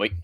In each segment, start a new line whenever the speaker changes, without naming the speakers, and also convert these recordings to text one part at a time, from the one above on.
Wait.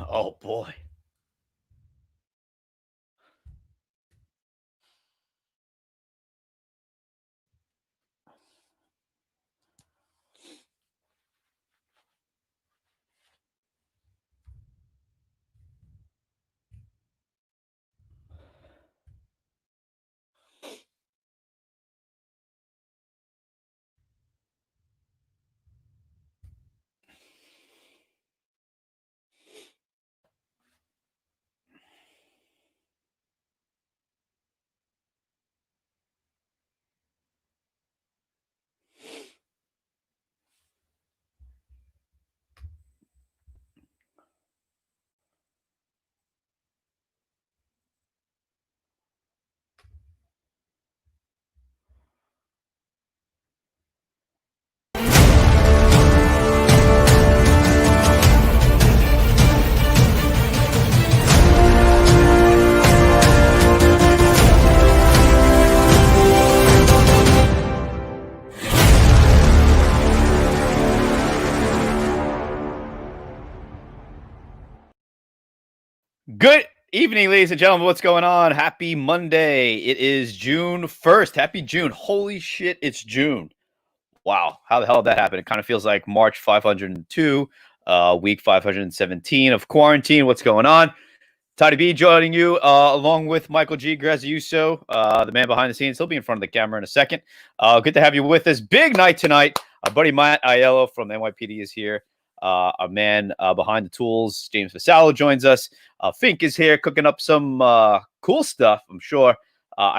Oh boy. Good evening, ladies and gentlemen. What's going on? Happy Monday. It is June 1st. Happy June. Holy shit, it's June. Wow. How the hell did that happen? It kind of feels like March 502, week 517 of quarantine. What's going on? Todd B joining you along with Michael G. Graziuso, the man behind the scenes. He'll be in front of the camera in a second. Good to have you with us. Big night tonight. Our buddy Matt Aiello from the NYPD is here. Our man behind the tools, James Vassallo, joins us. Fink is here cooking up some cool stuff, I'm sure.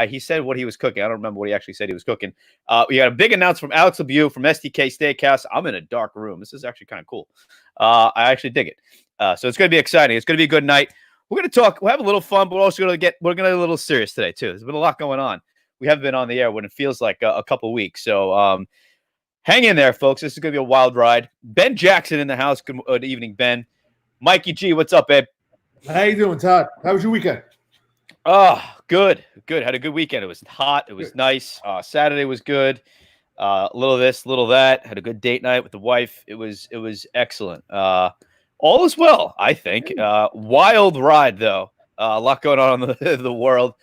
He said what he was cooking. I don't remember what he actually said he was cooking. We got a big announcement from Alex LoBue from STK Steakhouse. I'm in a dark room. This is actually kind of cool. I actually dig it. So it's going to be exciting. It's going to be a good night. We're going to talk. We'll have a little fun, but we're also going to get a little serious today, too. There's been a lot going on. We haven't been on the air when it feels like a couple weeks. So hang in there, folks. This is going to be a wild ride. Ben Jackson in the house. Good evening, Ben. Mikey G, what's up, babe?
How you doing, Todd? How was your weekend?
Oh, good. Had a good weekend. It was hot. It was nice. Saturday was good. A little this, a little that. Had a good date night with the wife. It was excellent. All is well, I think. Wild ride, though. A lot going on in the world.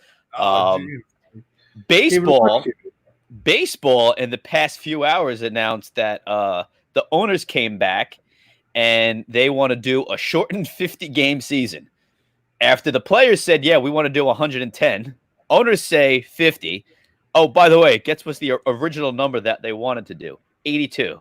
Baseball in the past few hours announced that the owners came back and they want to do a shortened 50-game season. After the players said, yeah, we want to do 110, owners say 50. Oh, by the way, guess what's the original number that they wanted to do? 82.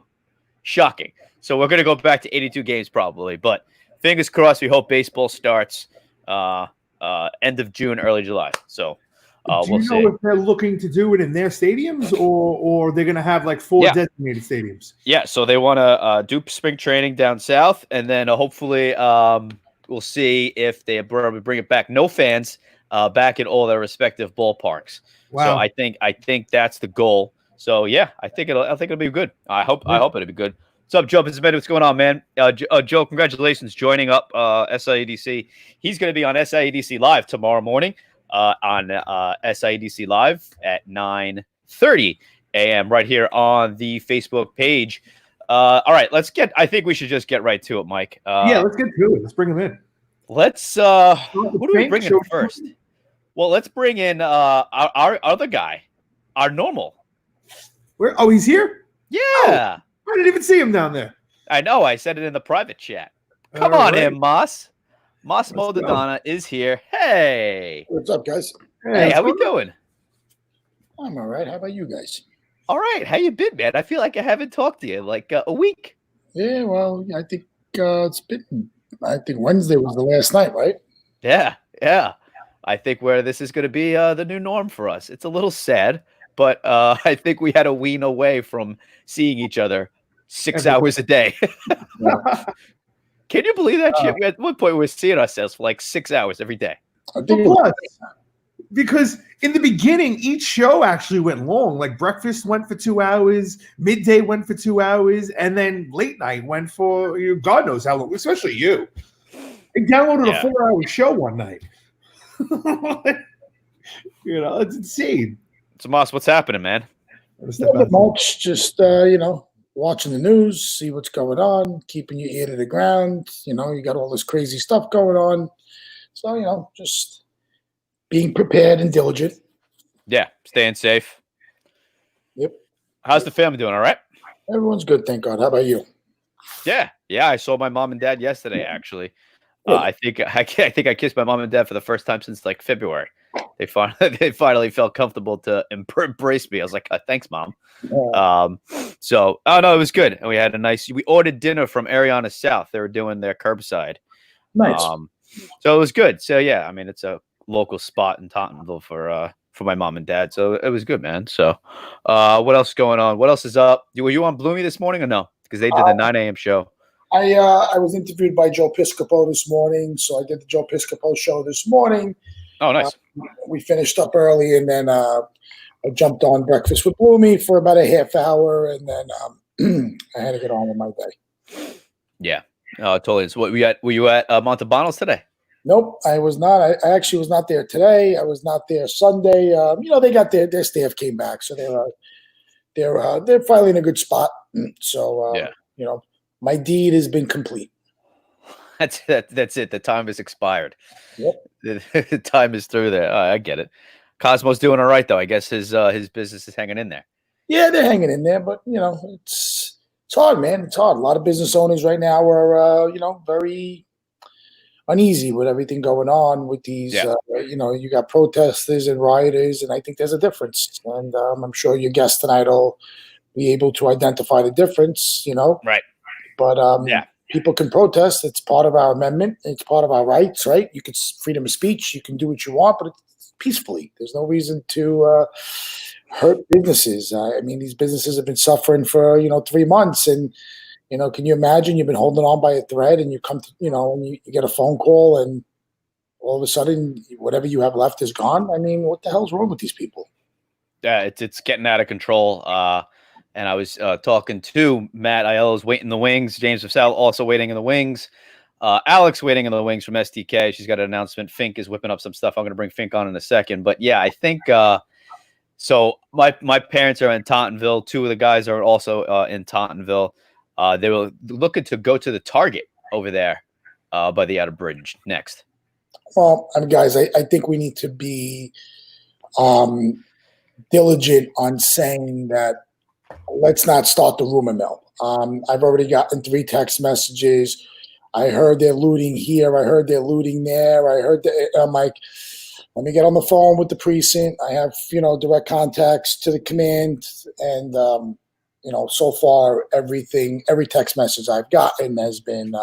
Shocking. So we're going to go back to 82 games probably. But fingers crossed, we hope baseball starts end of June, early July. So
do you know if they're looking to do it in their stadiums or they're going to have like four designated stadiums?
Yeah, so they want to do spring training down south, and then hopefully we'll see if they bring it back. No fans back in all their respective ballparks.
Wow.
So I think that's the goal. So yeah, I think it'll be good. I hope it'll be good. What's up, Joe? What's going on, man? Joe, congratulations joining up SIEDC. He's going to be on SIEDC Live tomorrow morning on SIEDC Live at 9:30 a.m. right here on the Facebook page. All right, I think we should just get right to it, Mike.
Let's get to it. Let's bring him in.
Who do we bring in first? Well, let's bring in our other guy, our normal.
Where? Oh, he's here?
Yeah.
Oh, I didn't even see him down there.
I know. I said it in the private chat. Come on in, Moss. Moss Modadana is here. Hey.
What's up, guys?
Hey, how we doing?
I'm all right. How about you guys?
All right. How you been, man? I feel like I haven't talked to you in like a week.
Yeah, well, I think it's been. I think Wednesday was the last night, right?
Yeah, yeah. I think where this is going to be the new norm for us. It's a little sad, but I think we had to wean away from seeing each other 6 hours a day. Can you believe that shit? At one point, we were seeing ourselves for like 6 hours every day.
I think
Plus, because in the beginning, each show actually went long. Like breakfast went for 2 hours, midday went for 2 hours, and then late night went for God knows how long. Especially you. I downloaded a 4-hour show one night. It's insane.
So, Moss, what's happening, man?
not much. Just watching the news, see what's going on, keeping your ear to the ground. You got all this crazy stuff going on. So just being prepared and diligent.
Yeah, staying safe.
Yep.
How's the family doing? All right.
Everyone's good, thank God. How about you?
Yeah. I saw my mom and dad yesterday. Actually, I think I kissed my mom and dad for the first time since like February. They finally felt comfortable to embrace me. I was like, thanks, Mom. So it was good. And we had we ordered dinner from Ariana South. They were doing their curbside.
Nice.
So it was good. So yeah, I mean, it's a local spot in Tottenville for my mom and dad. So it was good, man. So what else is going on? What else is up? Were you on Bloomy this morning or no? Because they did the 9 a.m. show.
I was interviewed by Joe Piscopo this morning, so I did the Joe Piscopo show this morning.
Oh, nice.
We finished up early, and then I jumped on Breakfast with Bloomy for about a half hour, and then I had to get on with my day. Yeah.
Totally. So were you at Montalbano's today?
Nope, I was not. I actually was not there today. I was not there Sunday. They got their staff came back, so they're finally in a good spot. So my deed has been complete.
That's it. The time has expired.
Yep.
The time is through there. I get it. Cosmo's doing all right though. I guess his business is hanging in there.
Yeah, they're hanging in there, but it's hard, man. It's hard. A lot of business owners right now are very uneasy with everything going on with these. You got protesters and rioters, and I think there's a difference. And I'm sure your guest tonight will be able to identify the difference.
Right.
But people can protest. It's part of our amendment. It's part of our rights, right? You can freedom of speech. You can do what you want, but it's peacefully. There's no reason to hurt businesses. I mean, these businesses have been suffering for 3 months, and can you imagine? You've been holding on by a thread, and you come to and you get a phone call, and all of a sudden, whatever you have left is gone. I mean, what the hell's wrong with these people?
Yeah, it's getting out of control. And I was talking to Matt Aiello's waiting in the wings. James Vassell also waiting in the wings. Alex waiting in the wings from STK. She's got an announcement. Fink is whipping up some stuff. I'm going to bring Fink on in a second. But yeah, I think so. My parents are in Tottenville. 2 of the guys are also in Tottenville. They were looking to go to the Target over there by the outer bridge next.
Well, guys, I think we need to be diligent on saying that let's not start the rumor mill. I've already gotten 3 text messages. I heard they're looting here. I heard they're looting there. I heard I'm like, let me get on the phone with the precinct. I have, direct contacts to the command. And, so far, every text message I've gotten has been,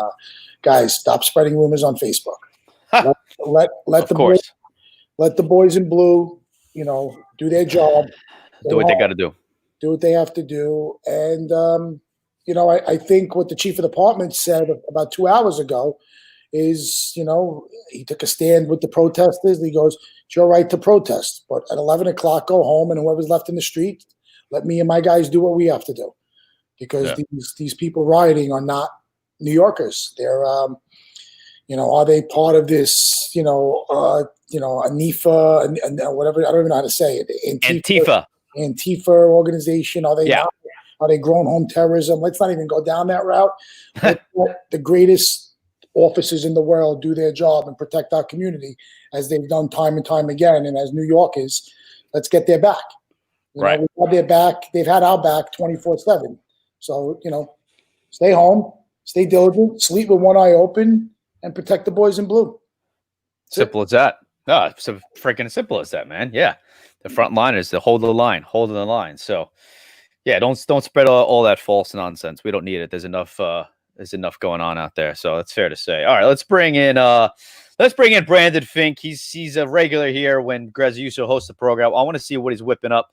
guys, stop spreading rumors on Facebook. Let the boys in blue, do their job.
Do what they got to do.
Do what they have to do. And, I think what the chief of the department said about 2 hours ago is, he took a stand with the protesters. He goes, it's your right to protest. But at 11 o'clock, go home, and whoever's left in the street, let me and my guys do what we have to do. Because these people rioting are not New Yorkers. They're, are they part of this, Anifa, and whatever, I don't even know how to say it. Antifa organization. Are they not? Are they grown home terrorism? Let's not even go down that route. Let the greatest officers in the world do their job and protect our community as they've done time and time again. And as New Yorkers, let's get their back. We have their back. They've had our back 24/7. So, stay home, stay diligent, sleep with one eye open, and protect the boys in blue.
Simple as that. No, it's so freaking simple as that, man. Yeah, the front line is to hold the line. So, yeah, don't spread all that false nonsense. We don't need it. There's enough going on out there. So that's fair to say. All right, let's bring in Brandon Fink. He's a regular here when Graziuso hosts the program. I want to see what he's whipping up.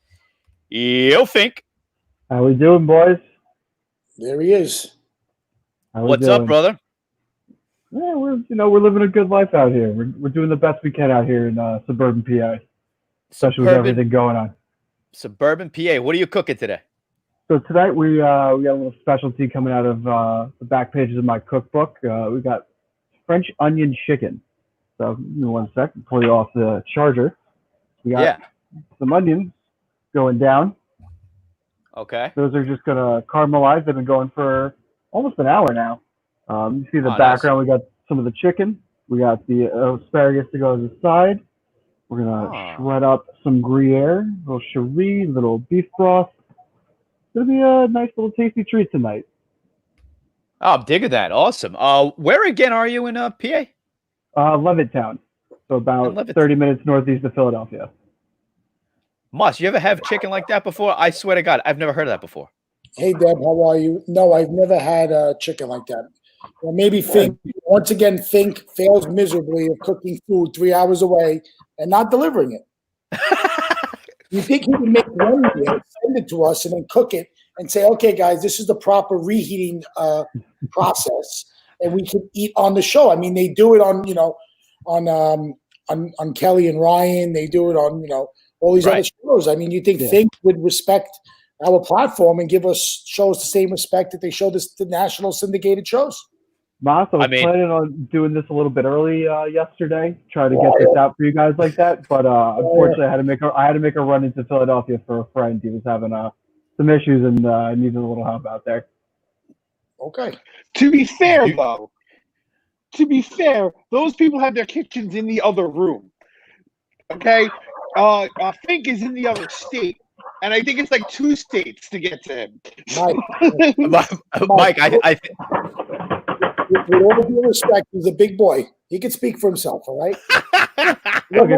Yo, Fink.
How we doing, boys?
There he is.
What's up, brother?
Yeah, we're living a good life out here. We're doing the best we can out here in suburban PA, especially with everything going on.
Suburban PA. What are you cooking today?
So tonight we got a little specialty coming out of the back pages of my cookbook. We got French onion chicken. So give me 1 sec, pull you off the charger. We got some onions going down.
Okay.
Those are just gonna caramelize. They've been going for almost an hour now. You see the background. Nice. We got some of the chicken. We got the asparagus to go to the side. We're gonna shred up some Gruyere, a little cherie, little beef broth. It's gonna be a nice little tasty treat tonight.
Oh, I'm digging that. Awesome. Where again are you in PA?
Levittown. So about 30 minutes northeast of Philadelphia.
Moss, you ever have chicken like that before? I swear to God, I've never heard of that before.
Hey, Deb, how are you? No, I've never had chicken like that. Well, maybe Fink, once again, Fink fails miserably of cooking food 3 hours away and not delivering it. You think he can make one meal, send it to us, and then cook it and say, okay, guys, this is the proper reheating process, and we can eat on the show. I mean, they do it on Kelly and Ryan. They do it on, all these other shows. I mean, you think Fink would respect our platform and give us shows the same respect that they show the national syndicated shows?
Moss, I was planning on doing this a little bit early yesterday, try to get this out for you guys like that. But unfortunately, I had to make a run into Philadelphia for a friend. He was having some issues and needed a little help out there.
Okay.
To be fair, those people have their kitchens in the other room. Okay, Fink is in the other state, and I think it's like 2 states to get to him.
Mike, I
with all due respect, he's a big boy. He can speak for himself, all right?
Look,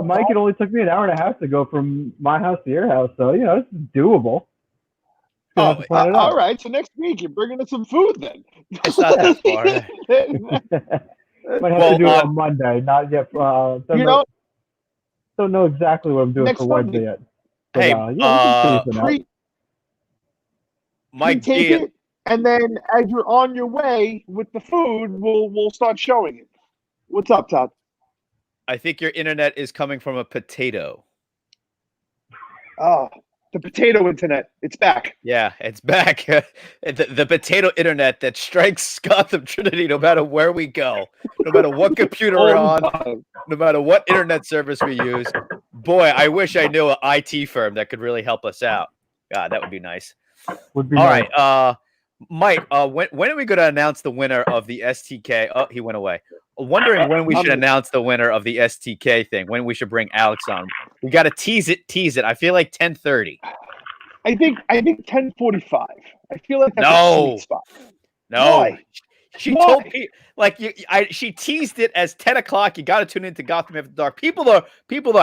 Mike, it only took me an hour and a half to go from my house to your house, so it's doable.
All right. So next week you're bringing us some food then.
It's not that far.
Might have to do it on Monday. Not yet. Don't know exactly what I'm doing for Wednesday yet. But,
hey, Mike,
take it, and then as you're on your way with the food, we'll start showing it. What's up, Todd?
I think your internet is coming from a potato.
Oh, the potato internet. It's back.
Yeah, it's back. The potato internet that strikes Gotham Trinity no matter where we go, no matter what computer we're on, no matter what internet service we use. Boy, I wish I knew an IT firm that could really help us out. God, that would be nice. All right, Mike, when are we going to announce the winner of the STK? Oh, he went away. Wondering when we should announce the winner of the STK thing, when we should bring Alex on. We got to tease it. I feel like 10:30.
I think 10:45. I feel like that's a sweet spot.
No. Why? She told me she teased it as 10 o'clock. You got to tune into Gotham After Dark. People are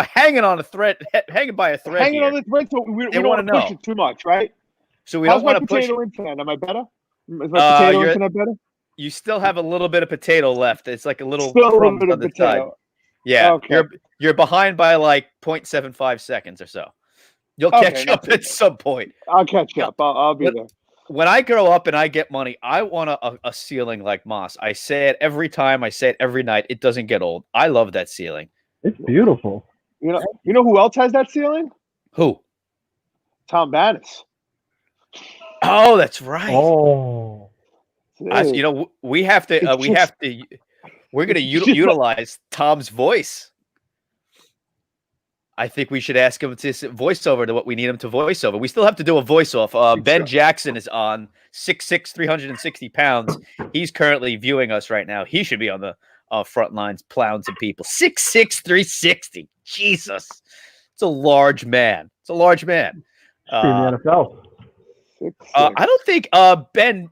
hanging on a thread, hanging by a thread.
Hanging on the thread, so we don't want to push it too much, right?
So we don't want to push.
How's my potato internet? Am I better? Is my potato internet better?
You still have a little bit of potato left. It's like a little
crumbs on the side.
Yeah, okay. You're behind by like 0.75 seconds or so. You'll catch up at some point.
I'll catch up. I'll be there.
When I grow up and I get money, I want a ceiling like Moss. I say it every time. I say it every night. It doesn't get old. I love that ceiling.
It's beautiful.
You know who else has that ceiling?
Who?
Tom Bannis.
Oh, that's right.
Oh.
We have to. We're going to utilize Tom's voice. I think we should ask him to voice over to what we need him to voice over. We still have to do a voice off. Ben Jackson is on 6'6", 360 pounds. He's currently viewing us right now. He should be on the front lines plowing some people. 6'6", 360. Jesus. It's a large man. In the
NFL.
I don't think Ben,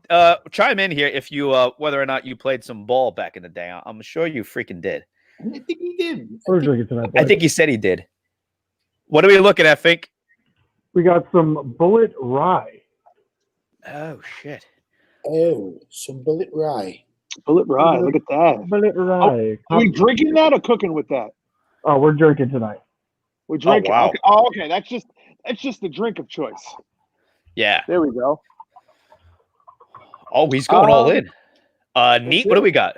chime in here if you whether or not you played some ball back in the day. I'm sure you freaking did.
I think he did.
We're drinking tonight.
I think he said he did. What are we looking at, Fink?
We got some bullet rye.
Oh shit!
Oh, some bullet rye.
Bullet rye. Look at that.
Bullet rye.
Are we drinking that or cooking with that?
Oh, we're drinking tonight.
We're drinking.
wow.
Okay. Oh, okay. That's just the drink of choice.
Yeah.
There we go.
Oh, he's going all in. Neat. What do we got?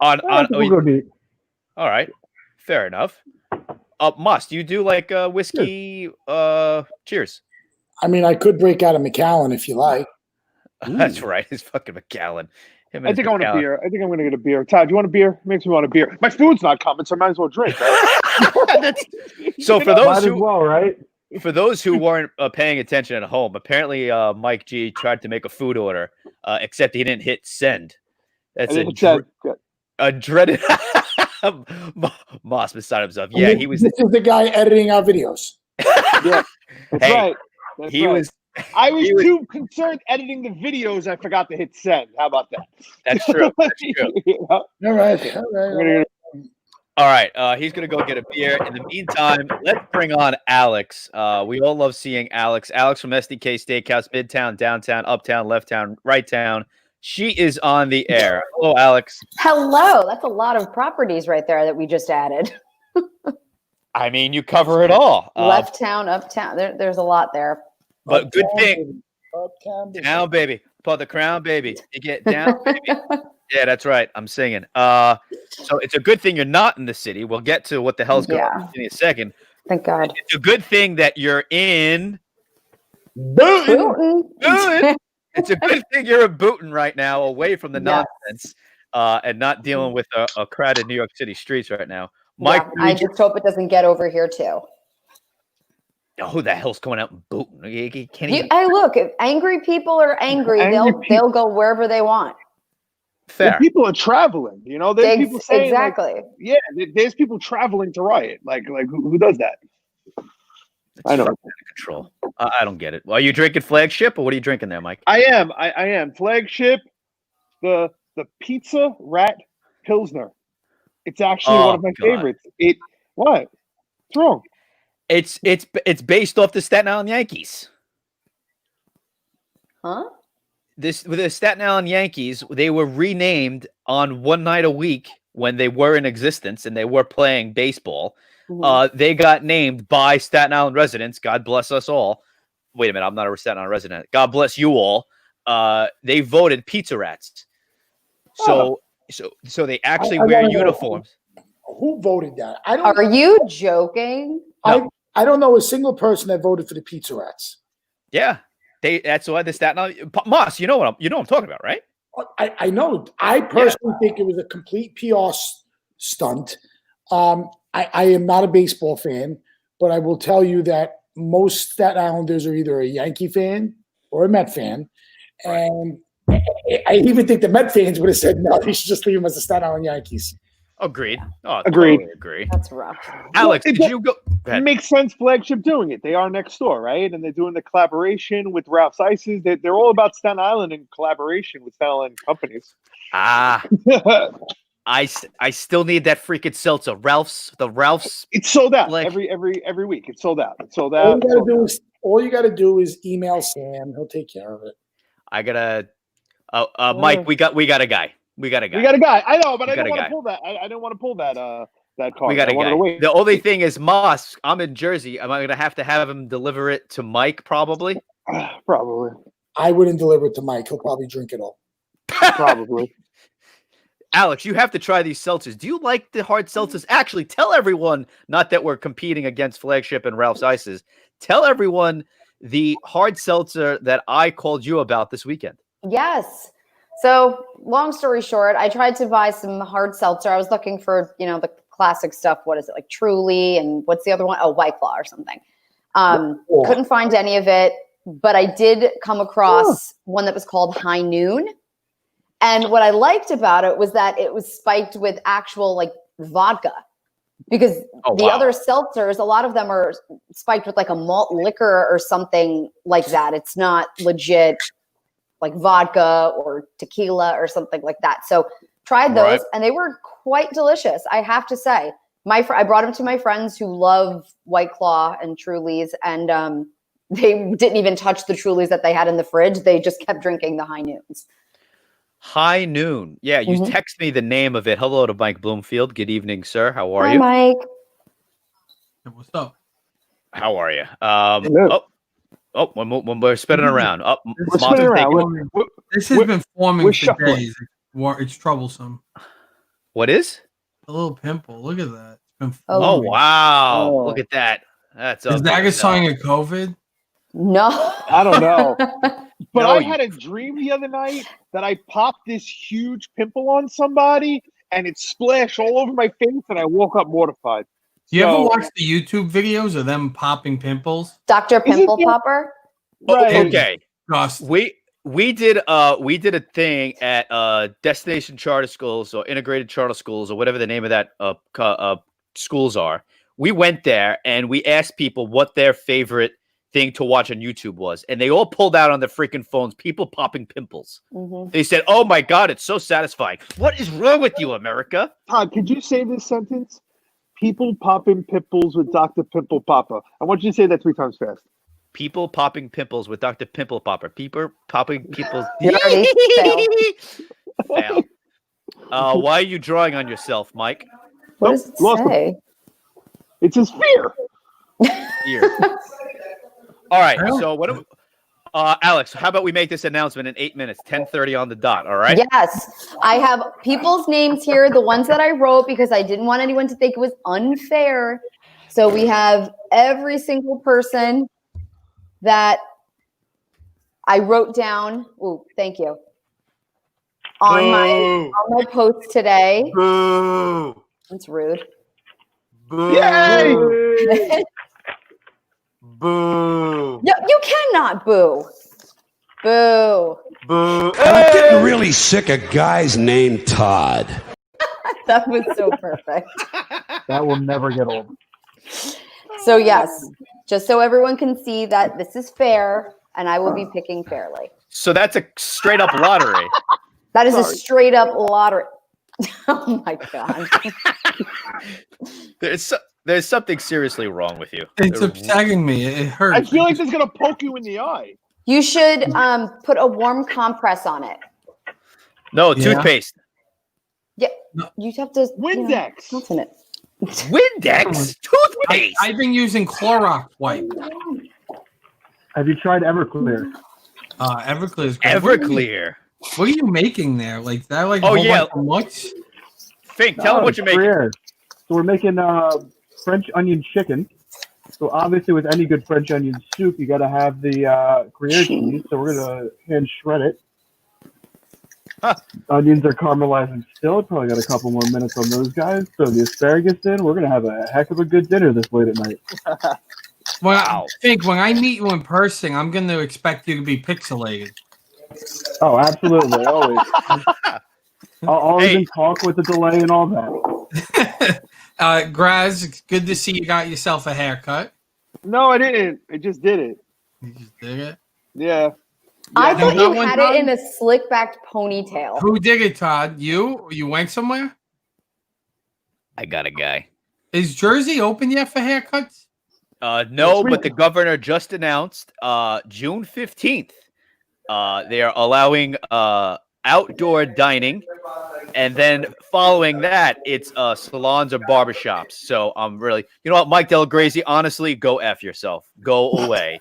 We'll go neat.
All right. Fair enough. Do you do like whiskey? Cheers.
I mean, I could break out a Macallan if you like.
That's right. He's fucking Macallan.
I think I want a beer. I think I'm going to get a beer. Todd, do you want a beer? Makes me want a beer. My food's not coming, so I might as well drink. Right?
So for those who,
well, right?
for those who weren't paying attention at home, apparently Mike G tried to make a food order, except he didn't hit send. That's a dreaded Moss beside himself. Yeah, he was.
This is the guy editing our videos.
Yeah, that's
Hey,
right. That's
he
right.
was.
I was too concerned editing the videos. I forgot to hit send. How about that?
That's true. That's true.
All right.
All right, he's gonna go get a beer. In the meantime, let's bring on Alex. We all love seeing Alex. Alex from SDK Steakhouse, Midtown, Downtown, Uptown, Left Town, Right Town. She is on the air. Hello, Alex.
Hello. That's a lot of properties right there that we just added.
I mean, you cover it all.
Left Town, Uptown. There's a lot there.
But good thing.
Uptown, baby.
Down, baby. Pull the crown, baby. You get down, baby. Yeah, that's right. I'm singing. So it's a good thing you're not in the city. We'll get to what the hell's going on in a second.
Thank God.
It's a good thing that you're in
Putin.
Bootin'. It's a good thing you're in Bootin' right now, away from the nonsense, and not dealing with a crowded New York City streets right now. Mike,
I just hope it doesn't get over here too.
who the hell's going out and Bootin'? You can't even.
Hey, look, if angry people are angry, they'll go wherever they want.
Fair.
People are traveling. You know, there's people saying
exactly.
Like, yeah, there's people traveling to riot. Like who does that? I know.
Out of control. I don't get it. Are you drinking Flagship, or what are you drinking there, Mike?
I am. Flagship, the Pizza Rat Pilsner. It's actually one of my favorites. What? What's wrong?
It's based off the Staten Island Yankees.
Huh?
With the Staten Island Yankees, they were renamed on one night a week when they were in existence and they were playing baseball. Mm-hmm. They got named by Staten Island residents. God bless us all. Wait a minute, I'm not a Staten Island resident. God bless you all. They voted Pizza Rats. So they actually wear uniforms.
Who voted that?
Are you joking?
No. I don't know a single person that voted for the Pizza Rats.
Yeah. That's why the Staten Island Moss, you know what I'm talking about, right?
I know. I personally think it was a complete PR stunt. I am not a baseball fan, but I will tell you that most Staten Islanders are either a Yankee fan or a Met fan. And I even think the Met fans would have said, no, you should just leave them as the Staten Island Yankees.
Agreed. Oh,
agreed.
Totally agree.
That's rough.
Alex, did you go?
It makes sense. Flagship doing it. They are next door, right? And they're doing the collaboration with Ralph's Ices. They're all about Staten Island in collaboration with Staten Island companies.
I still need that freaking seltzer. Ralph's.
It's sold out
like,
every week. It's sold out. It's sold out.
All you got to do is email Sam. He'll take care of it.
I gotta. Mike, we got a guy. We got a guy.
I know, but I don't want to pull that. I didn't want to pull that card.
We got a guy.
Wait.
The only thing is, Moss, I'm in Jersey. Am I going to have him deliver it to Mike, probably?
Probably.
I wouldn't deliver it to Mike. He'll probably drink it all.
Probably.
Alex, you have to try these seltzers. Do you like the hard seltzers? Actually, tell everyone, not that we're competing against Flagship and Ralph's Ices, tell everyone the hard seltzer that I called you about this weekend.
Yes. So long story short, I tried to buy some hard seltzer. I was looking for, the classic stuff. What is it? Like Truly, and what's the other one? Oh, White Claw or something. Couldn't find any of it, but I did come across one that was called High Noon. And what I liked about it was that it was spiked with actual like vodka, because the other seltzers, a lot of them are spiked with like a malt liquor or something like that. It's not legit like vodka or tequila or something like that. So Tried those, and they were quite delicious, I have to say. I brought them to my friends who love White Claw and Trulies, and they didn't even touch the Trulies that they had in the fridge. They just kept drinking the High Noons.
High Noon. Yeah, you text me the name of it. Hello to Mike Bloomfield. Good evening, sir. How are you?
Hi, Mike.
Hey, what's up?
How are you? When we're spinning around.
We're spinning around.
This has been forming for days. It's troublesome.
What is?
A little pimple. Look at that. It's been
Oh,
forming.
wow.
Oh.
Look at that. That's
Is that a sign of COVID?
No.
I don't know. But
No,
I had a dream the other night that I popped this huge pimple on somebody and it splashed all over my face and I woke up mortified.
Do you ever watch the YouTube videos of them popping pimples?
Dr. Pimple Popper?
Right.
Okay. We did a thing at Destination Charter Schools or Integrated Charter Schools or whatever the name of that schools are. We went there and we asked people what their favorite thing to watch on YouTube was, and they all pulled out on their freaking phones people popping pimples. They said, "Oh my God, it's so satisfying." What is wrong with you, America?
Todd, could you say this sentence? People popping pimples with Dr. Pimple Popper. I want you to say that 3 times fast.
People popping pimples with Dr. Pimple Popper. People popping pimples.
You already failed.
Why are you drawing on yourself, Mike?
What does it say?
It says fear.
Fear. All right. So what? Alex, how about we make this announcement in 8 minutes, 10:30 on the dot? All right.
Yes, I have people's names here, the ones that I wrote because I didn't want anyone to think it was unfair. So we have every single person that I wrote down. Oh, thank you. On my post today.
Boo.
That's rude.
Boo.
Yay!
Boo.
No, you cannot boo. Boo.
Boo.
I'm getting really sick of guys named Todd.
That was so perfect.
That will never get old.
So yes, just so everyone can see that this is fair and I will be picking fairly.
So that's a straight up lottery.
That is a straight up lottery. Oh my God.
There's something seriously wrong with you.
It's upsetting me. It hurts.
I feel like this is going to poke you in the eye.
You should put a warm compress on it.
No, toothpaste.
Yeah, you have to.
Windex.
What's in it?
Windex? Toothpaste?
I've been using Clorox wipe.
Have you tried Everclear?
Everclear is
great. Everclear.
What are you making there? Like that? Like much?
Fink, tell them what you're making.
So we're making French onion chicken. So obviously, with any good French onion soup, you got to have the Gruyere cheese. So we're gonna hand shred it. Onions are caramelizing still. Probably got a couple more minutes on those guys. So the asparagus in. We're gonna have a heck of a good dinner this late at night.
Well, Fink, when I meet you in person, I'm going to expect you to be pixelated.
Oh, absolutely, always. I'll always even talk with the delay and all that.
Graz, it's good to see you got yourself a haircut.
No, I didn't. I just did it.
You just did it?
Yeah.
I thought you had it in a slick backed ponytail.
Who did it, Todd? You? You went somewhere?
I got a guy.
Is Jersey open yet for haircuts?
No, but the governor just announced June 15th. They are allowing outdoor dining, and then following that, it's salons or barbershops. So I'm really, you know what, Mike Delagrazie, honestly, go F yourself. Go away.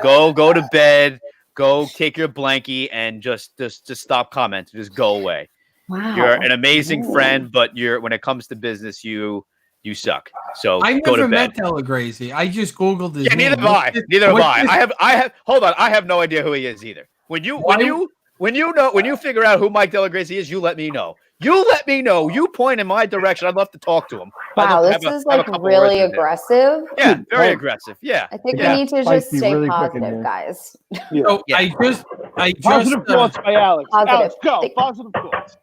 go to bed. Go take your blankie and just stop commenting. Just go away.
Wow.
You're an amazing friend, but when it comes to business, you suck. So
I
go to
never
bed.
met Delagrazie. I just Googled his name.
Neither have I. Neither have I. I have. Hold on. I have no idea who he is either. When you figure out who Mike Delagrazie is, you let me know. You point in my direction. I'd love to talk to him.
Wow, this is like really aggressive.
Yeah, very aggressive. Yeah.
I think we need to just stay really positive, guys.
So I just
positive thoughts by Alex.
Positive.
Alex, go. Positive thoughts.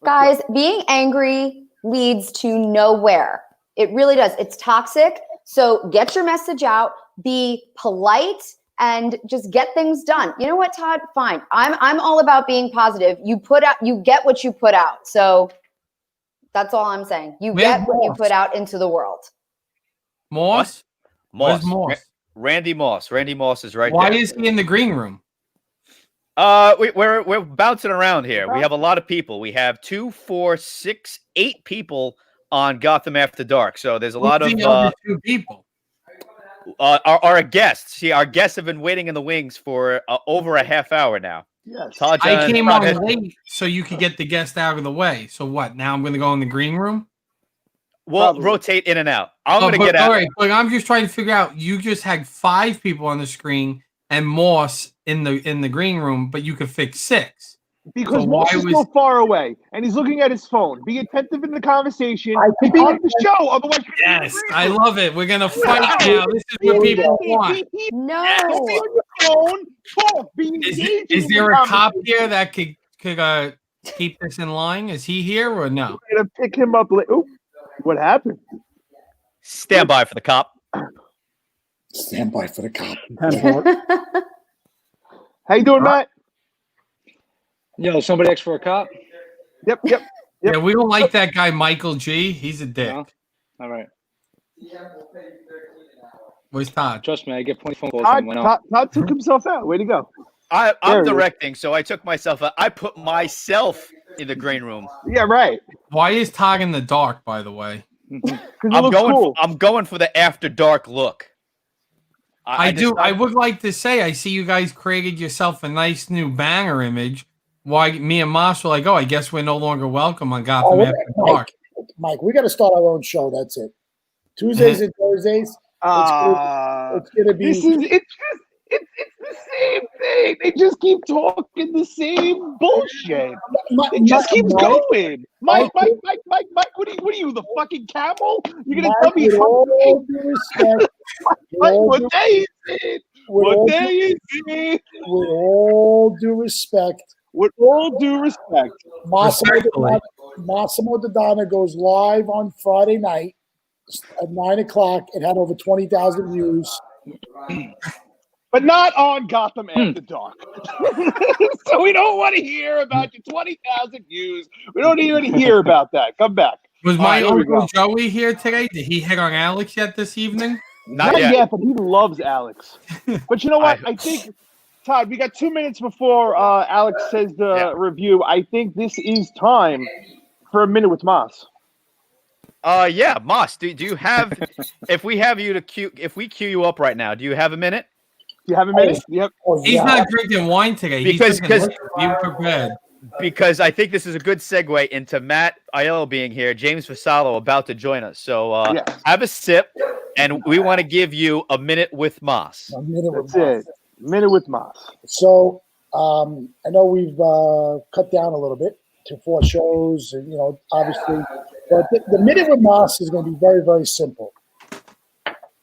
Guys, being angry leads to nowhere. It really does. It's toxic. So get your message out. Be polite and just get things done. You know what, Todd? Fine. I'm all about being positive. You get what you put out. So that's all I'm saying. You get what you put out into the world.
Moss?
Moss.
Moss?
Randy Moss. Randy Moss is right
Why
there.
is he in the green room?
We're bouncing around here. We have a lot of people. We have 2, 4, 6, 8 people on Gotham After Dark. So there's a lot of
two people.
Our guests. See, our guests have been waiting in the wings for over a half hour now.
Yes.
Todd,
I came on late so you could get the guest out of the way. So what? Now I'm going to go in the green room?
We'll rotate in and out. I'm going to get out.
All right, but I'm just trying to figure out. You just had 5 people on the screen and Moss in the green room, but you could fix 6.
Because Moss is so far away, and he's looking at his phone. Be attentive in the convetionation on the show. Otherwise,
yes, I love it. We're gonna fight now. This is what people want.
No.
Don't be on your phone. Talk. Be engaged.
Is there a cop here that could keep this in line? Is he here or no?
I'm gonna pick him up. Oop, what happened?
Stand by for the cop.
Stand by for the cop.
How you doing, Matt?
Yo, somebody asked for a cop?
Yep.
Yeah, we don't like that guy, Michael G. He's a dick.
No? All right.
Where's Todd?
Trust me, I get plenty of phone calls.
Todd took himself out. Way to go.
I'm directing, so I took myself out. I put myself in the green room.
Yeah, right.
Why is Todd in the dark, by the way?
I'm going for the after dark look.
I would like to say I see you guys created yourself a nice new banger image. Why me and Moss were like, oh, I guess we're no longer welcome on Gotham After Dark.
Mike, we got to start our own show. That's it. Tuesdays and Thursdays. It's gonna be.
It's the same thing. They just keep talking the same bullshit. It just keeps going. Mike. What are you, the fucking camel? You're gonna tell me what day is it? What day is it?
With all due respect.
With all due respect.
Massimo Dodonna goes live on Friday night at 9:00. It had over 20,000 views.
But not on Gotham After Dark. So we don't want to hear about your 20,000 views. We don't even want to hear about that. Come back.
Was my Uncle Joey here today? Did he hit on Alex yet this evening?
Not yet, but he loves Alex. But you know what? I think, Todd, we got 2 minutes before Alex says the review. I think this is time for a minute with Moss.
Yeah, Moss. Do you have? If we have you if we queue you up right now, do you have a minute?
Do you have a minute? Yep.
He's not drinking wine today.
Because
prepared.
Because I think this is a good segue into Matt Aiello being here, James Vassallo about to join us. So have a sip, and we want to give you a minute with Moss.
A minute with
Moss. Minute with Moss.
So I know we've cut down a little bit to 4 shows, and obviously, but the minute with Moss is going to be very, very simple.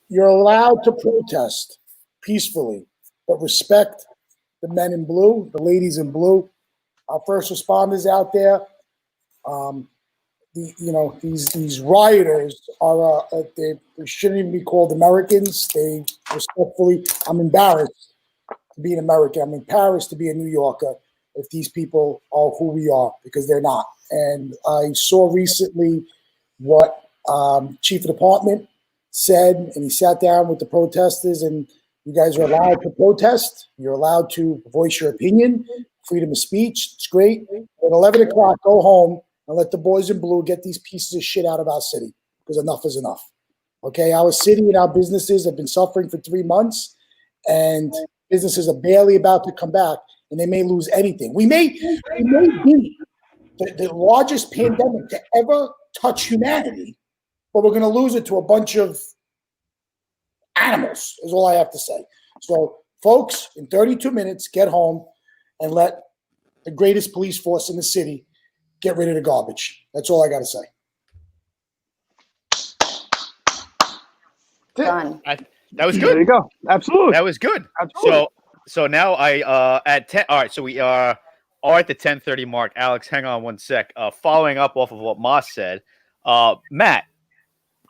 You're allowed to protest peacefully, but respect the men in blue, the ladies in blue, our first responders out there. These rioters are they shouldn't even be called Americans. They respectfully, I'm embarrassed to be an American. I'm embarrassed to be a New Yorker if these people are who we are, because they're not. And I saw recently what Chief of Department said, and he sat down with the protesters, and you guys are allowed to protest. You're allowed to voice your opinion. Freedom of speech. It's great. At 11 o'clock, go home and let the boys in blue get these pieces of shit out of our city, because enough is enough. Okay, our city and our businesses have been suffering for 3 months, and businesses are barely about to come back, and they may lose anything. We may be the largest pandemic to ever touch humanity, but we're going to lose it to a bunch of animals, is all I have to say. So, folks, in 32 minutes, get home and let the greatest police force in the city get rid of the garbage. That's all I got to say.
Done.
That was good.
There you go. Absolutely.
That was good.
Absolutely.
So now I at 10. All right. So we are at the 10:30 mark. Alex, hang on one sec. Following up off of what Moss said, Matt.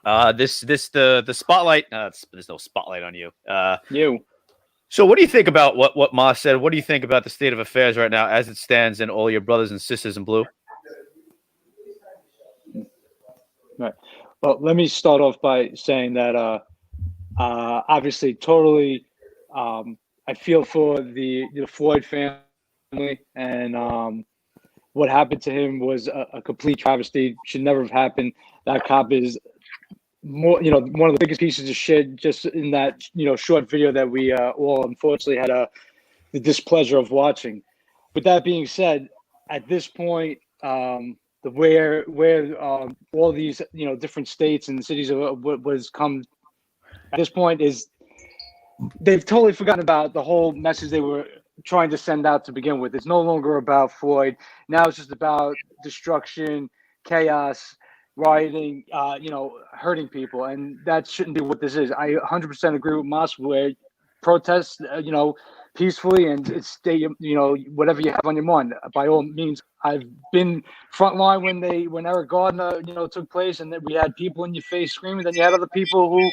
The spotlight. There's no spotlight on you. So what do you think about what Moss said? What do you think about the state of affairs right now as it stands in all your brothers and sisters in blue?
Right. Well, let me start off by saying that obviously totally I feel for the Floyd family, and what happened to him was a complete travesty. Should never have happened. That cop is more, one of the biggest pieces of shit just in that, short video that we all unfortunately had the displeasure of watching. With that being said, at this point, where all these, different states and cities of what was come at this point is they've totally forgotten about the whole message they were trying to send out to begin with. It's no longer about Floyd. Now it's just about destruction, chaos, rioting, hurting people. And that shouldn't be what this is. I 100% agree with Moss where protests, peacefully and stay, whatever you have on your mind. By all means, I've been frontline when Eric Gardner, took place, and then we had people in your face screaming. Then you had other people who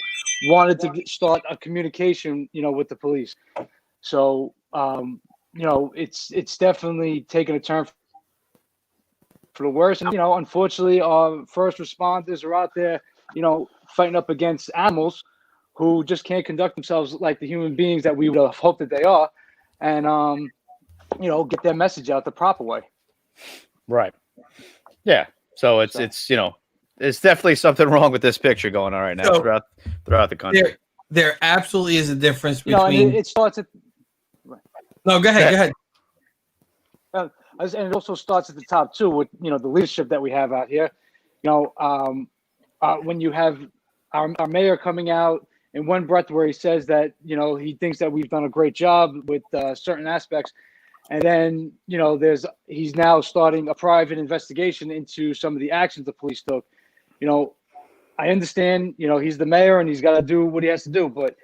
wanted to start a communication, with the police. So, it's definitely taken a turn for the worse. And, unfortunately, our first responders are out there, fighting up against animals who just can't conduct themselves like the human beings that we would have hoped that they are, and, get their message out the proper way.
Right. Yeah. So it's there's definitely something wrong with this picture going on right now throughout the country.
There absolutely is a difference between.
It starts at.
No, go ahead.
And it also starts at the top too, with the leadership that we have out here. When you have our mayor coming out in one breath where he says that he thinks that we've done a great job with certain aspects, and then he's now starting a private investigation into some of the actions the police took. I understand he's the mayor and he's got to do what he has to do, but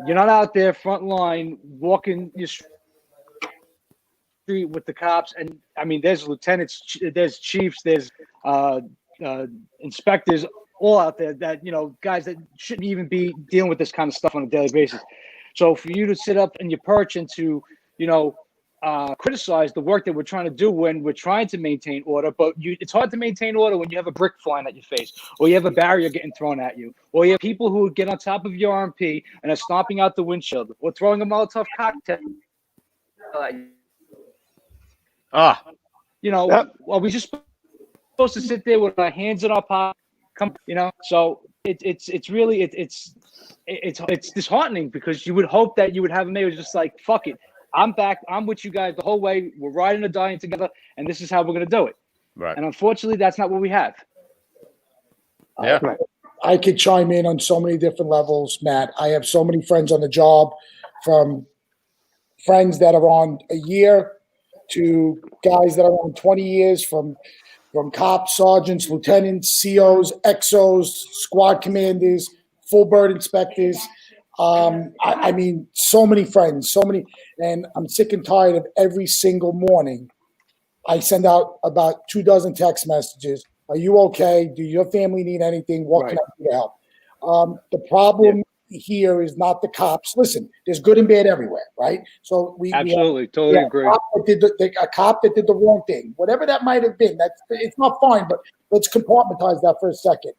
you're not out there front line walking your street with the cops. And I mean, there's lieutenants, there's chiefs, there's inspectors all out there that guys that shouldn't even be dealing with this kind of stuff on a daily basis. So for you to sit up in your perch and to criticize the work that we're trying to do when we're trying to maintain order, but it's hard to maintain order when you have a brick flying at your face, or you have a barrier getting thrown at you, or you have people who get on top of your RMP and are stomping out the windshield, or throwing a Molotov cocktail at you. Are we just supposed to sit there with our hands in our pocket? So it's really disheartening, because you would hope that you would have a mayor just like, fuck it, I'm back, I'm with you guys the whole way, we're riding or dying together, and this is how we're going to do it.
Right.
And unfortunately, that's not what we have.
Yeah.
I could chime in on so many different levels, Matt. I have so many friends on the job, from friends that are on a year to guys that are on 20 years, from cops, sergeants, lieutenants, COs, XOs, squad commanders, full bird inspectors. I mean, so many friends, and I'm sick and tired of every single morning I send out about 24 text messages. Are you okay? Do your family need anything? What can I do to help? The problem here is not the cops. Listen, there's good and bad everywhere, right? So
totally agree.
A cop that did the wrong thing, whatever that might have been. It's not fine, but let's compartmentalize that for a second.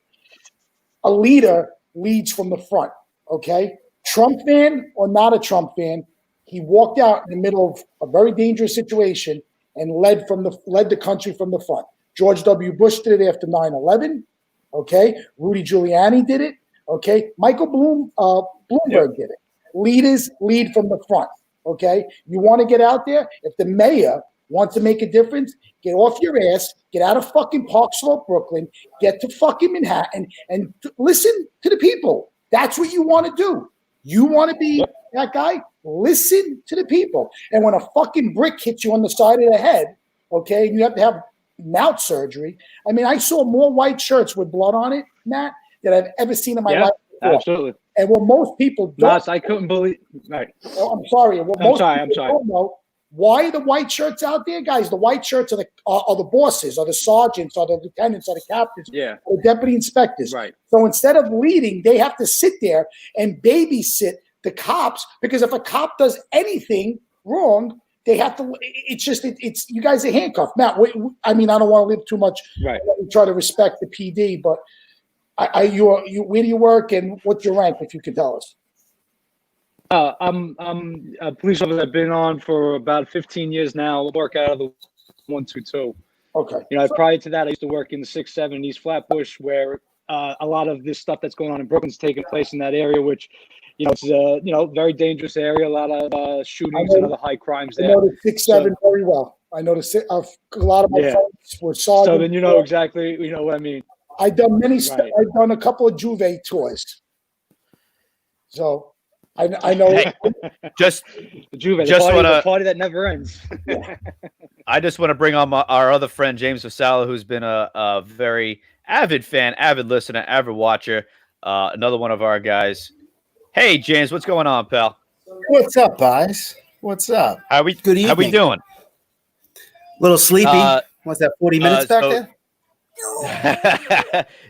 A leader leads from the front, okay? Trump fan or not a Trump fan, he walked out in the middle of a very dangerous situation and led the country from the front. George W. Bush did it after 9/11, okay? Rudy Giuliani did it, okay? Michael Bloomberg did it. Leaders lead from the front, okay? You want to get out there? If the mayor wants to make a difference, get off your ass, get out of fucking Park Slope, Brooklyn, get to fucking Manhattan, and listen to the people. That's what you want to do. You want to be that guy? Listen to the people. And when a fucking brick hits you on the side of the head, okay, and you have to have mouth surgery. I mean, I saw more white shirts with blood on it, Matt, than I've ever seen in my life before.
Absolutely.
And what most people don't,
I couldn't believe. Right.
Oh, I'm sorry. What
I'm sorry.
don't know, why are the white shirts out there, guys? The white shirts are the bosses, are the sergeants, are the lieutenants, are the captains, or deputy inspectors.
Right.
So instead of leading, they have to sit there and babysit the cops, because if a cop does anything wrong, they have to. It's just it's you guys are handcuffed. Matt, I mean, I don't want to leave too much.
Right.
We try to respect the PD, but where do you work and what's your rank, if you could tell us?
I'm a police officer. I've been on for about 15 years now. I work out of the 122.
Okay.
You know, prior to that, I used to work in the 6-7 East Flatbush, where a lot of this stuff that's going on in Brooklyn's taking place in that area, which, you know, it's a very dangerous area. A lot of shootings and other high crimes there.
I know the 6-7 very well. I know a lot of my friends were sergeants.
So then you know exactly, you know what I mean.
I've done I've done a couple of Juve tours. So I know.
Hey, just
the party that never ends.
I just want to bring on our other friend James Vassallo, who's been a very avid fan, avid listener, avid watcher. Another one of our guys. Hey James, what's going on, pal?
What's up, guys? What's up?
Good evening. How we doing?
A little sleepy. What's that? 40 minutes back there.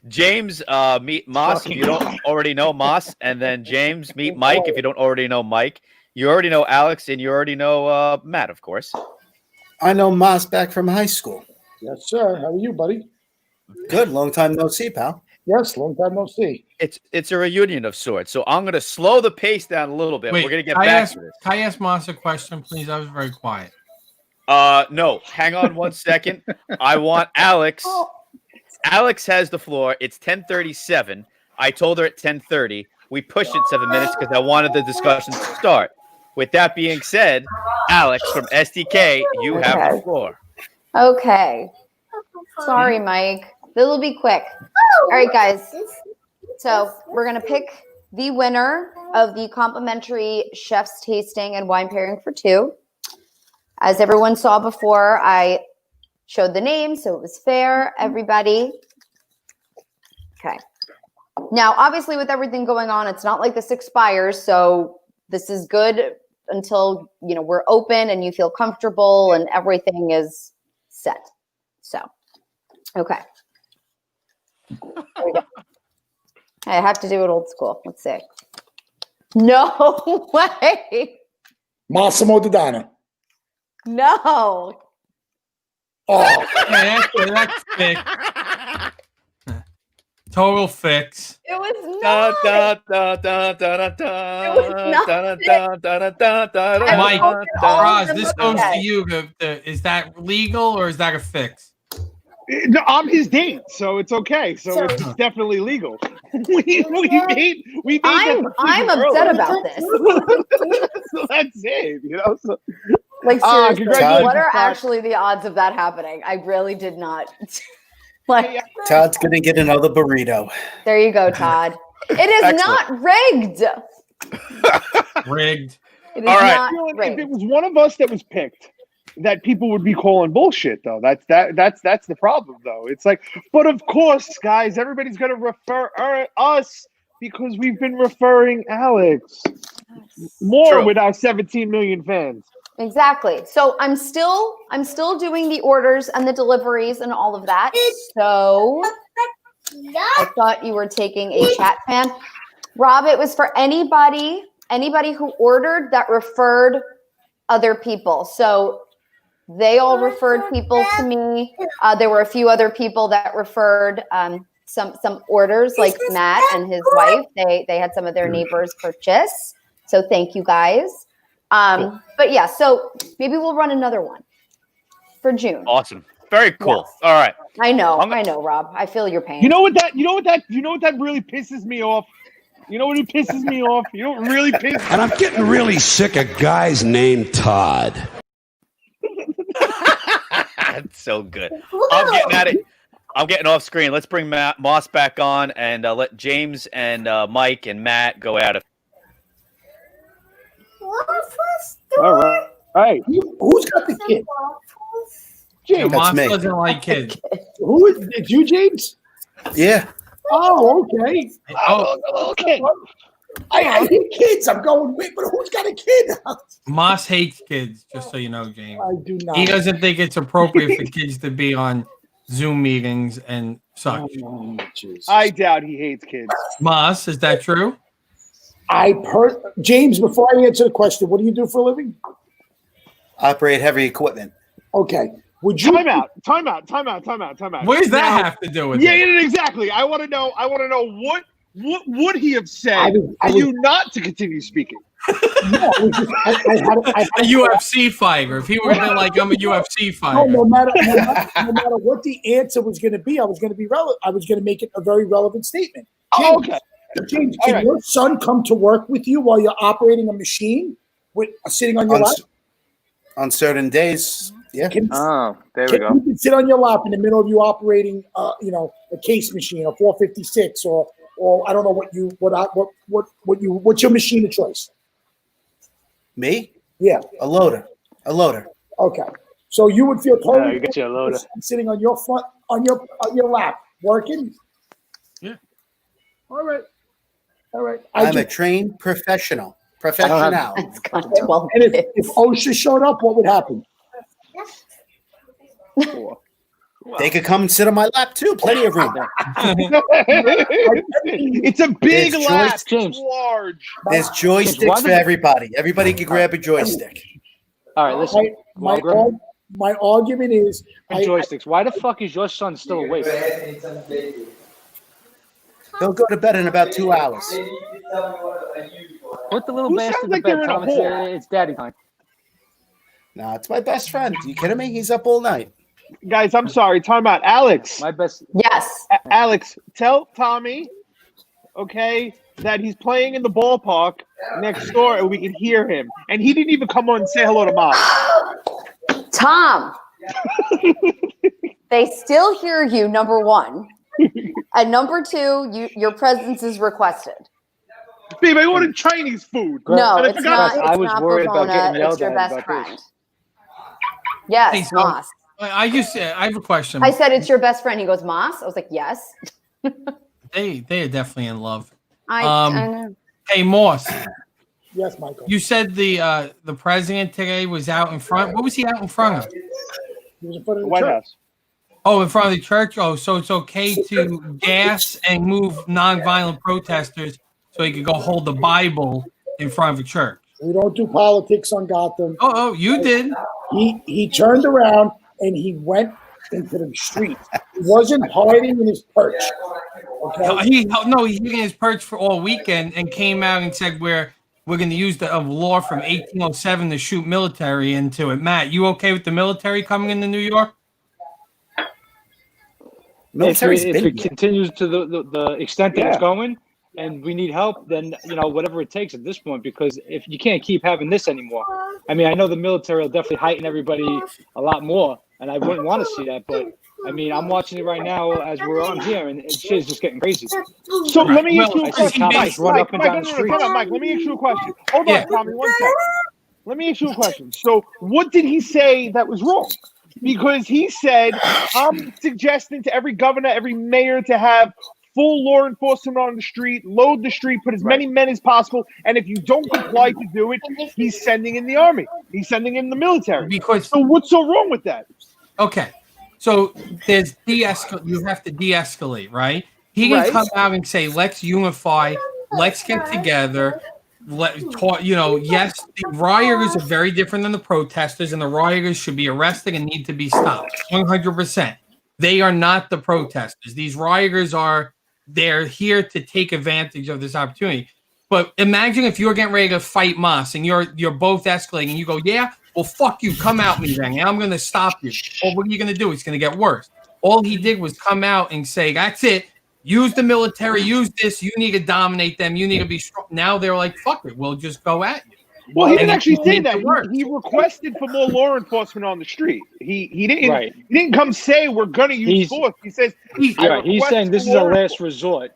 James, meet Moss if you don't already know Moss, and then James, meet Mike if you don't already know Mike. You already know Alex, and you already know Matt, of course.
I know Moss back from high school.
Yes, sir. How are you, buddy?
Good. Long time no see, pal.
Yes, long time no see.
It's a reunion of sorts. So I'm going to slow the pace down a little bit.
Wait,
we're going to get back to this.
Can I ask Moss a question, please? I was very quiet.
No, hang on one second. I want Alex. Alex has the floor. It's 10:37. I told her at 10:30. We pushed it 7 minutes because I wanted the discussion to start. With that being said, Alex from SDK, you have the floor.
Okay. Sorry, Mike. This will be quick. All right, guys. So we're going to pick the winner of the complimentary chef's tasting and wine pairing for two. As everyone saw before, I showed the name, so it was fair, everybody. Okay. Now, obviously, with everything going on, it's not like this expires, so this is good until, you know, we're open and you feel comfortable and everything is set. So, okay. I have to do it old school. Let's see. No way.
Massimo Dodano.
No.
Oh,
that's fix. Total fix.
It was not.
Mike, Roz, this goes to you. Is that legal or is that a fix?
No, I'm his date, so it's okay. So it's definitely legal. we made
I'm upset about this.
So that's it, you know. So,
like seriously,
congratulations,
what are
Todd.
actually the odds of that happening? I really did not. Like
Todd's gonna get another burrito.
There you go, Todd. It is
Excellent.
not rigged.
Rigged.
It is
All right.
not
if
rigged.
it was one of us that was picked, that people would be calling bullshit, though. That's the problem, though. It's like, but of course, guys, everybody's gonna refer us because we've been referring Alex more
True.
with our 17 million fans.
Exactly. So I'm still doing the orders and the deliveries and all of that. So I thought you were taking a chat fan. Rob, it was for anybody who ordered that referred other people. So they all referred people to me. There were a few other people that referred some orders, like Matt and his wife. They had some of their neighbors purchase. So thank you guys.
Cool.
But yeah, so maybe we'll run another one for June.
Awesome. Very cool.
Yes.
All right.
I know, Rob. I feel your pain.
You know what that really pisses me off? You know what it pisses me off? You know what really pisses me
And I'm getting really sick of guys named Todd.
That's so good. I'm getting at it. I'm getting off screen. Let's bring Moss back on and let James and Mike and Matt go at it.
All right. Hey,
who's got the kid?
Yeah,
James.
Moss
me.
doesn't like kids.
Who is it? You, James?
Yeah.
Oh, okay.
Oh,
Okay. I hate kids. I'm going, wait, but who's got a kid?
Moss hates kids, just so you know, James.
I do not.
He doesn't think it's appropriate for kids to be on Zoom meetings and such.
Oh, jeez.
I doubt he hates kids.
Moss, is that true?
James, before I answer the question, what do you do for a living?
Operate heavy equipment.
Okay. Would you
Time out.
What does that have to do with it?
Yeah, exactly. I want to know what would he have said for you not to continue speaking?
No, I had
a UFC fighter. If he were like, I'm a UFC fighter.
No matter what the answer was going to be, I was going to be relevant. I was going to make it a very relevant statement. James,
okay.
James, can your son come to work with you while you're operating a machine with sitting on your lap?
On certain days, yeah.
There we go.
You can sit on your lap in the middle of you operating, a case machine, a 456, or I don't know what's your machine of choice?
Me?
Yeah.
A loader.
Okay. So you would feel totally
you get you a loader.
Sitting on your your lap working?
Yeah.
All right.
I'm a trained professional.
And if OSHA showed up, what would happen?
They could come and sit on my lap too. Plenty of room.
It's a big lap.
James.
Large.
There's joysticks for everybody. Everybody can grab a joystick.
All right, listen.
My argument is
joysticks. Why the fuck is your son still awake?
He'll go to bed in about 2 hours.
Put the little bastard to bed. Tell him it's daddy time.
No, it's my best friend. You kidding me? He's up all night.
Guys, I'm sorry. Time out. Alex.
My best.
Yes.
Alex, tell Tommy, okay, that he's playing in the ballpark next door and we can hear him. And he didn't even come on and say hello to Mom.
Tom, they still hear you, number one. And number two, your presence is requested.
Babe, I ordered Chinese food.
No,
and
it's not.
I was worried about getting yelled
It's your
at
best
about
friend.
this.
Yes,
Hey, so-
Moss.
I have a question.
I said it's your best friend. He goes, Moss. I was like, yes.
They are definitely in love.
I know.
Hey, Moss.
yes, Michael.
You said the president today was out in front. What was he out in front of?
He was in front of the
White
church.
House.
Oh, in front of the church. Oh, so it's okay to gas and move nonviolent protesters so he could go hold the Bible in front of a church.
We don't do politics on Gotham.
Oh, you did.
He turned around and he went into the street. He wasn't hiding in his perch. Okay?
He hid in his perch for all weekend and came out and said we're going to use the law from 1807 to shoot military into it. Matt, you okay with the military coming into New York?
If it continues to the extent that it's going, and we need help, then whatever it takes at this point, because if you can't keep having this anymore. I mean, I know the military will definitely heighten everybody a lot more, and I wouldn't want to see that, but I mean, I'm watching it right now as we're on here, and shit's just getting crazy.
So let me ask you a
I see
question.
cops run up and down the street.
Mike, let me ask you a question. Hold on, Tommy, 1 second. Let me ask you a question. So what did he say that was wrong? Because he said, I'm suggesting to every governor, every mayor to have full law enforcement on the street, load the street, put as many men as possible. And if you don't comply to do it, he's sending in the army. He's sending in the military. So what's so wrong with that?
Okay. So there's you have to de-escalate, right? He can come out and say, let's unify, let's get together. Yes, the rioters are very different than the protesters, and the rioters should be arrested and need to be stopped. 100%. They are not the protesters. These rioters they're here to take advantage of this opportunity. But imagine if you're getting ready to fight Moss and you're both escalating and you go, yeah, well, fuck you, come out me then, and I'm going to stop you. Well, what are you going to do? It's going to get worse. All he did was come out and say, that's it. Use the military, use this. You need to dominate them. You need to be strong. Now they're like, fuck it, we'll just go at you.
Well, he didn't actually say that. He requested for more law enforcement on the street. He didn't come say we're going to use force. He says
he's saying this is a last resort.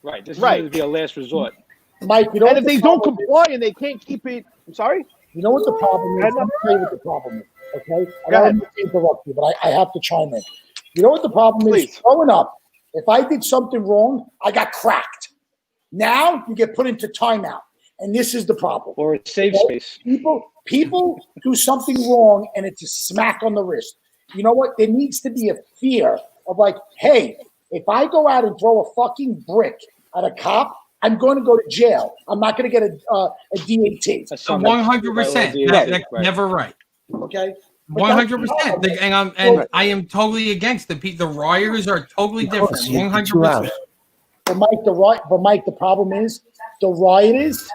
Right. This is going to be a last resort.
Mike,
and if they don't comply and they can't keep it, I'm sorry.
You know what the problem is? Let me tell you what the problem is. Okay, I don't mean to interrupt you, but I have to chime in. You know what the problem is? Growing up, if I did something wrong, I got cracked. Now you get put into timeout. And this is the problem.
Or a safe space.
People do something wrong and it's a smack on the wrist. You know what? There needs to be a fear of like, hey, if I go out and throw a fucking brick at a cop, I'm going to go to jail. I'm not going to get a DAT.
100%. That's never right.
Okay.
100%. And I am totally against the rioters are totally different. 100%.
But Mike, the problem is the rioters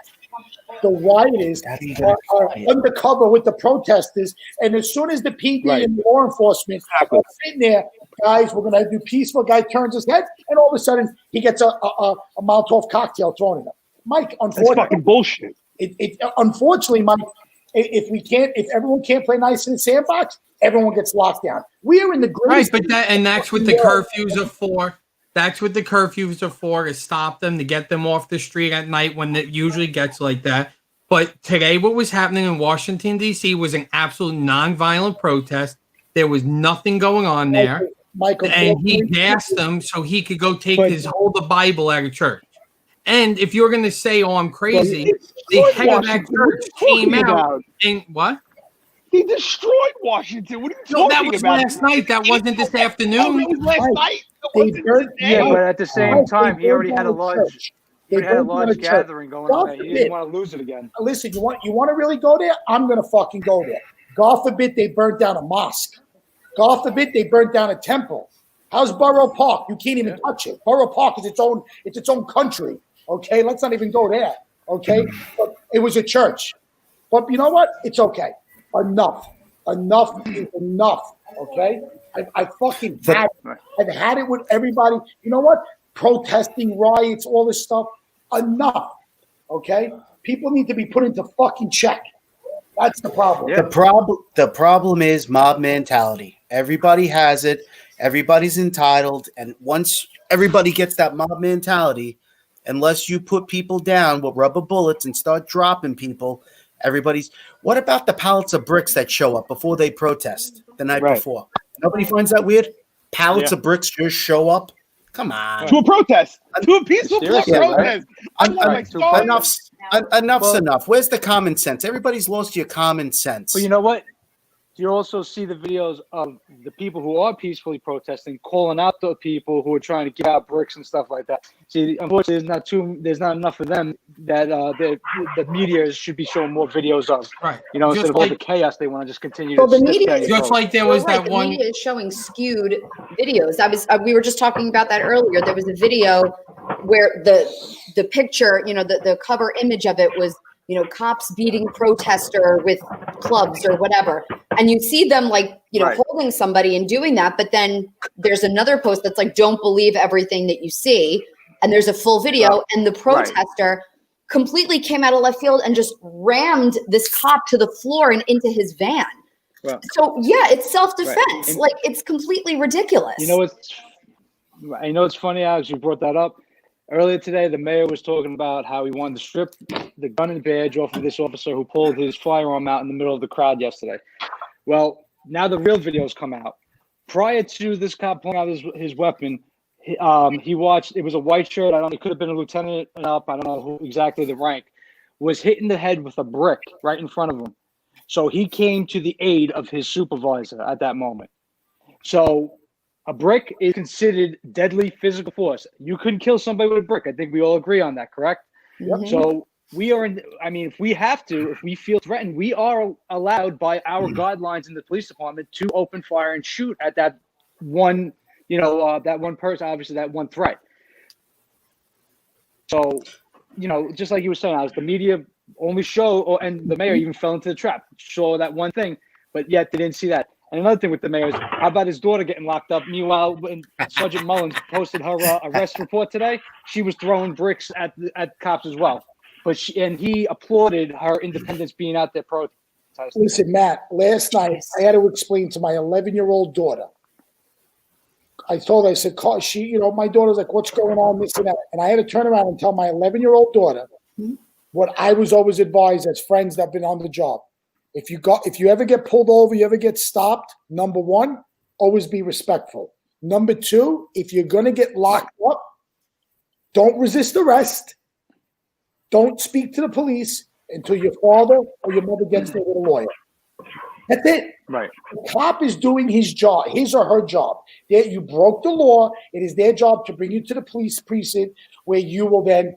are undercover with the protesters, and as soon as the PD and the law enforcement are sitting there, guys, we're going to do peaceful. Guy turns his head, and all of a sudden he gets a Molotov cocktail thrown at him. Mike, unfortunately,
that's fucking bullshit.
Unfortunately, Mike, if everyone can't play nice in the sandbox, everyone gets locked down. We are in the greatest
right, but that's what the curfews are for. That's what the curfews are for, to stop them, to get them off the street at night when it usually gets like that. But today, what was happening in Washington, D.C. was an absolute nonviolent protest. There was nothing going on there.
Michael,
and he gassed them so he could go hold the Bible out of church. And if you're going to say, oh, I'm crazy, the head of that church came out and what?
He destroyed Washington. What are you talking about?
That was last night. That wasn't this afternoon.
Oh, it was last night.
Yeah, but at the same time, he already had a large gathering going on there. He didn't want to lose it again.
Listen, you want to really go there? I'm going to fucking go there. God forbid they burnt down a mosque. God forbid they burnt down a temple. How's Borough Park? You can't even touch it. Borough Park is its own country. Okay, let's not even go there. Okay, but it was a church. But you know what? It's okay. Enough is enough. Okay, I fucking had it. I've had it with everybody. You know what? Protesting, riots, all this stuff. Enough. Okay, people need to be put into fucking check. That's the problem.
Yeah. The problem is mob mentality. Everybody has it. Everybody's entitled, and once everybody gets that mob mentality, unless you put people down with rubber bullets and start dropping people, everybody's. What about the pallets of bricks that show up before they protest the night before? Nobody finds that weird? Pallets of bricks just show up? Come on.
To a protest. To a peaceful protest.
Enough's enough. Where's the common sense? Everybody's lost your common sense.
But you know what? You also see the videos of the people who are peacefully protesting, calling out the people who are trying to get out bricks and stuff like that. See, unfortunately, there's not enough of them that the media should be showing more videos of.
Right.
You know, instead of all the chaos, they want to just continue.
Well, the media,
just like there was that one.
The media is showing skewed videos. We were just talking about that earlier. There was a video where the picture, the cover image of it was, cops beating protester with clubs or whatever. And you see them holding somebody and doing that. But then there's another post that's like, don't believe everything that you see. And there's a full video and the protester completely came out of left field and just rammed this cop to the floor and into his van. Right. So yeah, it's self-defense. Right. It's completely ridiculous.
I know it's funny, Alex, you brought that up. Earlier today, the mayor was talking about how he wanted to strip the gun and badge off of this officer who pulled his firearm out in the middle of the crowd yesterday. Well, now the real videos come out. Prior to this cop pulling out his weapon, he watched, it was a white shirt. I don't know, it could have been a lieutenant and up. I don't know who exactly the rank, was hit in the head with a brick right in front of him. So he came to the aid of his supervisor at that moment. So a brick is considered deadly physical force. You couldn't kill somebody with a brick. I think we all agree on that, correct? Mm-hmm. So we are if we have to, if we feel threatened, we are allowed by our guidelines in the police department to open fire and shoot at that one, that one person, obviously that one threat. So, just like you were saying, Alex, the media only and the mayor even fell into the trap, show that one thing, but yet they didn't see that. And another thing with the mayor is, how about his daughter getting locked up? Meanwhile, when Sergeant Mullins posted her arrest report today, she was throwing bricks at cops as well. But he applauded her independence being out there protesting.
Listen, Matt, last night I had to explain to my 11-year-old daughter. I told her, I said, my daughter's like, what's going on, this and that. And I had to turn around and tell my 11-year-old daughter what I was always advised as friends that have been on the job. If you ever get pulled over, you ever get stopped, number one, always be respectful. Number two, if you're going to get locked up, don't resist arrest. Don't speak to the police until your father or your mother gets there with a lawyer. That's it.
Right.
The cop is doing his job, his or her job. You broke the law. It is their job to bring you to the police precinct where you will then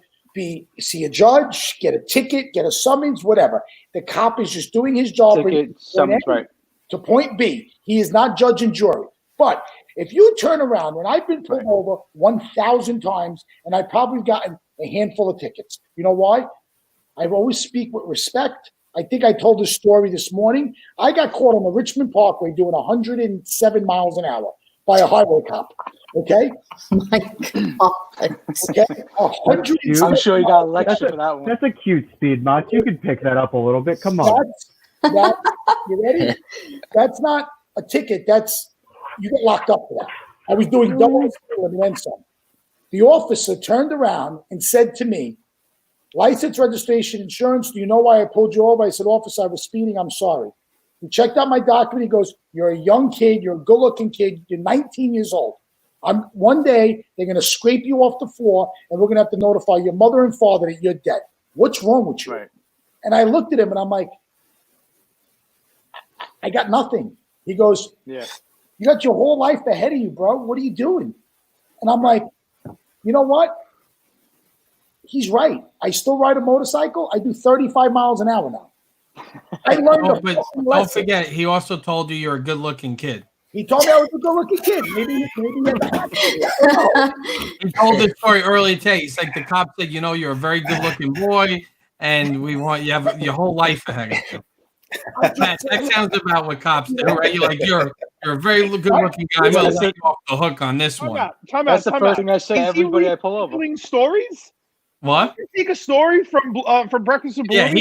see a judge, get a ticket, get a summons, whatever. The cop is just doing his job.
Ticket, summons, right.
To point B. He is not judge and jury. But if you turn around, and I've been pulled over 1,000 times, and I've probably gotten a handful of tickets. You know why? I always speak with respect. I think I told this story this morning. I got caught on the Richmond Parkway doing 107 miles an hour by a highway cop. Okay?
My God.
Okay?
I'm sure you got a lecture for that one.
That's a cute speed, Mach. You could pick that up a little bit. Come on.
You ready? That's not a ticket. You get locked up for that. I was doing double and then some. The officer turned around and said to me, license, registration, insurance, do you know why I pulled you over? I said, officer, I was speeding. I'm sorry. He checked out my document. He goes, you're a young kid. You're a good-looking kid. You're 19 years old. One day, they're going to scrape you off the floor, and we're going to have to notify your mother and father that you're dead. What's wrong with you?
Right.
And I looked at him, and I'm like, I got nothing. He goes,
yeah.
You got your whole life ahead of you, bro. What are you doing? And I'm like, you know what? He's right. I still ride a motorcycle. I do 35 miles an hour now. I learned
don't forget, he also told you you're a good-looking kid.
He told me I was a good-looking kid. Maybe
he told this story earlier today. He's like, the cop said, you know, you're a very good-looking boy, and we want you have your whole life ahead of you. That sounds about what cops do, right? You're a very good-looking guy. I'm gonna let you off the hook on this one.
That's
the first thing I say to everybody I pull over.
Stories?
What?
You take a story from Breakfast with
Yeah,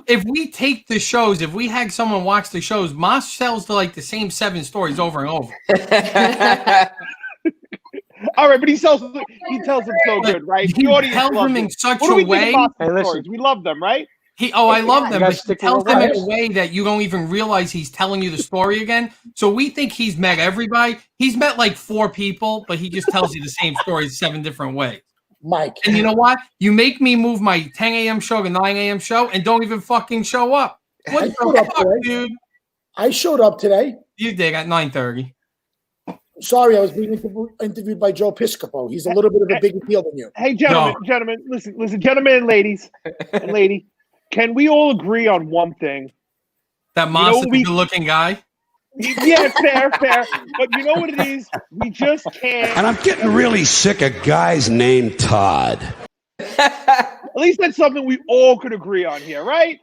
if we take the shows, if we had someone watch the shows, Moss tells the same 7 stories over and over.
All right, but he tells them so good, right?
He tells them in such a way.
Hey, listen, we love them, right?
I love them, but he tells them in a way that you don't even realize he's telling you the story again. So we think he's met everybody. He's met like 4 people, but he just tells you the same story 7 different ways.
Mike.
And you know what? You make me move my 10 a.m. show to 9 a.m. show and don't even fucking show up. What the fuck, dude?
I showed up today.
You did at 9:30.
Sorry, I was being interviewed by Joe Piscopo. He's a little bit of a bigger deal than you.
Hey, gentlemen, listen, gentlemen and ladies, and lady, can we all agree on one thing?
That Moss is a good-looking guy?
Yeah, fair. But you know what it is? We just can't.
And I'm getting really sick of guys named Todd.
At least that's something we all could agree on here, right?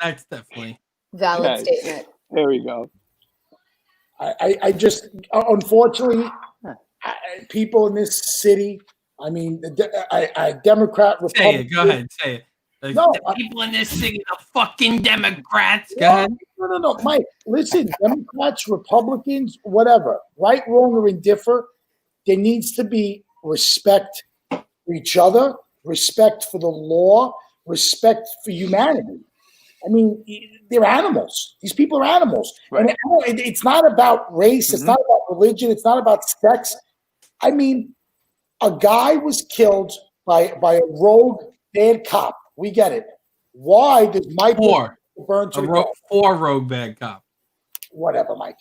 That's definitely
valid statement.
There we go.
I just, unfortunately, people in this city, I mean, Democrat, Republican.
Say it. Go ahead. Say it. The people in this city are fucking Democrats. Go ahead.
No, Mike. Listen, Democrats, Republicans, whatever, right, wrong, or indifferent, there needs to be respect for each other, respect for the law, respect for humanity. I mean, they're animals. These people are animals. Right. And it's not about race. It's not about religion. It's not about sex. I mean, a guy was killed by a rogue bad cop. We get it. Why does Mike burn to
4 rogue bad cop?
Whatever, Mike.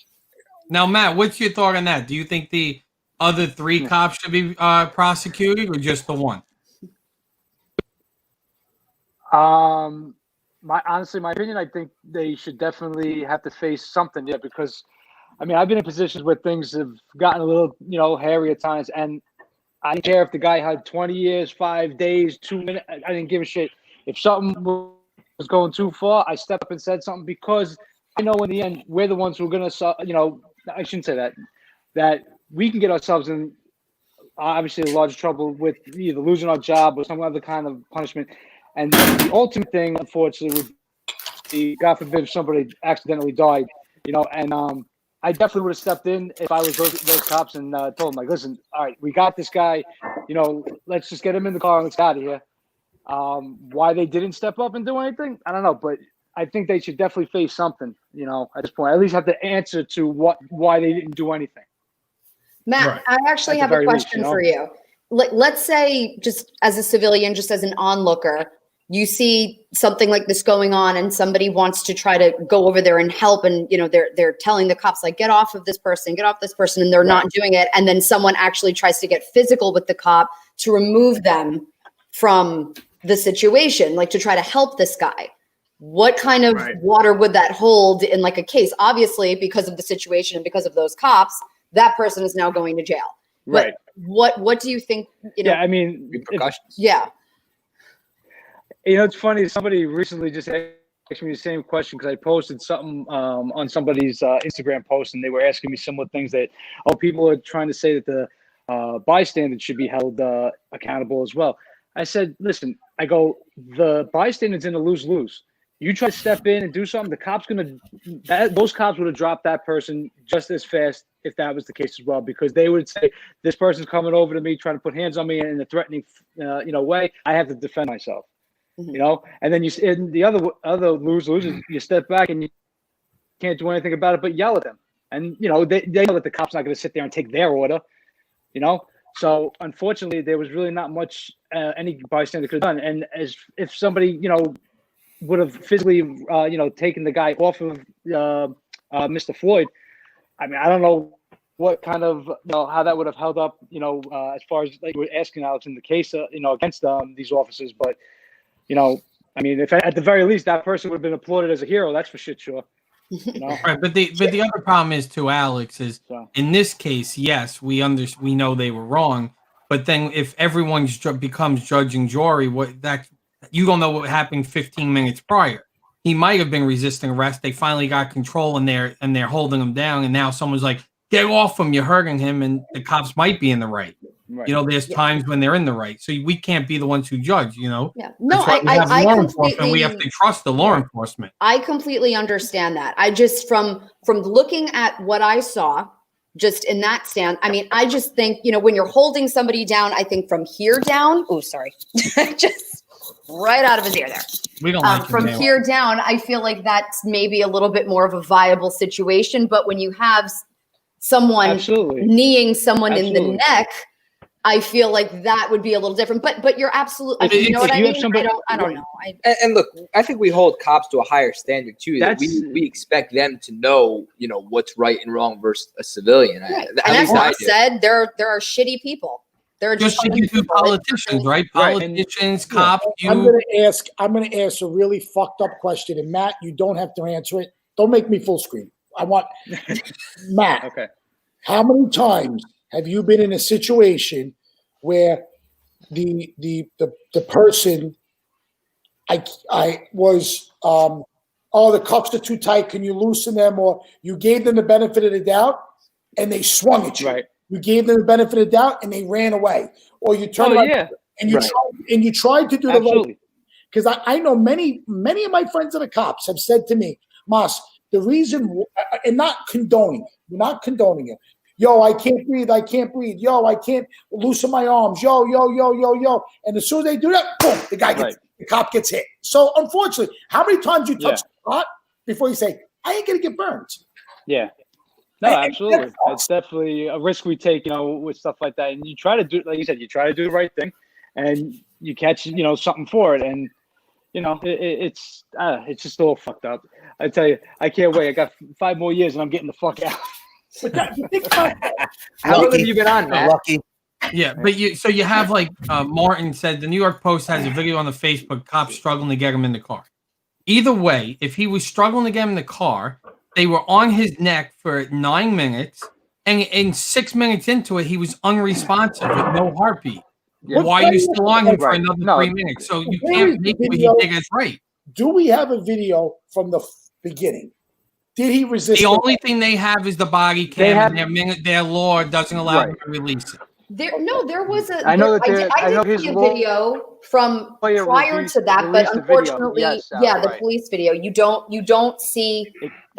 Now, Matt, what's your thought on that? Do you think the other 3 cops should be prosecuted or just the one?
My opinion, I think they should definitely have to face something. Yeah, because I mean, I've been in positions where things have gotten a little, hairy at times, and I didn't care if the guy had 20 years, 5 days, 2 minutes. I didn't give a shit. If something was going too far, I stepped up and said something because I know in the end we're the ones who are going to, I shouldn't say that we can get ourselves in obviously a large trouble with either losing our job or some other kind of punishment. And the ultimate thing, unfortunately, would be, God forbid, if somebody accidentally died, and I definitely would have stepped in if I was those cops and told them, like, listen, all right, we got this guy, let's just get him in the car and let's get out of here. Why they didn't step up and do anything, I don't know, but I think they should definitely face something, at this point. At least have to answer to why they didn't do anything.
Matt, right. I actually have a question for you. Let's say, just as a civilian, just as an onlooker, you see something like this going on and somebody wants to try to go over there and help, and they're telling the cops like, get off of this person, and they're not doing it, and then someone actually tries to get physical with the cop to remove them from the situation, like to try to help this guy. What kind of water would that hold in like a case? Obviously, because of the situation and because of those cops, that person is now going to jail.
Right.
But what do you think?
Yeah, I mean,
yeah.
It's funny. Somebody recently just asked me the same question because I posted something on somebody's Instagram post, and they were asking me similar things that, people are trying to say that the bystanders should be held accountable as well. I said, listen, I go, the bystanders in a lose-lose. You try to step in and do something, the cops those cops would have dropped that person just as fast if that was the case as well, because they would say, this person's coming over to me trying to put hands on me in a threatening way. I have to defend myself. And then the other losers, you step back and you can't do anything about it but yell at them. And they know that the cop's not going to sit there and take their order. So unfortunately, there was really not much any bystander could have done. And as if somebody would have physically taken the guy off of Mr. Floyd, I mean, I don't know what kind of how that would have held up. As far as like we're asking Alex in the case against these officers, but. I mean, if at the very least that person would have been applauded as a hero, that's for shit sure.
Right, but the other problem is to Alex is in this case, yes, we know they were wrong, but then if everyone becomes judge and jury, you don't know what happened 15 minutes prior. He might have been resisting arrest. They finally got control and they're holding him down, and now someone's like, get off him, you're hurting him, and the cops might be in the right. Right. There's times when they're in the right, so we can't be the ones who judge. Yeah,
no, I completely.
We have to trust the law enforcement.
I completely understand that. I just from looking at what I saw, just in that stand. I mean, I just think when you're holding somebody down, I think from here down. Oh, sorry, just right out of his ear there.
We don't like
from here down. I feel like that's maybe a little bit more of a viable situation, but when you have someone kneeing someone in the neck. I feel like that would be a little different, but you're absolutely. You know what I mean? I don't know.
And look, I think we hold cops to a higher standard too. That we expect them to know, what's right and wrong versus a civilian.
Right. And as I said, there are shitty people. There are
just like you do politicians, right? Politicians, cops.
I'm going to ask a really fucked up question, and Matt, you don't have to answer it. Don't make me full screen. I want Matt.
Okay.
How many times have you been in a situation where the person I was the cuffs are too tight, can you loosen them? Or you gave them the benefit of the doubt and they swung at you.
Right.
You gave them the benefit of the doubt and they ran away. Or you turned and you tried to do the right thing. Because I know many of my friends that are cops have said to me, Mas, the reason, and not condoning it. Yo, I can't breathe. Yo, I can't loosen my arms. Yo. And as soon as they do that, boom, the cop gets hit. So unfortunately, how many times you touch the spot before you say, I ain't gonna get burned?
Yeah. No, absolutely. It's definitely a risk we take, with stuff like that. And you try to do, like you said, you try to do the right thing and you catch, something for it. And, it's just all fucked up. I tell you, I can't wait. I got 5 more years and I'm getting the fuck out.
How long have you been on, Matt?
Lucky.
Yeah, but you have like Martin said, the New York Post has a video on the Facebook, cops struggling to get him in the car. Either way, if he was struggling to get him in the car, they were on his neck for 9 minutes, and in 6 minutes into it, he was unresponsive with no heartbeat. Yeah. Why are you still on him for another 3 minutes? So you can't make what he did as right.
Do we have a video from the beginning? Did he resist?
The only thing they have is the body cam, and their law doesn't allow them to release it.
There was a.
I know that
I did see a video from prior to that, but unfortunately, the police video. You don't see,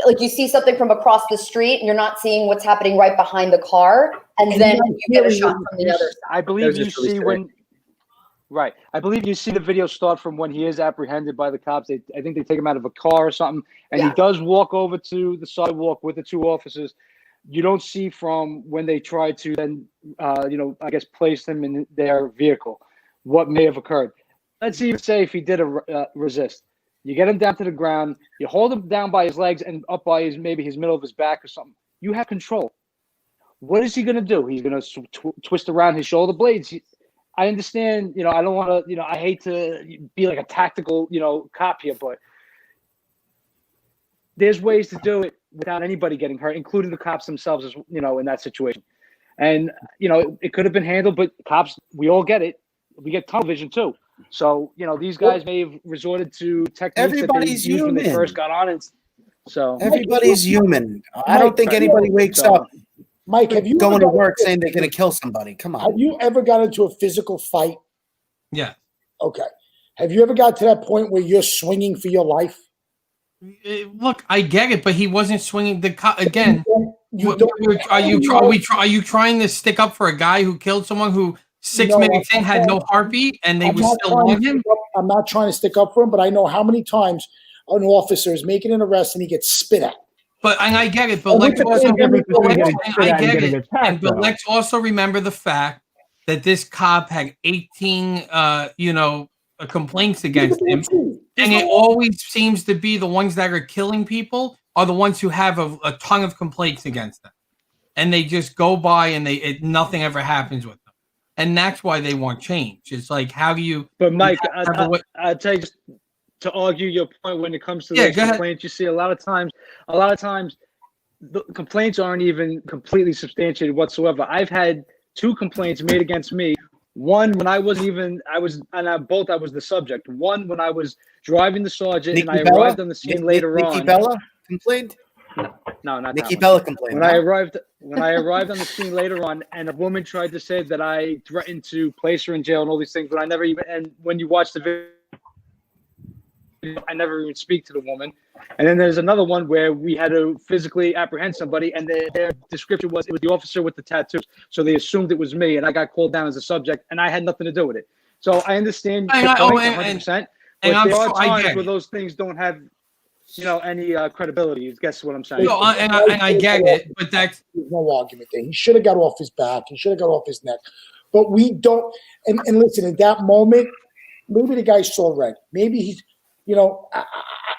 like, you see something from across the street, and you're not seeing what's happening right behind the car, and then you get a shot from the other side.
I believe you see when. Right. I believe you see the video start from when he is apprehended by the cops. I think they take him out of a car or something, and he does walk over to the sidewalk with the 2 officers. You don't see from when they try to then, I guess, place him in their vehicle what may have occurred. let's even say if he did resist, you get him down to the ground, you hold him down by his legs and up by maybe his middle of his back or something. You have control. What is he going to do? He's going to twist around his shoulder blades. I understand, I don't want to, I hate to be like a tactical, cop here, but there's ways to do it without anybody getting hurt, including the cops themselves, as in that situation. And, it could have been handled, but cops, we all get it. We get tunnel vision too. So, these guys may have resorted to techniques that they used when they first got on. So
everybody's human. I don't think anybody wakes up.
Mike, have you
going to work saying they're going to kill somebody? Come on.
Have you ever got into a physical fight?
Yeah.
Okay. Have you ever got to that point where you're swinging for your life?
Look, I get it, but he wasn't swinging again. Are you trying to stick up for a guy who killed someone who 6 minutes in had no heartbeat and they were still on him?
I'm not trying to stick up for him, but I know how many times an officer is making an arrest and he gets spit at.
But I get it. But let's also remember the fact that this cop had 18, complaints against him, and it always seems to be the ones that are killing people are the ones who have a ton of complaints against them, and they just go by and nothing ever happens with them, and that's why they want change. It's like, how do you?
But Mike, I'll tell you. To argue your point when it comes to those complaints, you see a lot of times the complaints aren't even completely substantiated whatsoever. I've had 2 complaints made against me. One when I was the subject. One when I was driving the sergeant and I arrived on the scene later on.
Nikki Bella complained?
No, not
Nikki Bella complained.
When I arrived on the scene later on, and a woman tried to say that I threatened to place her in jail and all these things, but I never even. And when you watch the video, I never even speak to the woman. And then there's another one where we had to physically apprehend somebody, and their description was it was the officer with the tattoos. So they assumed it was me, and I got called down as a subject, and I had nothing to do with it. So I understand 100%. But there are times where those things don't have, any credibility. I guess what I'm saying.
No, and I get it, but there's
no argument there. He should have got off his back. He should have got off his neck. But we don't. And listen, at that moment, maybe the guy saw red. Maybe he's.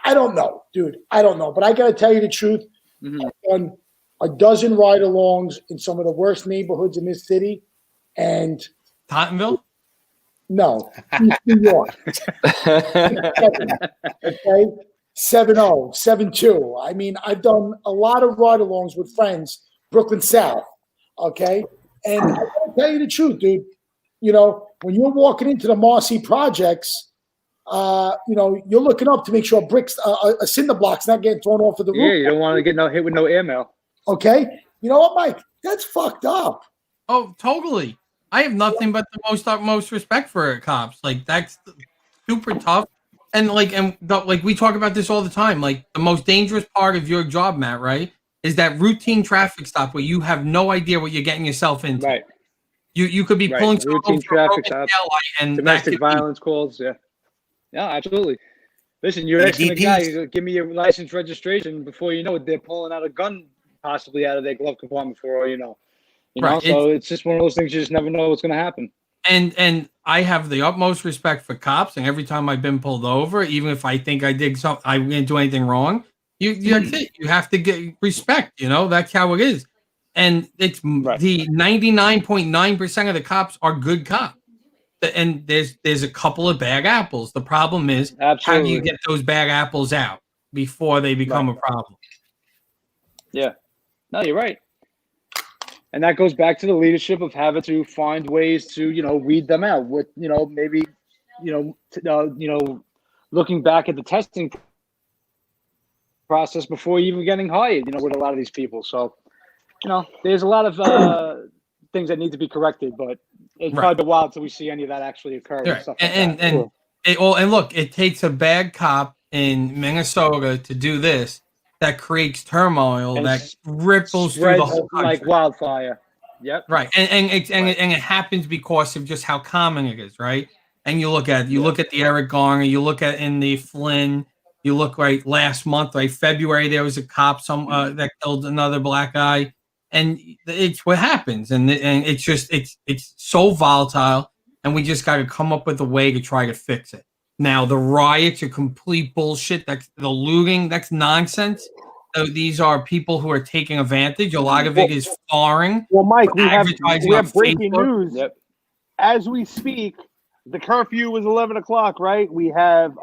I don't know, dude. I don't know. But I got to tell you the truth.
Mm-hmm.
I've done a dozen ride-alongs in some of the worst neighborhoods in this city. And
Tottenville?
No. East New York. Okay? 7-0, 7-2. I mean, I've done a lot of ride-alongs with friends, Brooklyn South. Okay? And I got to tell you the truth, dude. When you're walking into the Marcy projects, you're looking up to make sure bricks, a cinder block's not getting thrown off of the roof.
Yeah, you don't want to get hit with no airmail.
Okay, you know what, Mike? That's fucked up.
Oh, totally. I have nothing but the utmost respect for cops. Like, that's super tough. And we talk about this all the time. Like, the most dangerous part of your job, Matt, right, is that routine traffic stop where you have no idea what you're getting yourself into.
Right.
You could be pulling
routine traffic stops
and
domestic violence calls. Yeah. Yeah, absolutely. Listen, you're asking the guy, give me your license registration. Before you know it, they're pulling out a gun possibly out of their glove compartment for all you know. So it's just one of those things you just never know what's going to happen.
And I have the utmost respect for cops, and every time I've been pulled over, even if I think I did something, I didn't do anything wrong, that's it. You have to get respect. That's how it is. And it's the 99.9% of the cops are good cops. And there's a couple of bad apples. The problem is, how do you get those bad apples out before they become a problem?
Yeah. No, you're right. And that goes back to the leadership of having to find ways to, weed them out with, maybe, looking back at the testing process before even getting hired, with a lot of these people. So, there's a lot of things that need to be corrected, but it's probably a while until we see any of that actually occur.
Right.
And
look, it takes a bad cop in Minnesota to do this that creates turmoil and that ripples through the whole country
like wildfire. Yep.
Right. And it happens because of just how common it is, right? And you look at the Eric Garner, you look at in the Flynn, you look last month, February, there was a cop that killed another black guy. And it's what happens, and it's just it's so volatile. and we just got to come up with a way to try to fix it. Now, the riots are complete bullshit. That's the looting. That's nonsense. So these are people who are taking advantage. A lot of it is foreign.
Well, Mike, we have breaking
Facebook.
news. Yep. As we speak, the curfew is 11 o'clock, right? We have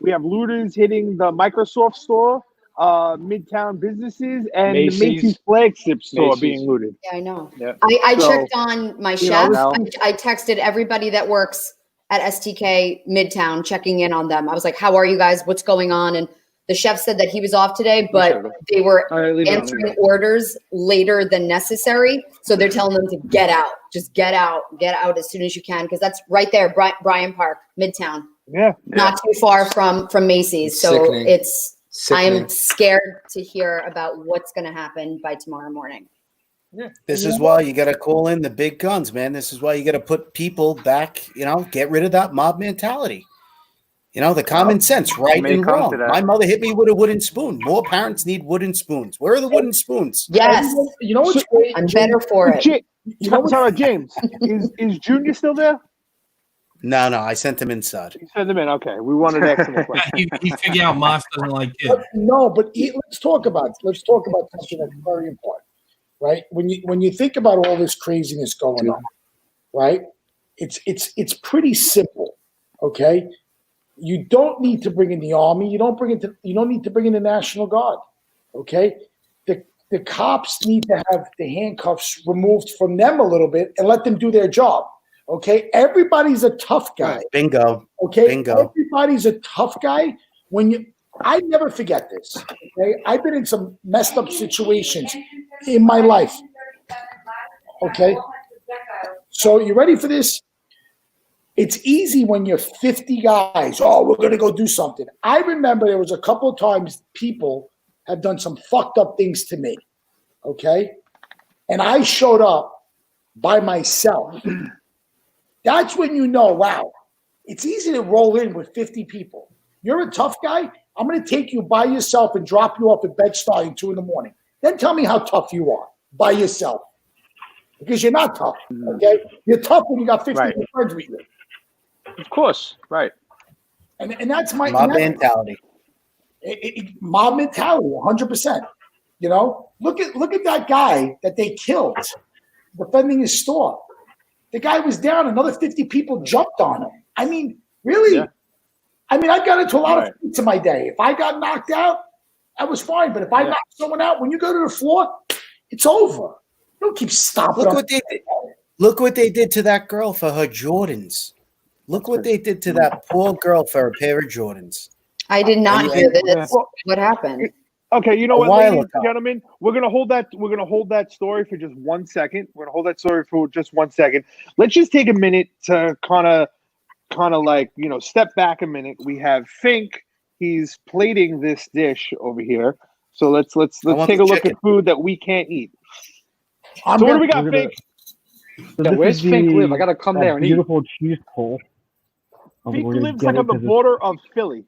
looters hitting the Microsoft store, Midtown businesses, and the Macy's flagship store being looted.
Yeah, I know.
Yeah.
I checked on my chef. I texted everybody that works at STK Midtown, checking in on them. I was like, how are you guys? What's going on? And the chef said that he was off today, but they were answering orders later than necessary. So they're telling them to get out. Just get out as soon as you can, because that's right there, Bryant Park, Midtown.
Yeah.
Not too far from Macy's. So
Sickening.
it's
Sickening.
I am scared to hear about what's going to happen by tomorrow morning.
Yeah.
This is why you got to call in the big guns, man. This is why you got to put people back, get rid of that mob mentality. The common sense, right and wrong. My mother hit me with a wooden spoon. More parents need wooden spoons. Where are the wooden spoons?
Yes.
You know what's great?
I'm better for it.
James, is Junior still there?
No, I sent him inside.
You sent him in. Okay, we wanted to ask him a question.
He figured out Moss doesn't like kids.
Let's talk about something that's very important, right? When you think about all this craziness going on, right? It's pretty simple, okay? You don't need to bring in the army. You don't need to bring in the National Guard, okay? The cops need to have the handcuffs removed from them a little bit and let them do their job. Okay, everybody's a tough guy.
Bingo.
Okay,
bingo.
Everybody's a tough guy. I never forget this. Okay, I've been in some messed up situations in my life. Okay, so you ready for this? It's easy when you're 50 guys. Oh, we're gonna go do something. I remember there was a couple of times people have done some fucked up things to me. Okay, and I showed up by myself. That's when you know, wow, it's easy to roll in with 50 people. You're a tough guy. I'm going to take you by yourself and drop you off at Bed-Stuy at 2 a.m. Then tell me how tough you are by yourself. Because you're not tough, okay? You're tough when you got 50 friends with you.
Of course, right.
And that's my
mob mentality.
Mob mentality, 100%. Look at that guy that they killed defending his store. The guy was down. Another 50 people jumped on him. I mean, really? Yeah. I mean, I got into a lot of fights in my day. If I got knocked out, that was fine. But if I knocked someone out, when you go to the floor, it's over. You don't keep stopping.
Look what they did to that girl for her Jordans. Look what they did to that poor girl for a pair of Jordans.
I did not hear this. What happened?
Okay, you know what, ladies and gentlemen, we're gonna hold that story for just 1 second. We're gonna hold that story for just 1 second. Let's just take a minute to kind of like step back a minute. We have Fink. He's plating this dish over here. So let's take a look at food that we can't eat. So what do we got, Fink?
So where's Fink live? I gotta come there and
beautiful cheese pull.
Fink lives like on the border of Philly.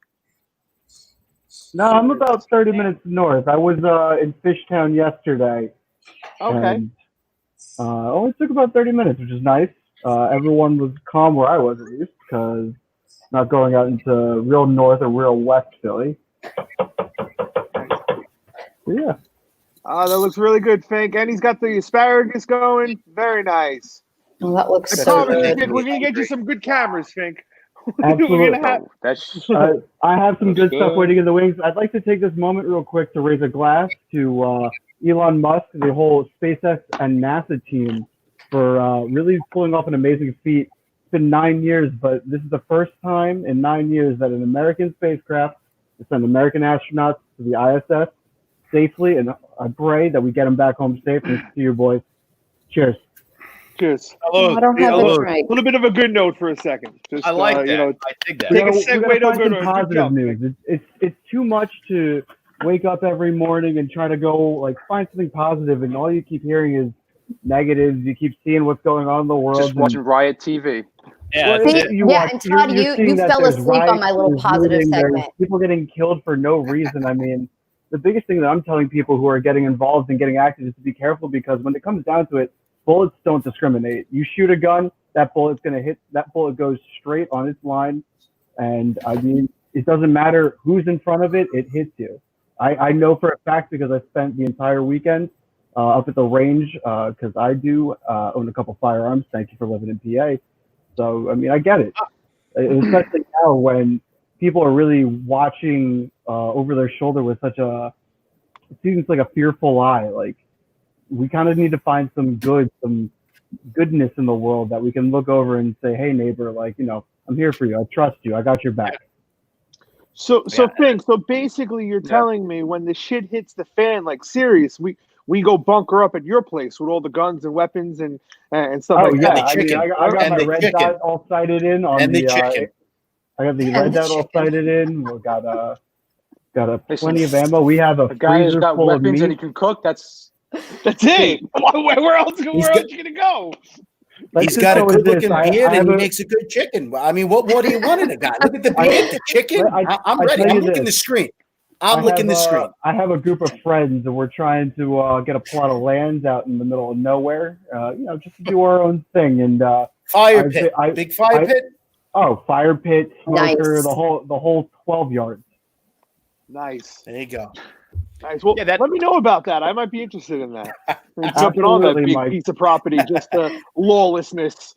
No, I'm about 30 minutes north. I was in Fishtown yesterday.
Okay.
And, only took about 30 minutes, which is nice. Everyone was calm where I was, at least, because not going out into real north or real west Philly. Yeah.
That looks really good, Fink. And he's got the asparagus going. Very nice.
Well, that looks
so good. We're going to get you some good cameras, Fink.
Absolutely. I have some good stuff waiting in the wings. I'd like to take this moment real quick to raise a glass to Elon Musk, the whole SpaceX and NASA team for really pulling off an amazing feat. It's been 9 years, but this is the first time in 9 years that an American spacecraft has sent American astronauts to the ISS safely, and I pray that we get them back home safe. And see you, boys. Cheers.
Cheers.
I don't have a drink.
A little bit of a good note for a second. Just,
I like that. I dig that.
Take a segue to a good
positive news. It's too much to wake up every morning and try to go find something positive, and all you keep hearing is negatives. You keep seeing what's going on in the world.
Just watching Riot TV.
Yeah, and Todd, you fell asleep on my little positive segment.
There's people getting killed for no reason. I mean, the biggest thing that I'm telling people who are getting involved and getting active is to be careful, because when it comes down to it, bullets don't discriminate. You shoot a gun, that bullet's going to hit. That bullet goes straight on its line, and I mean, it doesn't matter who's in front of it; it hits you. I know for a fact because I spent the entire weekend up at the range because I do own a couple firearms. Thank you for living in PA. So I mean, I get it, especially now when people are really watching over their shoulder with such a, it seems like a fearful eye. Like we kind of need to find some goodness in the world that we can look over and say, hey neighbor, like, you know, I'm here for you. I trust you. I got your back.
So Fink, so basically you're telling me when the shit hits the fan, like serious, we go bunker up at your place with all the guns and weapons and stuff like that.
I mean, I got my red dot all sighted in on the chicken. I got the red dot all sighted in. We got plenty of ammo. We have a
guy who's
freezer
got
full of
weapons
meat.
and he can cook. That's it. Where else are you gonna go?
He's got a good looking beard and he makes a good chicken. I mean, what more do you want in a guy? Look at the beard, the chicken. I'm ready. I'm looking the screen. I'm looking the screen.
I have a group of friends and we're trying to get a plot of land out in the middle of nowhere. You know, just to do our own thing. And
fire pit, big fire pit.
Oh, fire pit, smoker,
Nice.
the whole 12 yards.
Nice.
There you go.
Nice. Well, let me know about that. I might be interested in that. Jumping on that big piece of property, just lawlessness.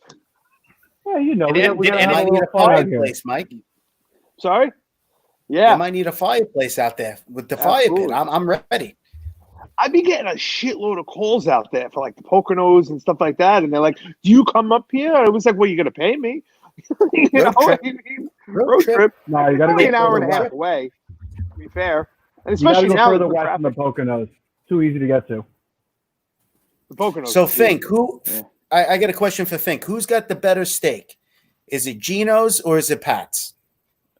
Yeah, you know,
we might need a fireplace, Mike.
Sorry? Yeah.
You might need a fireplace out there with the fire pit. I'm ready.
I'd be getting a shitload of calls out there for like the Poconos and stuff like that. And they're like, do you come up here? I was like, well, you're going to pay me. Road trip.
No, you got to
Only
go
an hour and a half
west.
away, to be fair. And
You
especially
gotta go
now
further
with
west
traffic.
than the Poconos. Too easy to get to.
The Poconos.
So Fink, I got a question for Fink. Who's got the better steak? Is it Geno's or is it Pat's?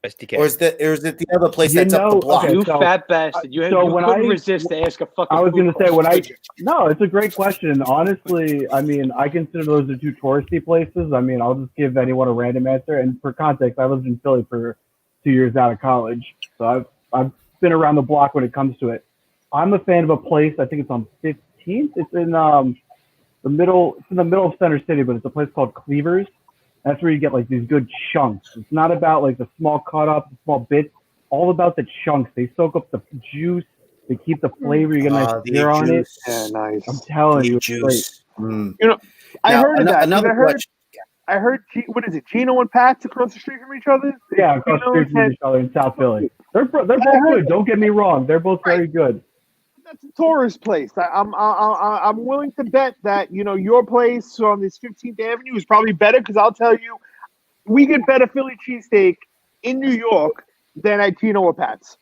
SDK.
Or is it the other place that's up the block?
You fat bastard. You couldn't resist to ask a fucking
I was going to say,
question.
no, it's a great question. Honestly, I mean, I consider those the two touristy places. I mean, I'll just give anyone a random answer. And for context, I lived in Philly for 2 years out of college. So I've been around the block when it comes to it. I'm a fan of a place, I think it's on 15th. It's in the middle of Center City, but it's a place called Cleavers. That's where you get like these good chunks. It's not about like the small cut up, the small bits, all about the chunks. They soak up the juice, they keep the flavor, you get a nice beer on it.
Yeah, nice.
I'm telling you, it's
juice.
great.
You know, I heard of that.
Another question.
I heard, what is it, Gino and Pat's across the street from each other?
Yeah, across the street from each other in South Philly. They're both good. Don't get me wrong. They're both very good.
That's a tourist place. I'm willing to bet that, you know, your place on this 15th Avenue is probably better because I'll tell you, we get better Philly cheesesteak in New York than at Gino or Pat's.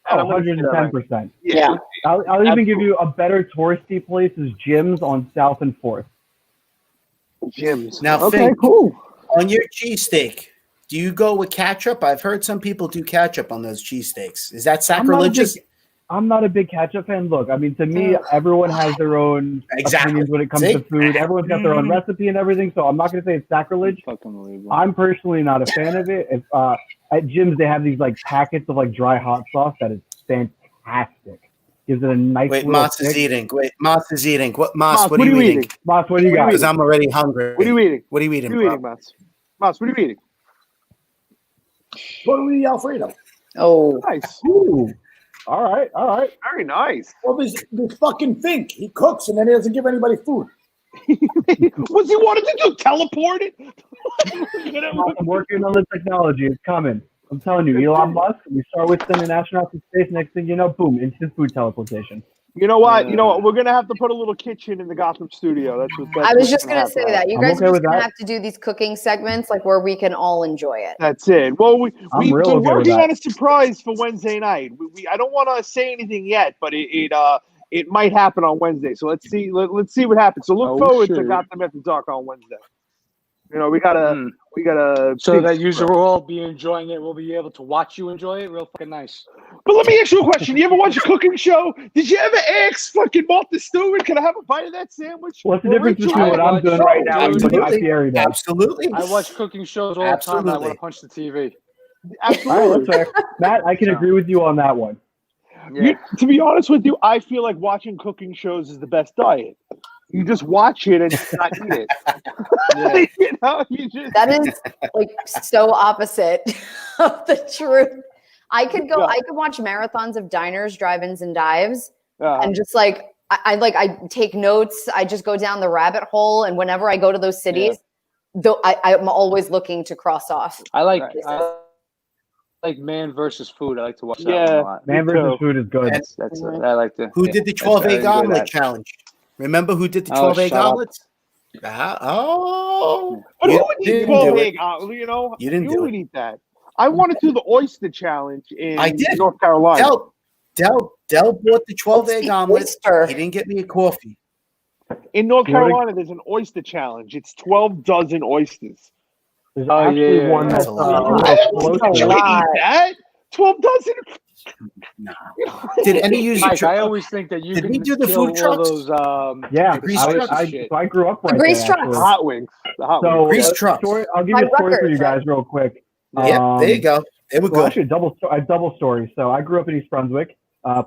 Oh, 110%.
Yeah.
I'll even give you a better touristy place is Jim's on South and 4th.
Jim's.
Now,
okay,
Fink,
cool.
On your cheesesteak, do you go with ketchup? I've heard some people do ketchup on those cheesesteaks. Is that sacrilegious?
I'm not a big ketchup fan. Look, I mean, to me, everyone has their own opinions when it comes to food. Everyone's got their own recipe and everything, so I'm not going to say it's sacrilege. I'm personally not a fan of it. If, at Jim's, they have these like packets of like dry hot sauce that is fantastic. Gives it a nice.
Wait, Moss is eating. What Moss, what are you eating?
Moss, what do you got?
Because I'm already hungry.
What are you eating?
What are you eating,
Moss? Moss, what are you eating?
Totally Alfredo.
Oh,
nice.
Ooh. All right.
Very nice.
Well, there's fucking Fink. He cooks and then he doesn't give anybody food.
What's he wanted to do? Teleport it?
I'm working on the technology. It's coming. I'm telling you, Elon Musk, we start with sending astronauts to space. Next thing you know, boom, instant food teleportation.
You know what? We're gonna have to put a little kitchen in the Gotham studio.
I was just gonna say that. You guys
okay
are
with
just gonna
that.
have to do these cooking segments like where we can all enjoy it.
That's it. Well, we've
real
been
okay with
working
that.
on a surprise for Wednesday night. I don't want to say anything yet, but it might happen on Wednesday. So let's see. Let's see what happens. So look forward to Gotham After Dark on Wednesday. You know, we gotta.
So that you will all be enjoying it. We'll be able to watch you enjoy it. Real fucking nice.
But let me ask you a question. You ever watch a cooking show? Did you ever ask fucking Martha Stewart, can I have a bite of that sandwich?
What's the difference between what I'm doing right now and what Copier does?
Absolutely.
I watch cooking shows all the time. I want to punch the TV.
Absolutely.
All right, that's fair. Matt, I can agree with you on that one.
To be honest with you, I feel like watching cooking shows is the best diet. You just watch it and not eat it. You just
that is like so opposite of the truth. I could watch marathons of diners, drive-ins, and dives, and just like I take notes. I just go down the rabbit hole, and whenever I go to those cities, though I'm always looking to cross off.
I like Man versus Food. I like to watch that one a lot.
Man versus Food is good.
That's I like to.
Who did the 12 egg omelet challenge? Remember who did the 12 egg omelets?
But who would eat 12 egg omelet?
You didn't do it.
Eat that. I want to do the oyster challenge in North
Carolina.
Carolina.
Dell bought the 12 egg omelet. He didn't get me a coffee.
In North Carolina, there's an oyster challenge. It's 12 dozen oysters.
There's actually one that's
you can eat that? 12 dozen?
No. Did any use
Mike, I always think that you
did
can
we do the
kill
food trucks?
Those,
I grew up right there.
Grease trucks. The hot wings.
Grease trucks.
I'll give you a story for you guys real quick.
Yeah, there you go. They were good.
Actually, a double story. So I grew up in East Brunswick,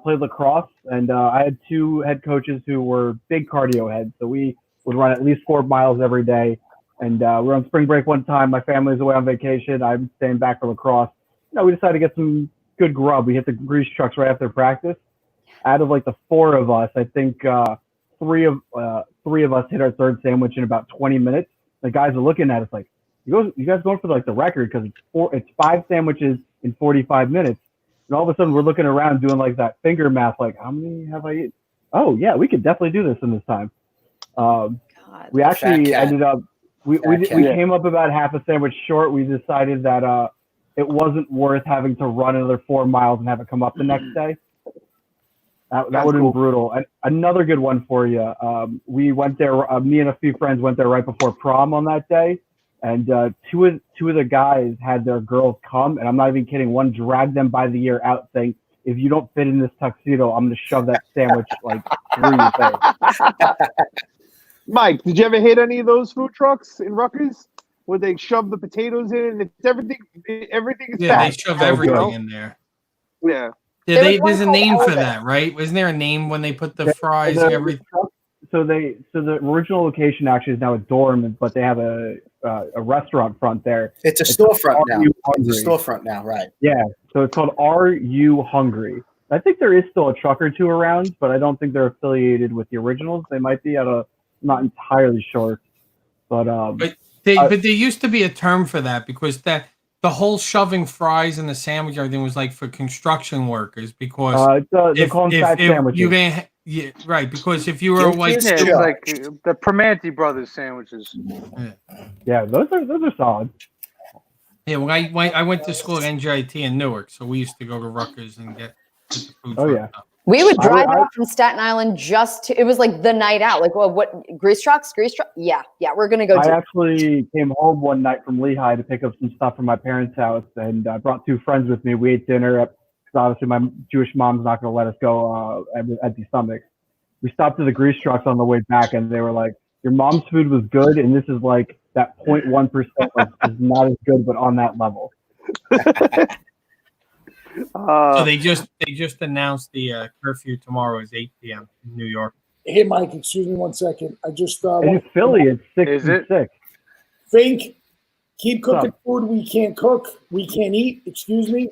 played lacrosse, and I had two head coaches who were big cardio heads. So we would run at least 4 miles every day. And we were on spring break one time. My family's away on vacation. I'm staying back for lacrosse. We decided to get some good grub. We hit the grease trucks right after practice. Out of like the 4 of us, I think three of us hit our third sandwich in about 20 minutes. The guys are looking at us like, you guys going for like the record because it's 5 sandwiches in 45 minutes. And all of a sudden we're looking around doing like that finger math, like how many have I eaten? Oh yeah, we could definitely do this in this time. We actually ended up we came up about half a sandwich short. We decided that it wasn't worth having to run another 4 miles and have it come up the next day. That would have been brutal. Another good one for you. We went there. Me and a few friends went there right before prom on that day, and two of the guys had their girls come, and I'm not even kidding. One dragged them by the ear out, saying, "If you don't fit in this tuxedo, I'm going to shove that sandwich like through your face."
Mike, did you ever hit any of those food trucks in Rutgers where they shove the potatoes in and it's everything is
they shove everything in there.
Yeah.
There's a name for that, right? Wasn't there a name when they put the fries and everything?
So the original location actually is now a dorm, but they have a restaurant front there.
It's a storefront now. It's a storefront now, right?
Yeah. So it's called Are You Hungry? I think there is still a truck or two around, but I don't think they're affiliated with the originals. They might be not entirely sure. But
there used to be a term for that because the whole shoving fries in the sandwich, everything was like for construction workers because
they call them fat sandwiches.
Right, because if you were like
the Primanti Brothers sandwiches.
Yeah, those are solid.
Yeah, when I went to school at NJIT in Newark, so we used to go to Rutgers and get the food.
Oh yeah.
We would drive out from Staten Island it was like the night out. Like, well, what, grease trucks? Yeah, we're going to go.
I actually came home one night from Lehigh to pick up some stuff from my parents' house, and I brought 2 friends with me. We ate dinner because obviously my Jewish mom's not going to let us go at the stomach. We stopped at the grease trucks on the way back, and they were like, your mom's food was good, and this is like that 0.1% is not as good, but on that level.
So they just announced the curfew tomorrow is 8 p.m. in New York.
Hey, Mike, excuse me 1 second. I just
in Philly, it's 6 and 6.
Fink, keep cooking food we can't cook, we can't eat. Excuse me,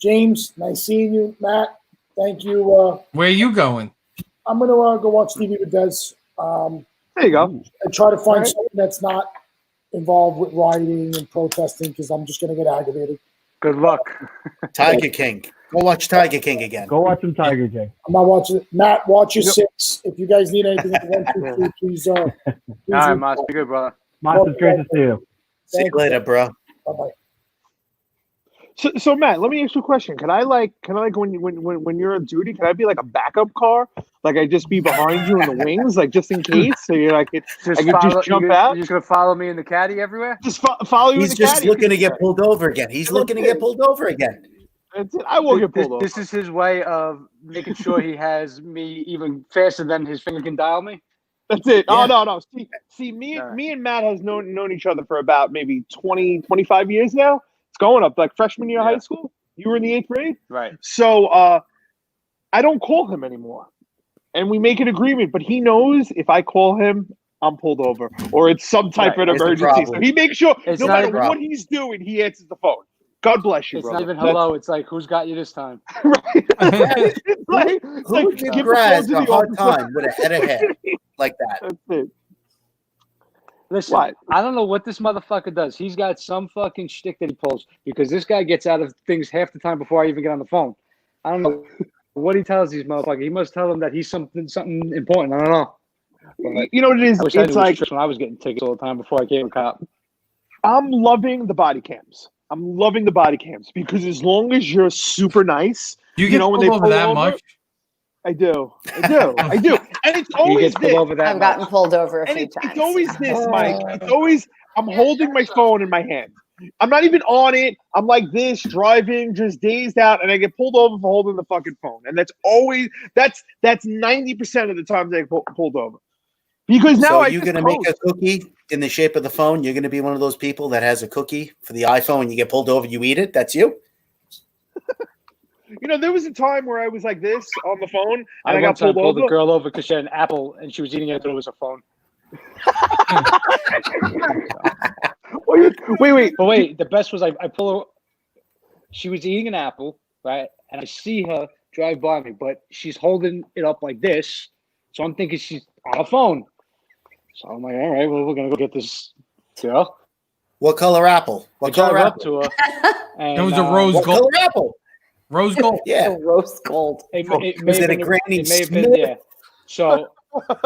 James. Nice seeing you, Matt. Thank you.
Where are you going?
I'm gonna go watch TV with Des.
There you go.
And try to find something that's not involved with rioting and protesting because I'm just gonna get aggravated.
Good luck.
Tiger King. Go watch Tiger King again.
Go watch some Tiger King.
I'm not watching it. Matt, watch your 6. If you guys need anything, 1, 2, 3, please.
All right, Moss. Be good, brother.
Moss, it's great to see you.
See you later, bro.
Bye-bye.
So Matt, let me ask you a question. Can I when you're on duty, can I be like a backup car? Like I just be behind you in the wings, like just in case. So you're like, I could just jump out.
You're just gonna follow me in the caddy everywhere.
Just follow you.
He's
in the caddy.
just looking to get pulled over again. He's looking to get pulled over again.
That's it. I will get pulled over.
This is his way of making sure he has me even faster than his finger can dial me.
That's it. Yeah. Oh no. See, me and Matt has known each other for about maybe 20, 25 years now. It's going up like freshman year of high school. You were in the 8th grade,
right?
So I don't call him anymore. and we make an agreement. But he knows if I call him, I'm pulled over, or it's some type of emergency. So he makes sure no matter what he's doing, he answers the phone. God bless you,
it's
brother.
not even hello. It's like, who's got you this time?
Who would give Graz a hard time with a head of hair like that?
That's it.
Listen, I don't know what this motherfucker does. He's got some fucking shtick that he pulls because this guy gets out of things half the time before I even get on the phone. I don't know what he tells these motherfuckers. He must tell them that he's something important. I don't know. But
you know what it is?
It's like when I was getting tickets all the time before I became a cop.
I'm loving the body cams. I'm loving the body cams because as long as you're super nice,
you know when they pull that much.
I do. I do. And it's always this.
I've gotten pulled over a few times.
It's always this, Mike. It's always I'm holding my phone in my hand. I'm not even on it. I'm like this, driving, just dazed out, and I get pulled over for holding the fucking phone. And that's 90% of the times I get pulled over. Because now
are you going to make a cookie in the shape of the phone? You're going to be one of those people that has a cookie for the iPhone. You get pulled over, you eat it. That's you.
You know, there was a time where I was like this on the phone, and I got
pulled
over.
The girl over because she had an apple and she was eating it. I thought it was a phone. Wait. But wait, the best was I pull her. She was eating an apple, right? And I see her drive by me, but she's holding it up like this. So I'm thinking she's on a phone. So I'm like, all right, well, we're going to go get this girl.
What color apple? What color apple?
Up to her. And,
it was a rose gold.
What color apple?
Rose gold?
Yeah.
Rose gold.
Was it a Granny Smith?
Yeah. So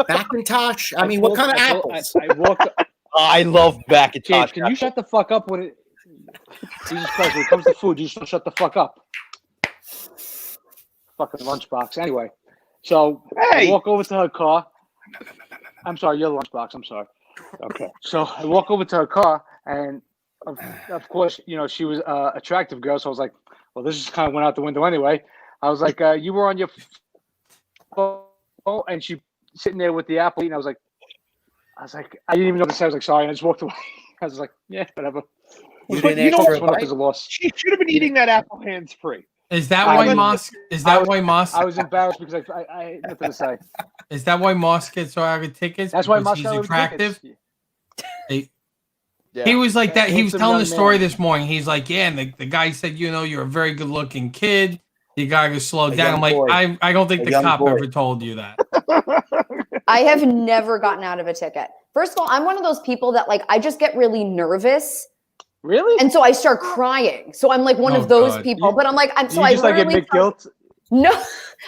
Macintosh? I mean, what kind of apples?
I walked up.
I love Macintosh.
James, can you shut the fuck up when it... Jesus Christ, when it comes to food, you just don't shut the fuck up. Fucking lunchbox. Anyway. So I walk over to her car. I'm sorry, your lunchbox. I'm sorry. Okay. So I walk over to her car, and of course, you know, she was an attractive girl. So I was like, well, this just kind of went out the window anyway. I was like, you were on your phone, and she sitting there with the apple eating. I was like, I didn't even know what to say. I was like, sorry. And I just walked away. I was like, yeah, whatever.
You know what? She should have been eating that apple hands free.
Is that why Moss? Is that why Moss?
I was embarrassed because I had nothing to say.
Is that why Moss gets so out of tickets?
That's why Moss
he's
got
attractive.
Yeah.
He was like that. He was telling the story
man.
this morning. He's like, yeah, and the guy said, you know, you're a very good looking kid. You gotta slow down. I'm like, I don't think the cop ever told you that.
I have never gotten out of a ticket. First of all, I'm one of those people that like I just get really nervous.
Really?
And so I start crying. So I'm like one of those people. But I'm like, I literally
admit guilt.
No,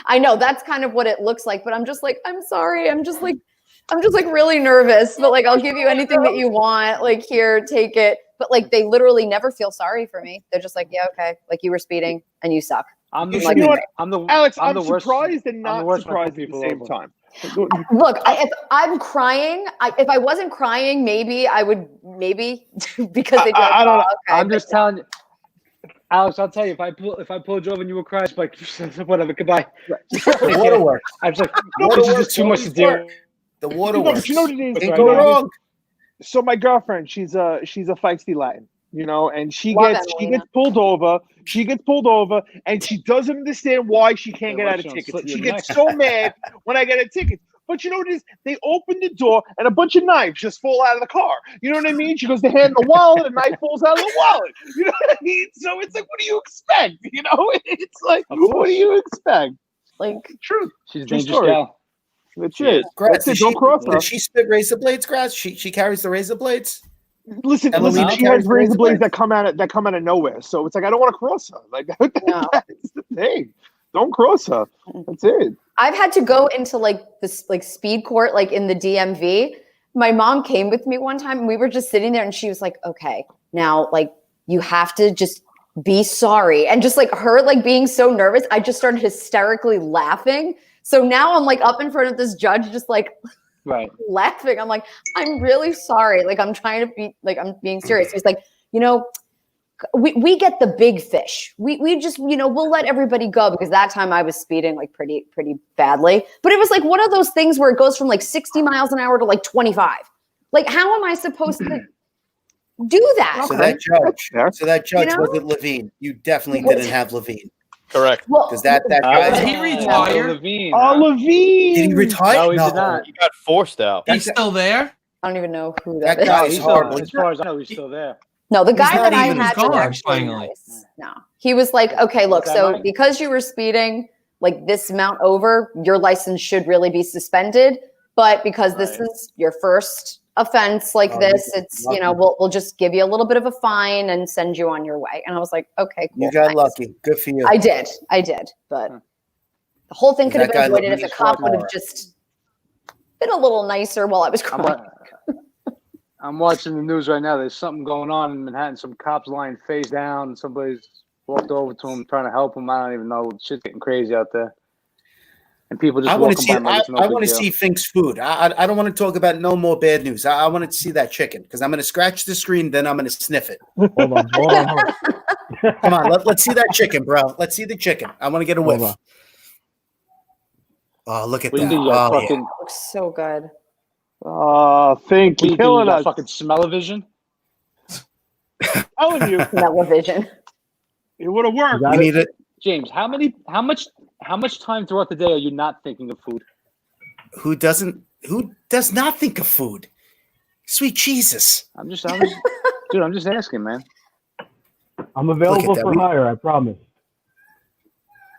I know that's kind of what it looks like. But I'm just like, I'm sorry. I'm just like really nervous. But like, I'll give you anything that you want. Like, here, take it. But like, they literally never feel sorry for me. They're just like, yeah, okay. Like you were speeding and you suck.
Alex, I'm surprised and not surprised at the same time.
Look, if I'm crying, if I wasn't crying, maybe I would, because they.
I don't know.
Okay,
I'm just telling you, Alex. I'll tell you, if I pulled you over and you were crying, it's like whatever. Goodbye.
The waterworks.
I was like, this is just too much to do.
The waterworks.
You know what it is?
Ain't go wrong.
So my girlfriend, she's a feisty Latin, you know, and she gets pulled over. She gets pulled over, and she doesn't understand why she can't get out of tickets. She gets so mad when I get a ticket. But you know what it is? They open the door, and a bunch of knives just fall out of the car. You know what I mean? She goes to hand the wallet, and a knife falls out of the wallet. You know what I mean? So it's like, what do you expect? You know, it's like, what do you expect?
Like,
truth.
She's a dangerous gal.
That's it.
Grass,
That's it. Don't cross her.
Does she spit razor blades, Grass? She carries the razor blades?
Listen, she has razor blades that come out of nowhere. So it's like I don't want to cross her. Like that's the thing. Don't cross her. That's it.
I've had to go into like this like speed court, like in the DMV. My mom came with me one time and we were just sitting there and she was like, okay, now like you have to just be sorry. And just like her like being so nervous, I just started hysterically laughing. So now I'm like up in front of this judge, just like laughing. I'm like, I'm really sorry. Like I'm trying to be like, I'm being serious. He's like, you know, we get the big fish. We just, you know, we'll let everybody go because that time I was speeding like pretty badly. But it was like one of those things where it goes from like 60 miles an hour to like 25. Like, how am I supposed to do that?
So that judge wasn't Levine. You definitely didn't have Levine.
Correct.
Because that guy.
He retired.
Levine.
Oh, Levine.
Did he retire?
No, he did not.
He got forced out.
He's still there.
I don't even know who
That
that is.
guy
No,
is
he's
horrible.
As far as I know, he's still there.
No, the
He's
guy
not
that I
even-
had
He's
was
gone,
actually
finally.
nice. No, he was like, okay, look,
Okay,
so
Mike.
because you were speeding like this amount over, your license should really be suspended. But because this is your first offense like this, it's, you know, we'll just give you a little bit of a fine and send you on your way. And I was like, okay, cool.
You got
thanks.
lucky. Good for you.
I did. But the whole thing could have
That
been
guy
avoided if
looked
the cop would have
tomorrow.
just been a little nicer while I was crying.
I'm watching the news right now. There's something going on in Manhattan. Some cops lying face down, and somebody's walked over to him trying to help him. I don't even know. Shit's getting crazy out there. And people just
I want to
walking
see.
by him like it's no
I
big
want to
deal.
see Fink's food. I don't want to talk about no more bad news. I want to see that chicken because I'm going to scratch the screen, then I'm going to sniff it.
Hold on.
Come on, let's see that chicken, bro. Let's see the chicken. I want to get a whiff.
Hold on.
Oh, look at
What do
that.
you think? You got
Oh,
fucking,
Looks so good.
Think
what do you think?
killing
You got
us.
fucking smell-o-vision?
Telling you,
Television.
it would have worked.
We need it.
James, how much time throughout the day are you not thinking of food?
Who does not think of food? Sweet Jesus.
I'm just asking, man.
I'm available
that.
for hire. I promise.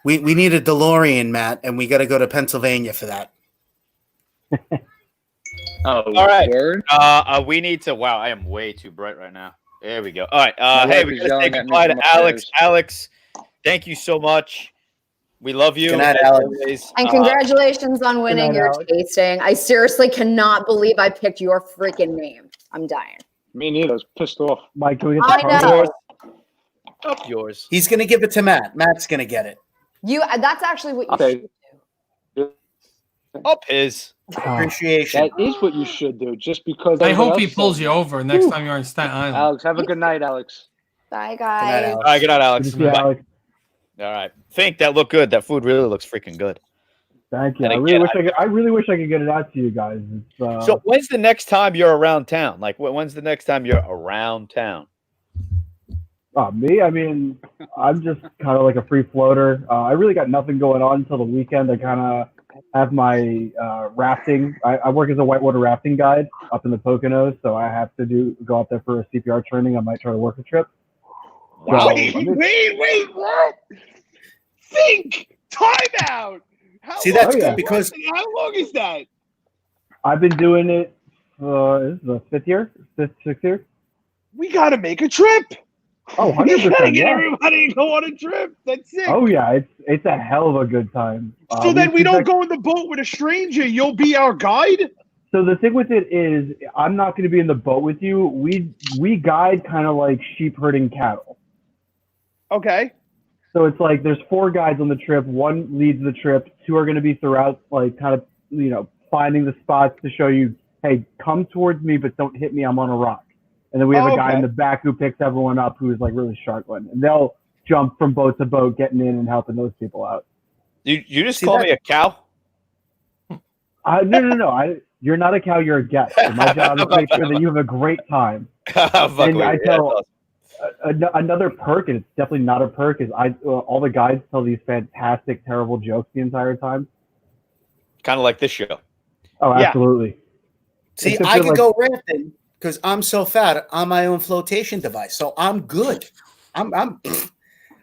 We need a DeLorean, Matt, and we got to go to Pennsylvania for that.
Oh,
All right.
word?
We need to. Wow, I am way too bright right now. There we go. All right.
My
Hey,
wife
we
is
gotta say
yelling at me
goodbye
from
to Alex.
upstairs.
Alex, thank you so much. We love you.
Good night,
as
Alex.
always.
And congratulations on winning
night,
your
Alex.
tasting. I seriously cannot believe I picked your freaking name. I'm dying.
Me neither. I was pissed off.
Mike, can we get the
I
caramel?
know.
Up yours.
He's going to give it to Matt. Matt's going to get it.
That's actually what you
Okay.
should do.
Up his.
Appreciation.
That is what you should do. Just because.
I hope
everybody
he
else
pulls
said
you
it.
over next time you're in Staten Island.
Alex, have a good night, Alex.
Bye,
Good night,
guys.
Alex.
All right, good night,
Good
Alex.
to see you,
Bye.
Alex.
All right. Think that looked good. That food really looks freaking good.
Thank you.
And
I
again,
really wish I could get it out to you guys. It's,
So when's the next time you're around town? Like when's the next time you're around town?
me, I mean, I'm just kind of like a free floater. I really got nothing going on until the weekend. I kind of have my rafting. I work as a whitewater rafting guide up in the Poconos, so I have to go out there for a CPR training. I might try to work a trip.
Wow.
Wait, what? Think! Time out!
See, that's
Oh, yeah.
good because
How long is that?
I've been doing it. This is the sixth year.
We gotta make a trip.
Oh,
We gotta
100%.
get
Yeah.
everybody to go on a trip. That's it.
Oh yeah, it's a hell of a good time.
So then we
should
don't
check-
go in the boat with a stranger. You'll be our guide.
So the thing with it is, I'm not going to be in the boat with you. We guide kind of like sheep herding cattle.
Okay.
So it's like there's 4 guides on the trip. 1 leads the trip. 2 are going to be throughout, like kind of finding the spots to show you, hey, come towards me, but don't hit me. I'm on a rock. And then we have a guy in the back who picks everyone up who is like really struggling, and they'll jump from boat to boat, getting in and helping those people out.
You just call me a cow?
No. You're not a cow. You're a guest. So my job is to make sure that you have a great time. And I tell another perk, and it's definitely not a perk, is all the guides tell these fantastic, terrible jokes the entire time.
Kind of like this show.
Oh, absolutely.
See,
Except
I
you're
could go rafting because I'm so fat on my own flotation device, so I'm good. I'm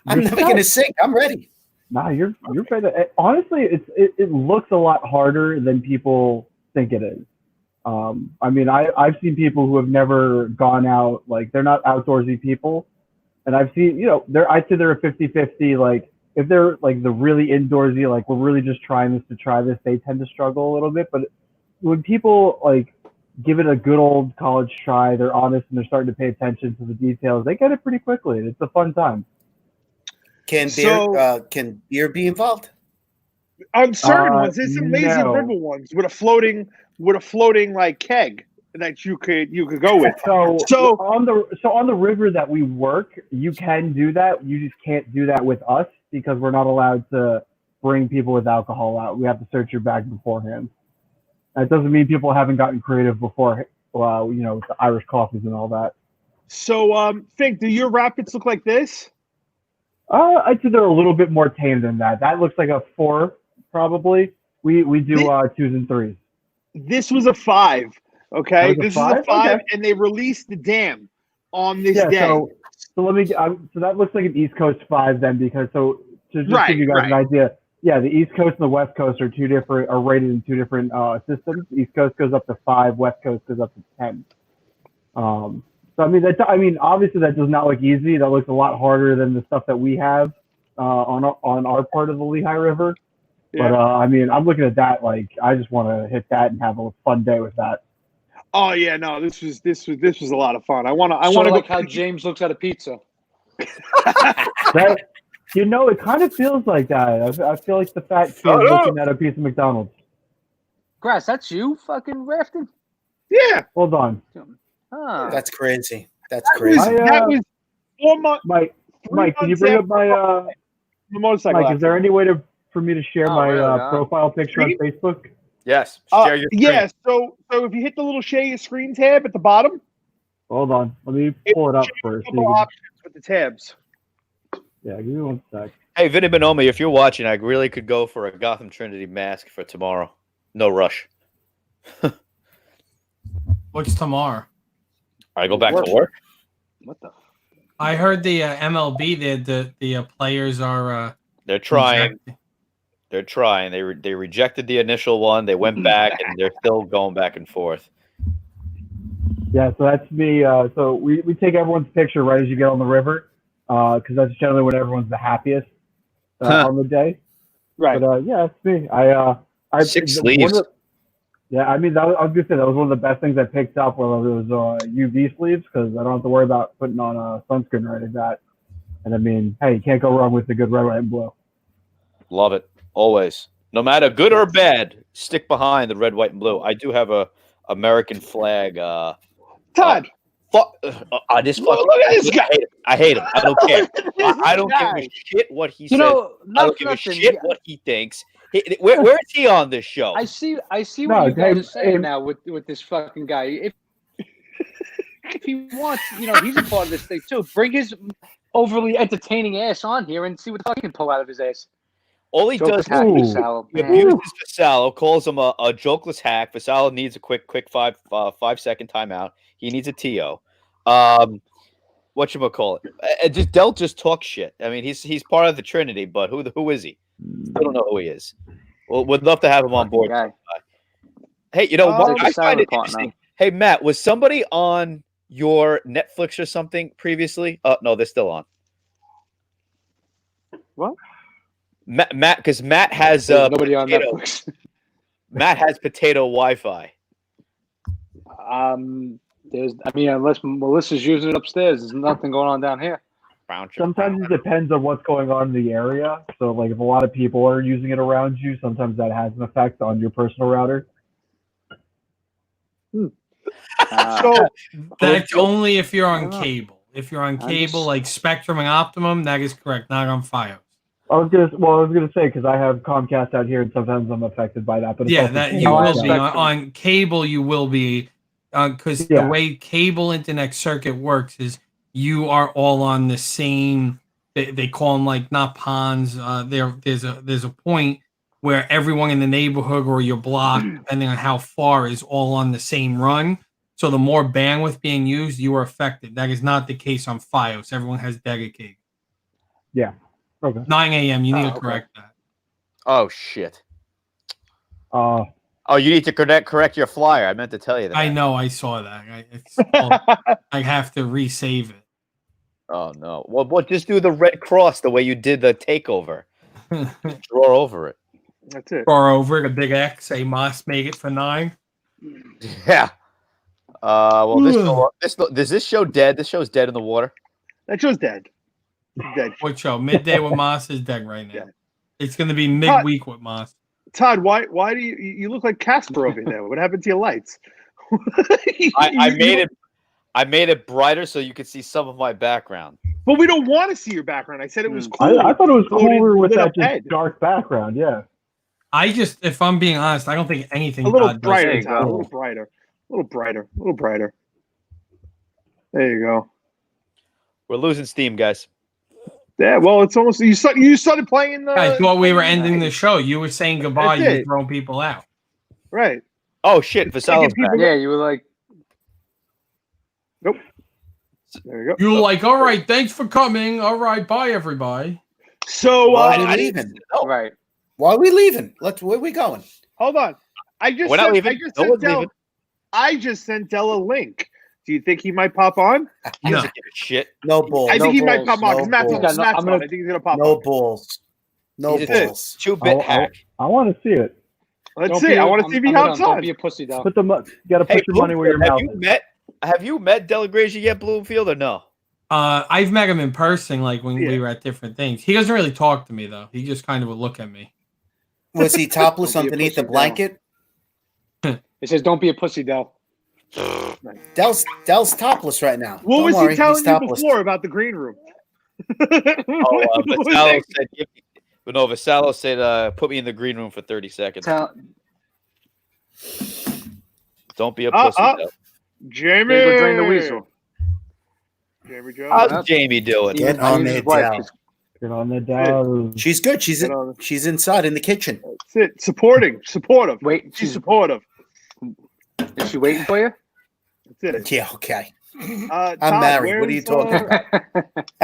never gonna sink. I'm ready.
Nah, you're better. Honestly, it looks a lot harder than people think it is. I mean, I've seen people who have never gone out, like they're not outdoorsy people, and I've seen, I'd say they're a 50-50. Like if they're like the really indoorsy, like we're really just trying this to try this, they tend to struggle a little bit. But when people like give it a good old college try, they're honest and they're starting to pay attention to the details, they get it pretty quickly. It's a fun time.
Can beer be involved?
On certain ones, there's some lazy
no.
river ones with a floating like keg that you could go with.
So on the river that we work, you can do that. You just can't do that with us because we're not allowed to bring people with alcohol out. We have to search your bag beforehand. That doesn't mean people haven't gotten creative before. Well, with the Irish coffees and all that.
So, Fink, do your rapids look like this?
I'd say they're a little bit more tame than that. That looks like a 4, probably. We do 2s and 3s.
This was a 5. Okay,
That was a
this is a
5?
5,
Okay.
and they released the dam on this
Yeah,
day.
so let me. So that looks like an East Coast 5 then, because to just give you guys an
Right.
idea. Yeah, the East Coast and the West Coast are rated in 2 different systems. East Coast goes up to 5, West Coast goes up to 10. So I mean, obviously that does not look easy. That looks a lot harder than the stuff that we have on our part of the Lehigh River.
Yeah.
But I mean, I'm looking at that like I just want to hit that and have a fun day with that.
Oh yeah, no, this was a lot of fun. I want to
like how James looks at a pizza.
That, it kind of feels like that. I feel like the fat kid looking at a piece of McDonald's.
Grass, that's you fucking rafting?
Yeah.
Hold on.
That's crazy. That's
That
crazy.
that was 4 months.
Mike, can you bring up my
the motorcycle?
Mike, is there any way for me to share my
really?
profile picture on Facebook?
Yes. Share your screen.
Yeah. So if you hit the little share your screen tab at the bottom,
Hold on. Let me pull it up first.
couple options with the tabs.
Yeah, give me 1 sec.
Hey, Vinny Bonomi, if you're watching, I really could go for a Gotham Trinity mask for tomorrow. No rush.
What's tomorrow?
I go back to work.
What the?
I heard the MLB, the players are.
They're trying.
rejected.
They're trying. They rejected the initial one. They went back, and they're still going back and forth.
Yeah, so that's me. So we take everyone's picture right as you get on the river, because that's generally when everyone's the happiest on the day.
Right.
But yeah, it's me. I
6 sleeves.
Yeah, I mean, I was gonna say that was one of the best things I picked up was UV sleeves, because I don't have to worry about putting on a sunscreen or anything like that. And I mean, hey, you can't go wrong with the good red, white, and blue.
Love it. Always. No matter good or bad, stick behind the red, white, and blue. I do have a American flag.
Todd.
This
Look at this guy.
I hate him. I don't care. I don't give a shit what he says. I don't give a shit what he thinks. Where is he on this show?
I see what you guys are saying now with this fucking guy. If he wants, he's a part of this thing too. Bring his overly entertaining ass on here and see what the fuck he can pull out of his ass.
All he does is he abuses Vassallo, calls him a jokeless hack. Vassallo needs a quick 5-second timeout. He needs a TO. Whatchamacallit? Del just talks shit. I mean, he's part of the Trinity, but who is he? I don't know who he is. Well, would love to have him on board. Hey, what? I find it interesting. Hey, Matt, was somebody on your Netflix or something previously? No, they're still on.
What?
Matt, because Matt has
nobody on Netflix.
Matt has potato Wi-Fi.
Unless Melissa's using it upstairs, there's nothing going on down here.
Sometimes it depends on what's going on in the area. So, like, if a lot of people are using it around you, sometimes that has an effect on your personal router.
So
that's only if you're on cable. If you're on cable, like Spectrum and Optimum, that is correct. Not on Fios.
I was gonna say because I have Comcast out here, and sometimes I'm affected by that. But
yeah, that you will be on cable. You will be because the way cable internet circuit works is you are all on the same. They call them like not ponds. There's a point where everyone in the neighborhood or your block, depending on how far, is all on the same run. So the more bandwidth being used, you are affected. That is not the case on Fios. Everyone has dedicated.
Yeah. Okay.
9 a.m. You need to correct that.
Oh shit. You need to correct your flyer. I meant to tell you that.
I know. I saw that. I have to resave it.
Oh no. Well, just do the red cross the way you did the takeover. Draw over it.
That's it.
Draw over it. A big X. Say must make it for 9.
Yeah. Well, is this show dead? This show's dead in the water.
That show's dead. Dead.
What show? Midday with Moss is dead right now. Yeah. It's going to be midweek with Moss.
Todd, why do you look like Casper over there? What happened to your lights?
I made it brighter so you could see some of my background.
But we don't want to see your background. I said it was cool.
I thought it was cooler with that just dark background. Yeah.
If I'm being honest, I don't think anything.
A little brighter, Todd. A little brighter. A little brighter. There you go.
We're losing steam, guys.
Yeah, well, it's almost you started playing the.
I thought we were ending the show. You were saying goodbye.
That's
You were
it.
throwing people out.
Right.
Oh shit, Vasalo's back.
Yeah, you were like,
nope. There you go.
You were like, all right, thanks for coming. All right, bye everybody.
So
Why are we leaving?
right.
Why are we leaving? Where are we going?
Hold on.
We're not leaving. No one's leaving.
I just sent Dell a link. Do you think he might pop on?
He doesn't give a shit.
No balls.
I think he might
balls,
pop on because Matt's
balls.
on. I think he's gonna pop
No
on.
balls. No
He's
balls.
2-bit hack.
I want to see it.
Let's see. I want to see if he hops on.
Don't be a pussy, though.
You got to put your money where your mouth is.
Have you met Delagracia yet, Bloomfield, or no?
I've met him in person, like when we were at different things. He doesn't really talk to me though. He just kind of would look at me.
Was he topless underneath the blanket?
It says, "Don't be a pussy, Dell."
Dell's topless right now.
What
Don't
was
worry,
he telling
he's
you
topless.
before about the green room?
Vasalo said, Vasalo said, put me in the green room for 30 seconds. Don't be a pussy.
Jamie,
go drain the weasel.
Jamie Jones.
How's Jamie doing?
Get on there, Dell.
Get on the Dell.
She's good. She's inside in the kitchen.
That's it. Supportive.
Wait,
she's supportive.
Is she waiting for you?
That's it.
Yeah, okay.
Todd,
I'm married. What are you talking about?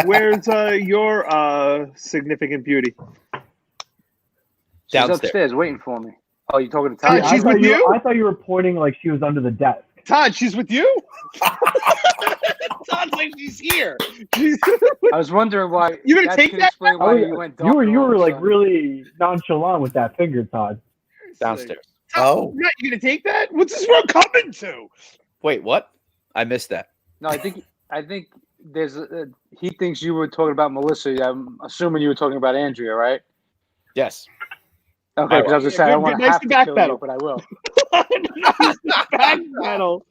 Where's your significant beauty?
She's upstairs waiting for me. Oh, you talking to Todd?
She's with you?
I thought you were pointing like she was under the desk.
Todd, she's with you? Todd's like she's here.
I was wondering why.
You gonna take that?
Why you went
you were like really nonchalant with that finger, Todd.
Downstairs.
Oh, you gonna take that? What's this world coming to?
Wait, what? I missed that.
No, I think there's he thinks you were talking about Melissa. I'm assuming you were talking about Andrea, right?
Yes.
Okay, because I was just saying I don't want to have to kill
backpedal.
you, but I will.
Backpedal.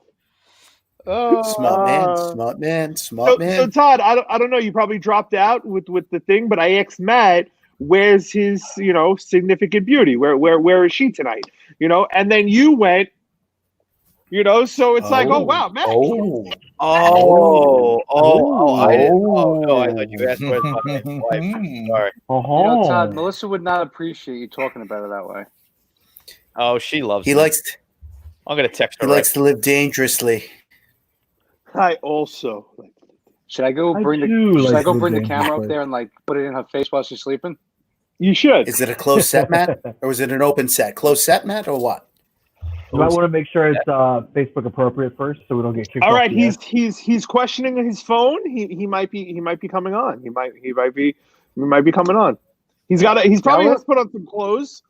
Smart man.
So Todd, I don't know. You probably dropped out with the thing, but I asked Matt, where's his significant beauty? Where is she tonight? And then you went. So it's like, oh wow, Matt.
I didn't. Oh no, I thought you asked where's my wife. Sorry.
Todd, Melissa would not appreciate you talking about her that way.
Oh, she loves.
He
me.
likes.
I'm gonna text her.
He likes to live dangerously.
I also.
Should I go bring the camera up there and like put it in her face while she's sleeping?
You should.
Is it a closed set, Matt, or is it an open set? Closed set, Matt, or what?
You might want to make sure it's Facebook appropriate first, so we don't get kicked off.
All right, he's questioning his phone. He might be coming on. He might be coming on. He's probably has to put on some clothes.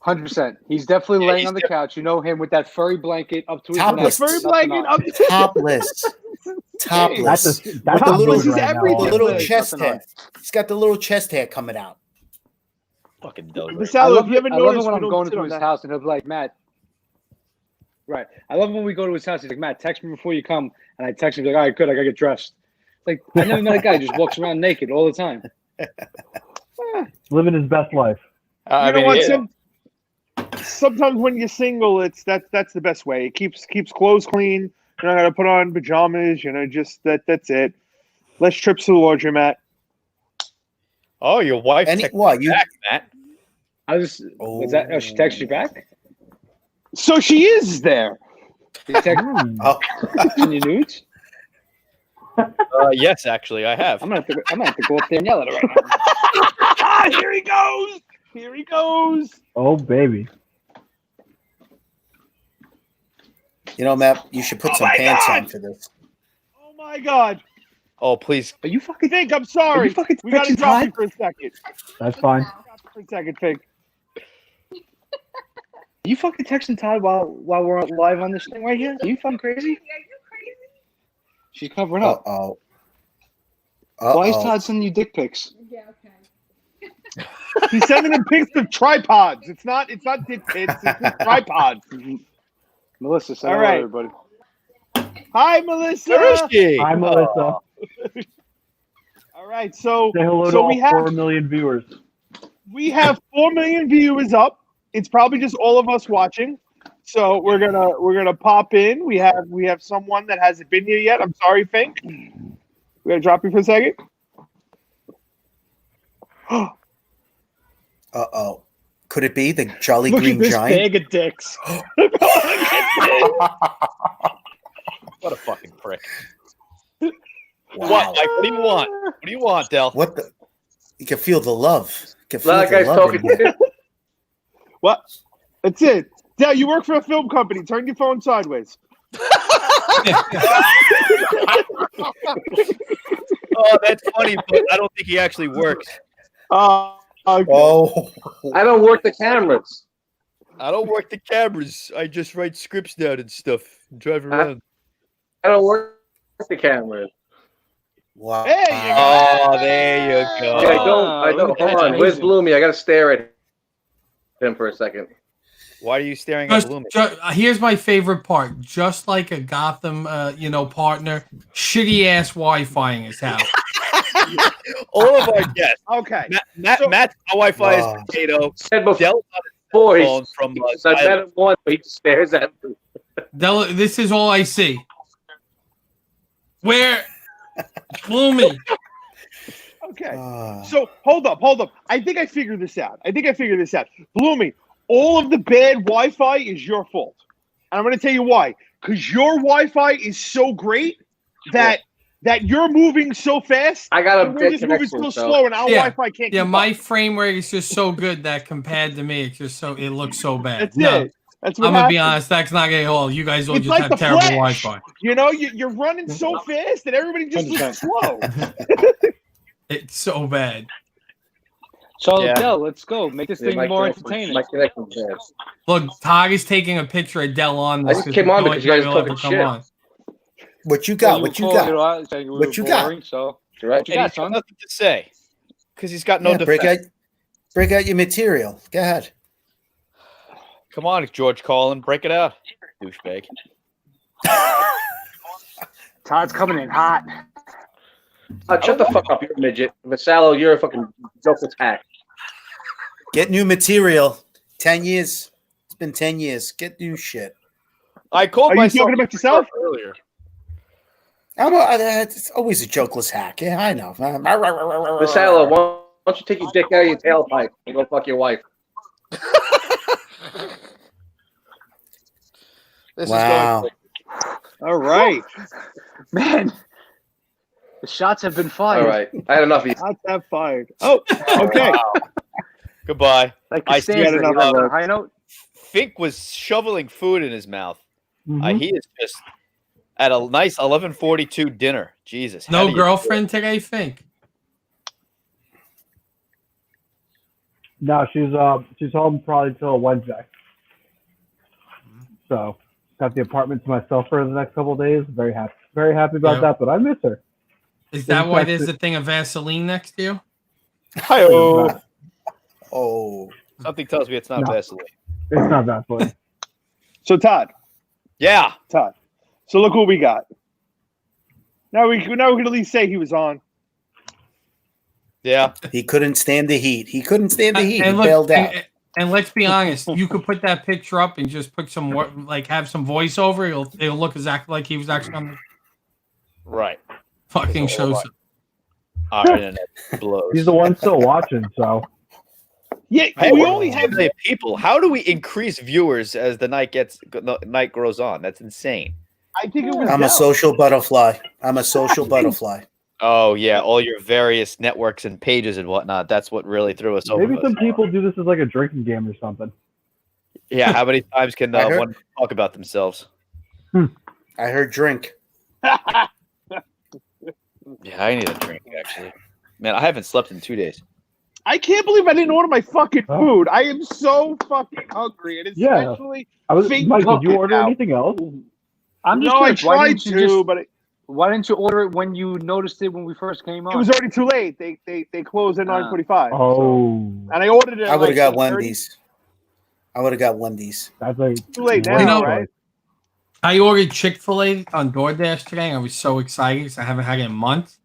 100%. He's definitely laying on the couch. You know him with that furry blanket up to his
Topless.
neck.
Furry blanket up to
Topless. Topless.
That's
With the little
Hey,
chest
nothing
hair. He's got the little chest hair coming out.
Fucking dope.
Vasalo,
I love
if you ever
it when
noticed,
I'm going to his house and he'll be like, Matt. Right. I love when we go to his house. He's like, Matt, text me before you come. And I text him, like, all right, good. I got to get dressed. Like, I never met a guy who just walks around naked all the time.
Living his best life.
Sometimes when you're single, that's the best way. It keeps clothes clean. You're not gonna put on pajamas. Just that's it. Less trips to the laundromat.
Oh, your wife.
Back,
Matt?
I was. Was that? Oh, she texted you back.
So she is there.
Did you text in your nudes?
Yes, actually, I have.
I'm gonna have to go up there and yell at her right now.
Here he goes.
Oh, baby.
Matt, you should put some pants on for this.
Oh my God.
Oh, please.
Are you fucking
Fink, I'm sorry. We got to drop you for a second.
That's fine.
For a second, Fink.
You fucking texting Todd while we're live on this thing right here? Are you fucking crazy?
Yeah, you crazy?
She's covering up. Why is Todd sending you dick pics?
Yeah, okay.
He's sending him pics of tripods. It's not dick pics. It's tripods.
Melissa, say
all
hello,
right,
everybody.
Hi, Melissa.
Where is she?
Hi, Melissa.
All right, so
Say hello to all 4 million viewers.
We have 4 million viewers up. It's probably just all of us watching. So we're gonna pop in. We have someone that hasn't been here yet. I'm sorry, Fink. We're gonna drop you for a second.
Uh-oh. Could it be the Jolly
Look
Green
at this
Giant?
bag of dicks.
What a fucking prick.
Wow.
What, Mike? What do you want? What do you want, Del?
What the? You can feel the love. You can
A
feel
lot of
the
guys
love
talking.
in here.
What? That's it. Dale, you work for a film company. Turn your phone sideways.
Oh, that's funny, but I don't think he actually works.
Okay.
Oh.
I don't work the cameras.
I don't work the cameras. I just write scripts down and stuff. And drive around.
I don't work the cameras.
Wow.
Hey,
Oh, there you go.
Yeah, I don't. Hold on. Where's Bloomy? I got to stare at him for a second.
Why are you staring at Bloomy?
Here's my favorite part. Just like a Gotham, partner, shitty ass Wi-Fi in his house.
All of our guests.
Okay.
Matt's Wi-Fi is potato.
Said
Del's on
before
his phone from
I met him once, but he stares at me.
This is all I see. Where? Bloomy.
Okay. So hold up. I think I figured this out. Bloomy, all of the bad Wi-Fi is your fault. And I'm going to tell you why. Because your Wi-Fi is so great that you're moving so fast.
I got a
and we're
dead
just moving
connection,
so slow, and our Wi-Fi can't.
Yeah,
keep
my
up.
frame rate is just so good that compared to me, it looks so bad.
That's
no,
it. That's what
I'm gonna be
happens.
honest. That's not gonna hold. You guys all
It's
just
like
have
the
terrible
Flash.
Wi-Fi.
You know, you're running so fast that everybody just looks slow.
It's so bad.
So,
Yeah.
Del, let's go. Make this thing more entertaining.
My connection's there.
Look, Todd is taking a picture of Del on this.
I just came on because you guys are talking shit.
What you got? What you got? What you got?
So,
right.
what you got, son?
Nothing to say. Because he's got no
Yeah,
defense.
break out your material. Go ahead.
Come on, George Carlin, break it out, douchebag.
Todd's coming in hot.
Shut the fuck up, you're a midget. Vasallo, you're a fucking jokeless hack.
Get new material. 10 years. It's been 10 years. Get new shit.
I called
Are you
myself
talking about yourself?
earlier.
It's always a jokeless hack. Yeah, I know.
Vasallo, why don't you take your dick out of your tailpipe and go fuck your wife?
Wow.
All right.
Man, the shots have been fired.
All right. I had enough of you.
Shots have fired. Oh, okay.
Wow. Goodbye.
Like
I
the
see
Stanza,
it.
you know, high note.
Fink was shoveling food in his mouth.
Mhm.
He is just at a nice 11:42 dinner. Jesus. how
No
do you-
girlfriend today, Fink.
No, she's home probably till Wednesday. So got the apartment to myself for the next couple of days. Very happy about that. But I miss her.
Is that why there's a thing of Vaseline next to you?
Hi-oh.
Oh.
Something tells me it's not
No.
Vaseline.
It's not Vaseline.
So Todd.
Yeah.
Todd. So look what we got. Now we can at least say he was on.
Yeah.
He couldn't stand the heat. He
And look,
bailed out.
and let's be honest, you could put that picture up and just put some have some voiceover. It'll look exactly like he was actually on the
Right.
fucking
It's
show.
all Our internet blows.
He's the one still watching. So
Yeah,
Hey,
we
we're
only have
the people. How do we increase viewers as the night grows on? That's insane.
I think it was
I'm a social butterfly.
Oh yeah, all your various networks and pages and whatnot. That's what really threw us over.
maybe some people do this as like a drinking game or something.
Yeah, how many times can
I heard-
one talk about themselves?
I heard drink.
Yeah, I need a drink actually. Man, I haven't slept in 2 days.
I can't believe I didn't order my fucking food. I am so fucking hungry, and especially Fink
Mike, did you
cooking
order
now.
anything else?
I'm just
No, I
curious, why
tried
didn't you
to,
just-
but
why didn't you order it when you noticed it when we first came on?
it was already too late. They closed at 9:45.
Oh,
and I ordered it.
I would have got
8:30.
Wendy's. I would have got Wendy's.
That's like
Too late now,
You know,
right?
I ordered Chick-fil-A on DoorDash today. I was so excited because I haven't had it in months.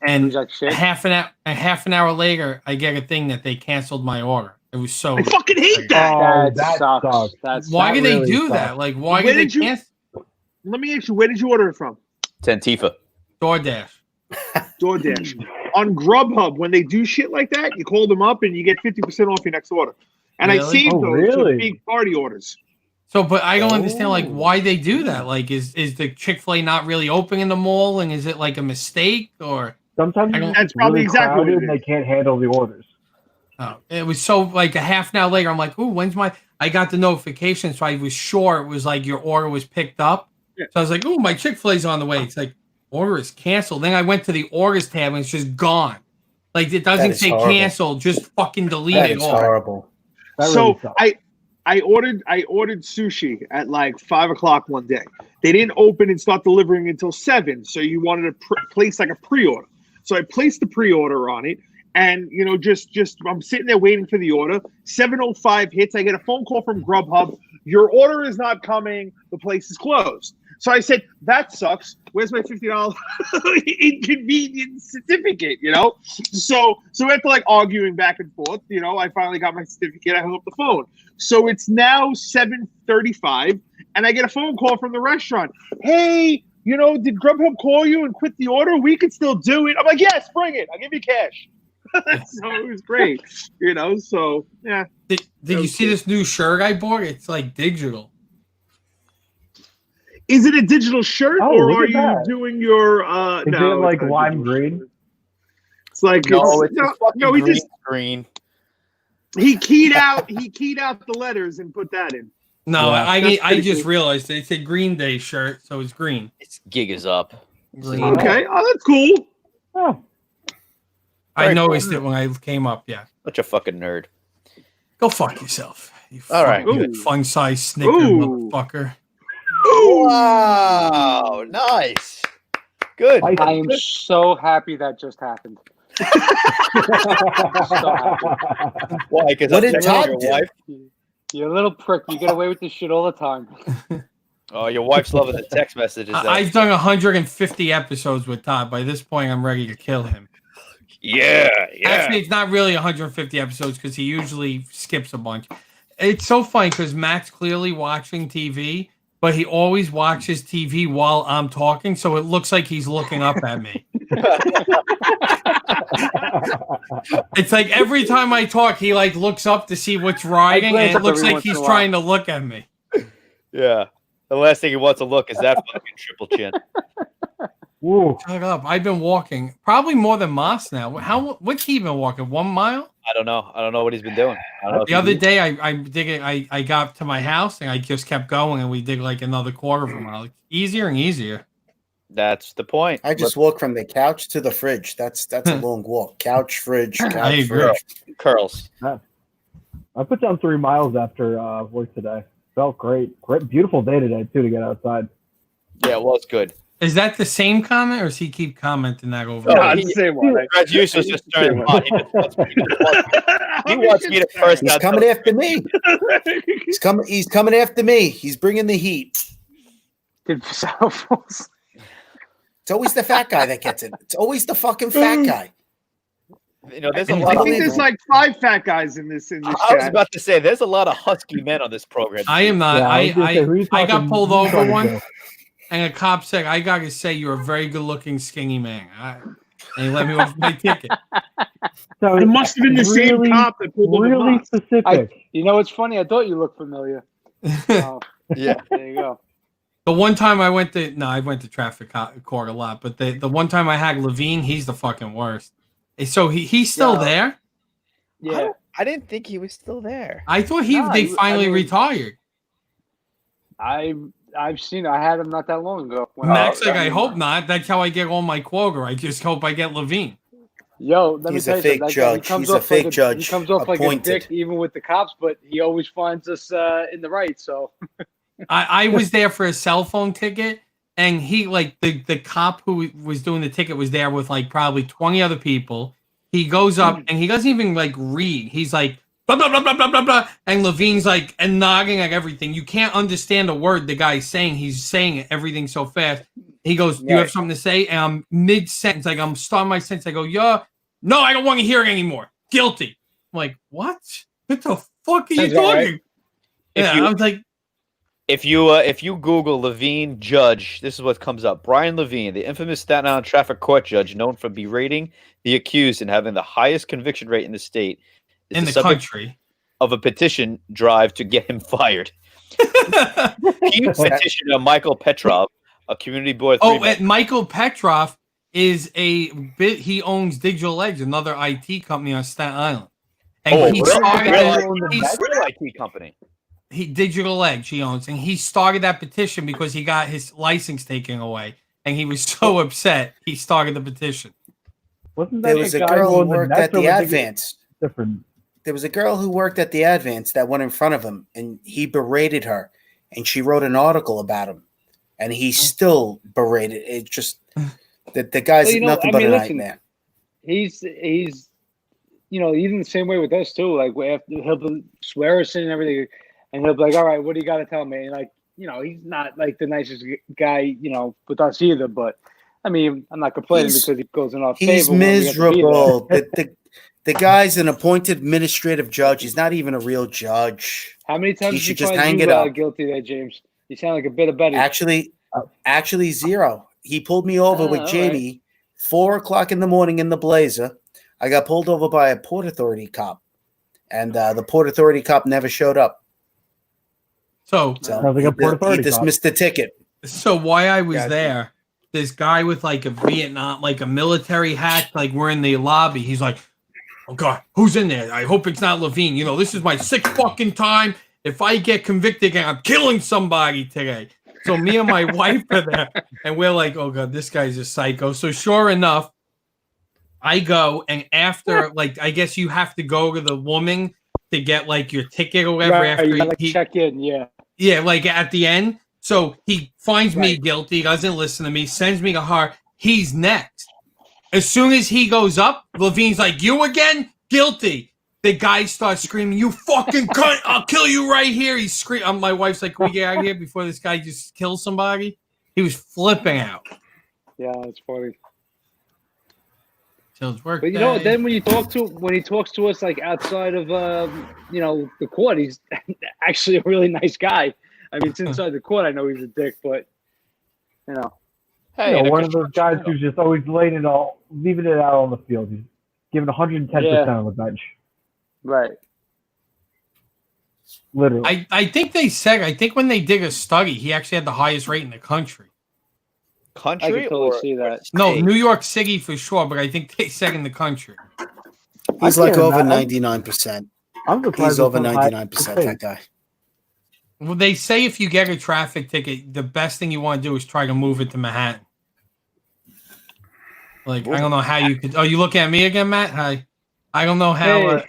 And half an hour later, I get a thing that they canceled my order. It was so.
I fucking hate that.
Oh,
that sucks.
Why did they
really
do
sucks.
that? Like, why
Where
did they
did you-
cancel
Let me ask you, where did you order it from?
Tantifa.
DoorDash?
DoorDash.
on Grubhub, when they do shit like that, you call them up and you get 50% off your next order. And I
Really?
saved
Oh,
those for
really?
big party orders.
So, but I don't understand like
Oh.
why they do that. Like, is the Chick-fil-A not really open in the mall, and is it like a mistake or?
Sometimes
I don't-
That's probably
really
exactly what
crowded
it
and they
is.
can't handle the orders.
Oh, it was so like a half an hour later. I'm like, ooh, when's my? I got the notification, so I was sure it was like your order was picked up.
Yeah.
So I was like, ooh, my Chick-fil-A's on the way. It's like order is canceled. Then I went to the orders tab and it's just gone. Like it doesn't
is
say
horrible.
canceled, just fucking delete
That
it
is
all.
horrible.
That
So
really sucks.
I ordered sushi at like 5 o'clock one day. They didn't open and start delivering until 7. So you wanted to place like a pre-order. So I placed the pre-order on it, and just I'm sitting there waiting for the order. 7:05 hits. I get a phone call from Grubhub. Your order is not coming. The place is closed. So I said, that sucks. Where's my $50 inconvenience certificate? So after like arguing back and forth, I finally got my certificate. I hung up the phone. So it's now 7:35, and I get a phone call from the restaurant. Hey, did Grubhub call you and quit the order? We could still do it. I'm like, yes, bring it. I'll give you cash. So it was great, So yeah.
Did you see this new shirt I bought? It's like digital.
Is it a digital shirt,
Oh,
or
look
are
at
you
that.
doing your?
Is
No,
it like
it's not
lime
digital
green?
shirt. It's like
No, it's
no,
just fucking
no. He
green
just
screen.
he keyed out the letters and put that in.
No,
Yeah,
I
that's pretty
just
cool.
realized it's a Green Day shirt, so it's green.
Its gig is up.
Green.
Okay, that's cool.
Oh,
I
Very
noticed
cool.
it when I came up. Yeah,
Such a fucking nerd.
go fuck yourself. You
All right,
fucking
good.
fun-sized Snicker
Ooh.
motherfucker.
Wow, nice. Good.
I-
I am so happy that just happened. So happy.
Why? Because
What did Todd
your
do?
wife?
You little prick. You get away with this shit all the time.
Oh, your wife's loving the text messages.
I've done 150 episodes with Todd. By this point, I'm ready to kill him.
Yeah.
Actually, it's not really 150 episodes because he usually skips a bunch. It's so funny because Matt's clearly watching TV, but he always watches TV while I'm talking, so it looks like he's looking up at me. It's like every time I talk, he like looks up to see what's riding,
glance
and it
up
looks
every
like
once in
he's
a while.
trying to look at me.
Yeah. The last thing he wants to look is that fucking triple chin.
Ooh.
Shut up! I've been walking probably more than Moss now. What's he been walking? 1 mile?
I don't know. I don't know what he's been doing. I don't know if
The
he-
other day, I got to my house and I just kept going, and we did like another quarter of a mile. Easier and easier.
That's the point.
I just walk from the couch to the fridge. That's a long walk. Couch, fridge,
I
couch,
agree.
fridge.
Curls.
I put down 3 miles after work today. Felt great. Great, beautiful day today too to get outside.
Yeah, well, it's good.
Is that the same comment, or does he keep commenting that over?
No,
and over?
Nah, it's the same one.
As usual, it's just turning him on. He wants me to first.
He's coming after me. He's coming after me. He's bringing the heat.
Did Sal fall asleep?
It's always the fat guy that gets it. It's always the fucking fat guy.
There's a
I
lot of.
think there's like 5 fat guys in this
I was
chat.
about to say, there's a lot of husky men on this program.
I am not.
Yeah, I was gonna say, who you
I got
talking-
pulled
who you
over
talking
once,
to?
and a cop said, "I gotta say, you're a very good-looking, skinny man." And he let me off my ticket.
So
It must have been the
really,
same cop that pulled over
really
Moss.
specific.
You know what's funny? I thought you looked familiar. Oh,
Yeah.
there you go.
The one time I went to traffic court a lot, but the one time I had Levine, he's the fucking worst. So he's still there?
Yeah.
I didn't think he was still there.
I thought they finally retired.
I've seen. I had him not that long ago.
Max, I hope not. That's how I get all my quota. I just hope I get Levine.
Yo, let
He's
me
a
tell you
fake
something.
judge. He's a fake judge.
He comes off like a
Appointed.
dick, even with the cops, but he always finds us in the right. So
I was there for a cell phone ticket, and he like the cop who was doing the ticket was there with like probably 20 other people. He goes up and he doesn't even like read. He's like blah blah blah blah blah blah blah, and Levine's like and nodding at everything. You can't understand a word the guy's saying. He's saying everything so fast. He goes, "Do you have something to say?" And I'm mid sentence, like I'm starting my sentence. I go, "Yeah, no, I don't want to hear it anymore. Guilty." I'm like, what? What the fuck are you
Sounds all
talking?
right.
Yeah, I was like,
If you Google Levine judge, this is what comes up. Brian Levine, the infamous Staten Island traffic court judge, known for berating the accused and having the highest conviction rate in the state, is
In the
subject
country.
of a petition drive to get him fired. Petitioner Michael Petrov, a community board.
And Michael Petrov is he owns Digital Edge, another IT company on Staten Island. And he started
real IT company.
Digital Edge he owns, and he started that petition because he got his license taken away, and he was so upset he started the petition.
Wasn't that
There was a
guy
girl who
on the
worked
Nets
at the
over
Advance.
Different.
There was a girl who worked at the Advance that went in front of him, and he berated her, and she wrote an article about him, and he still berated. It just the guy's nothing but a nightmare.
He's even the same way with us too. Like he'll swear us in and everything, and he'll be like, "All right, what do you got to tell me?" And like, he's not like the nicest guy, with us either. But I mean, I'm not complaining because he goes in our favor.
He's miserable. The guy's an appointed administrative judge. He's not even a real judge.
How many times
he
did
should
you
just
find
hang
you
it up?
Guilty there, James? You sound like a bit of Betty.
Actually, zero. He pulled me over with Jamie, 4:00 in the morning in the Blazer. I got pulled over by a Port Authority cop, and the Port Authority cop never showed up.
So
he dismissed the ticket.
So why I was there, this guy with like a Vietnam, like a military hat, like we're in the lobby. He's like, "Oh God, who's in there? I hope it's not Levine. This is my 6th fucking time. If I get convicted again, I'm killing somebody today." So me and my wife are there, and we're like, "Oh God, this guy's a psycho." So sure enough, I go, and after, like, I guess you have to go to the woman to get like your ticket or whatever.
Right,
after
you gotta check in,
yeah, like at the end. So he finds me guilty, doesn't listen to me, sends me to her. He's next. As soon as he goes up, Levine's like, "You again? Guilty." The guy starts screaming, "You fucking cunt! I'll kill you right here!" He's screaming. My wife's like, "Can we get out of here before this guy just kills somebody?" He was flipping out.
Yeah, it's funny.
Till his work
But
day.
then when he talks to us like outside of the court, he's actually a really nice guy. I mean, it's inside the court. I know he's a dick, but
Hey,
one of those guys who's just always leaving it out on the field. He's giving 110% on the bench.
Right.
Literally.
I think when they did a study, he actually had the highest rate in the country.
I can totally see that.
No, New York City for sure, but I think they said in the country.
He's like over 99%.
I'm surprised
he's over 99%. That guy.
Well, they say if you get a traffic ticket, the best thing you want to do is try to move it to Manhattan. Like, I don't know how you could. Oh, you looking at me again, Matt? Hi. I don't know how.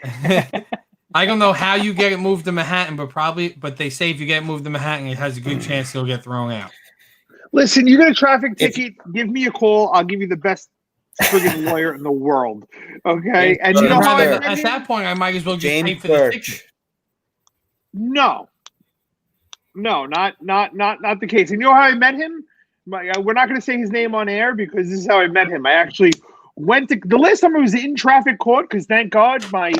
I don't know how you get it moved to Manhattan, but they say if you get it moved to Manhattan, it has a good chance it'll get thrown out.
Listen, you get a traffic ticket, give me a call. I'll give you the best friggin' lawyer in the world. Okay? And you know how
at that point, I might as well just pay for the ticket.
No, not the case. And you know how I met him? We're not going to say his name on air because this is how I met him. I actually went to the last time I was in traffic court because thank God my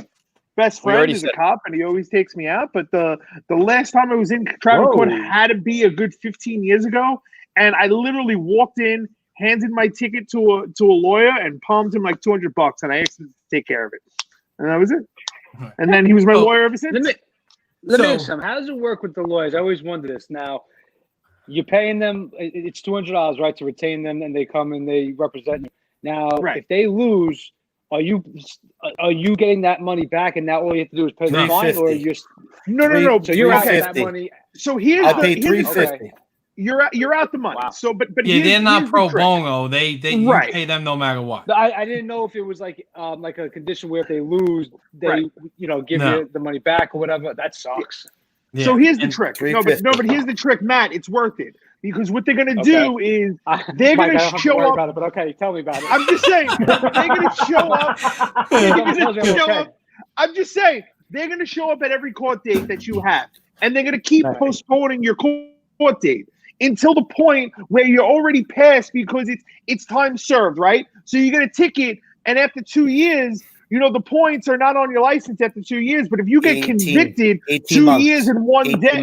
best friend is a cop and he always takes me out. But the last time I was in traffic court had to be a good 15 years ago, and I literally walked in, handed my ticket to a lawyer, and palmed him like $200, and I asked him to take care of it, and that was it. And then he was my lawyer ever since.
Let me ask you something. How does it work with the lawyers? I always wonder this. Now, you're paying them, it's $200, right, to retain them, and they come and they represent you. Now, if they lose, are you getting that money back, and now all you have to do is pay the fine, or you're
no.
So you're out that money.
So here's
I paid $350.
You're out the money.
Wow.
So, but
yeah, they're not pro bono. They you pay them no matter what.
I didn't know if it was like a condition where if they lose, they give you the money back or whatever. That sucks.
Yeah. So here's the trick. But here's the trick, Matt. It's worth it because what they're gonna do is they're gonna show up.
About it, but okay, tell me about it.
I'm just saying they're gonna show up. I'm just saying they're gonna show up at every court date that you have, and they're gonna keep postponing your court date until the point where you're already passed because it's time served, right? So you get a ticket, and after 2 years. The points are not on your license after 2 years, but if you get convicted 2 years in one day,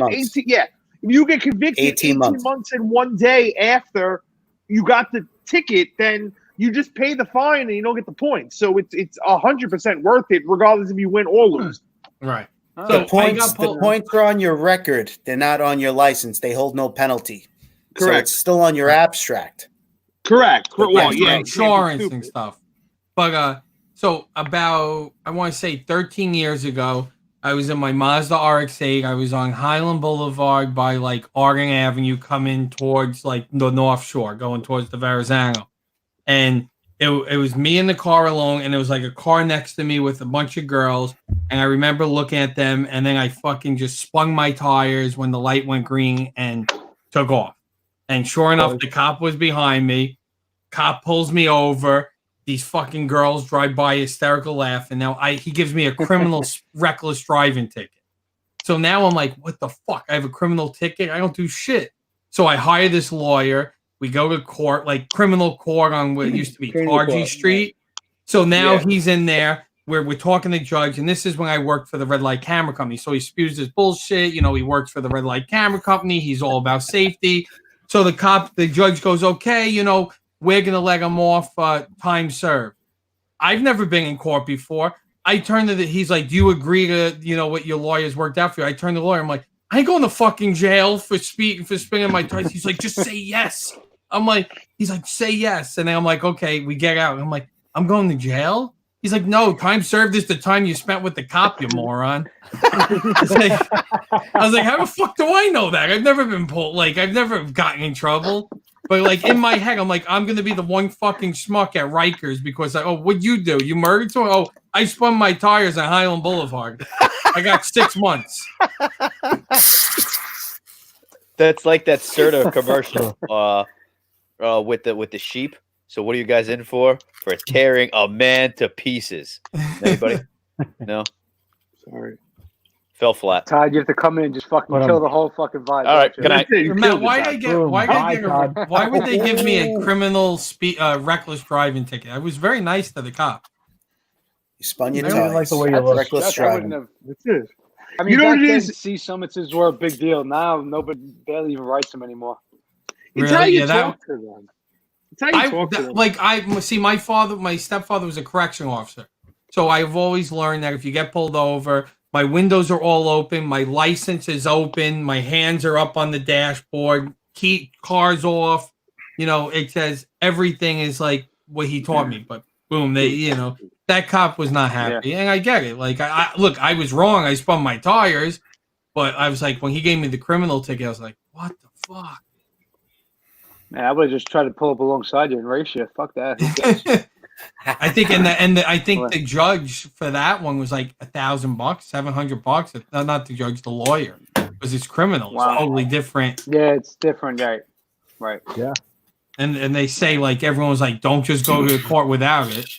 If you get convicted
18 months.
months and 1 day after you got the ticket, then you just pay the fine and you don't get the points. So it's 100% worth it, regardless if you win or lose.
Right.
So the points are on your record. They're not on your license. They hold no penalty.
Correct.
So it's still on your abstract.
Correct.
Well, yeah, insurance and stuff. But so about, I want to say 13 years ago, I was in my Mazda RX-8. I was on Highland Boulevard by like Oregon Avenue, coming towards like the North Shore, going towards the Verrazano. And it was me in the car alone, and it was like a car next to me with a bunch of girls. And I remember looking at them, and then I fucking just spun my tires when the light went green and took off. And sure enough, the cop was behind me. Cop pulls me over. These fucking girls drive by, hysterical laugh, and now he gives me a criminal reckless driving ticket. So now I'm like, what the fuck? I have a criminal ticket? I don't do shit. So I hire this lawyer. We go to court, like criminal court on what used to be Targy Street. So now he's in there where we're talking to the judge, and this is when I worked for the red light camera company. So he spews this bullshit. You know, he works for the red light camera company. He's all about safety. So the judge goes, okay, you know, we're going to let him off, time served. I've never been in court before. I turn to he's like, do you agree to, you know, what your lawyer's worked out for you? I turn to the lawyer. I'm like, I ain't going to fucking jail for spinning my tires. He's like, just say yes. I'm like, he's like, say yes. And then I'm like, okay, we get out. I'm like, I'm going to jail? He's like, no, time served is the time you spent with the cop, you moron. I was like, how the fuck do I know that? I've never been pulled. Like, I've never gotten in trouble. But like in my head, I'm like, I'm gonna be the one fucking schmuck at Rikers because what'd you do? You murdered someone? Oh, I spun my tires on Highland Boulevard. I got 6 months.
That's like that Serta commercial with the sheep. So what are you guys in for? For tearing a man to pieces. Anybody? No?
Sorry.
Fell flat.
Todd, you have to come in and just fucking kill the whole fucking vibe.
All right, good night.
Matt, why would they give me a criminal reckless driving ticket? I was very nice to the cop.
You spun your
tires. I don't like the way you look.
Reckless driving.
I mean, you know what it is? See summonses were a big deal. Now nobody barely even writes them anymore.
It's how you talk to them. It's how you talk to them.
Like my stepfather was a correctional officer, so I've always learned that if you get pulled over, my windows are all open, my license is open, my hands are up on the dashboard, car's off. You know, it says everything is like what he taught me. But boom, that cop was not happy, and I get it. Like, I was wrong. I spun my tires, but I was like, when he gave me the criminal ticket, I was like, what the fuck?
Man, I would have just tried to pull up alongside you and race you. Fuck that.
I think I think the judge for that one was like $1,000, $700. Not the judge, the lawyer, because it's criminal. Wow. It's totally different.
Yeah, it's different, right.
Yeah.
And they say like everyone was like, don't just go to the court without it.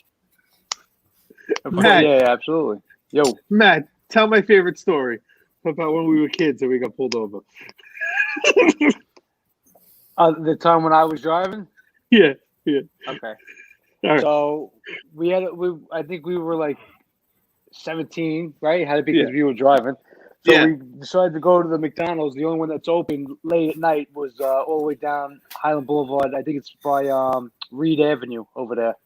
Matt,
yeah, absolutely. Yo,
Matt, tell my favorite story about when we were kids and we got pulled over.
The time when I was driving.
Yeah.
Okay.
Right.
So I think we were like 17, right? Had it because we were driving. So we decided to go to the McDonald's. The only one that's open late at night was all the way down Highland Boulevard. I think it's by Reed Avenue over there.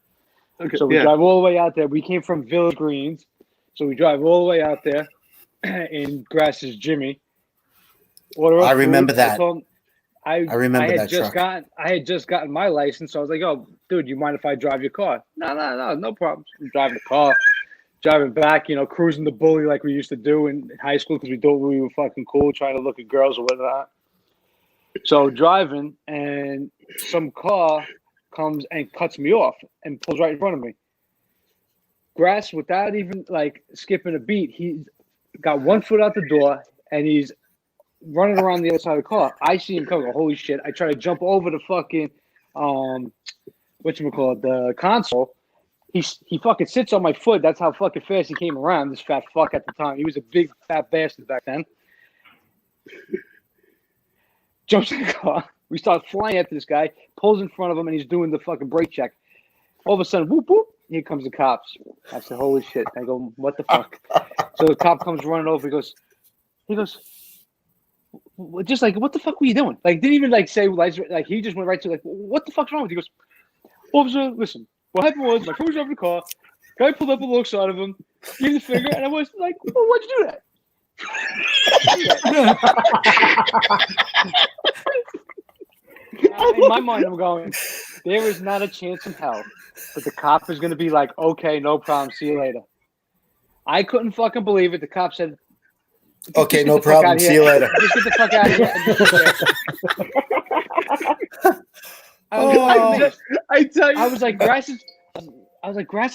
Okay. So we drive all the way out there. We came from Village Greens, so we drive all the way out there. And Grass's Jimmy.
I remember that.
I remember that truck. I had just gotten my license, so I was like, "Oh, dude, you mind if I drive your car?" No problem. I'm driving the car, driving back, cruising the bully like we used to do in high school because we thought we were fucking cool, trying to look at girls or whatnot. So driving, and some car comes and cuts me off and pulls right in front of me. Grass, without even like skipping a beat, he got 1 foot out the door and he's running around the other side of the car. I see him coming. Holy shit! I try to jump over the fucking the console. He fucking sits on my foot. That's how fucking fast he came around. This fat fuck at the time. He was a big fat bastard back then. Jumps in the car. We start flying after this guy. Pulls in front of him and he's doing the fucking brake check. All of a sudden, whoop whoop! Here comes the cops. I said, "Holy shit!" I go, "What the fuck?" So the cop comes running over. He goes. just like, what the fuck were you doing? Like, didn't even like say lights. Like, he just went right to like, what the fuck's wrong with you? He goes, officer, listen. What happened was my friend was driving the car. Guy pulled up alongside of him, gave the finger, and I was like, well, why'd you do that? In my mind, I'm going, there is not a chance in hell that the cop is going to be like, okay, no problem, see you later. I couldn't fucking believe it. The cop said,
okay, no problem, see you later.
Just get the fuck out of here. I tell you, I was like, grass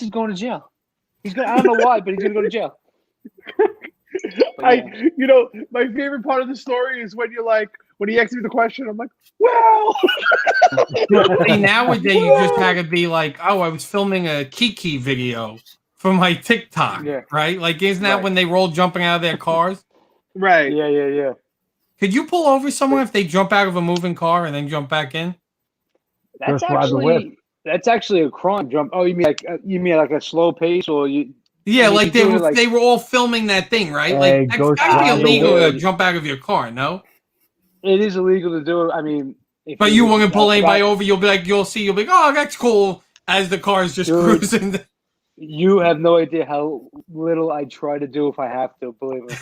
is going to jail. He's gonna. I don't know why, but he's gonna go to jail.
You know, my favorite part of the story is when you're like, when he asks me the question, I'm like, well.
See, nowadays you just had to be like, oh, I was filming a Kiki video for my TikTok, right? Like, isn't that when they roll jumping out of their cars?
Right.
Yeah.
Could you pull over someone if they jump out of a moving car and then jump back in?
That's actually a crime. Jump. Oh, you mean like a slow pace, or you?
Yeah, like they were all filming that thing, right? Like that's gotta be illegal to jump out of your car, no?
It is illegal to do it. I mean,
but you won't pull anybody over. You'll be like, oh, that's cool. As the car is just cruising.
You have no idea how little I try to do if I have to. Believe me.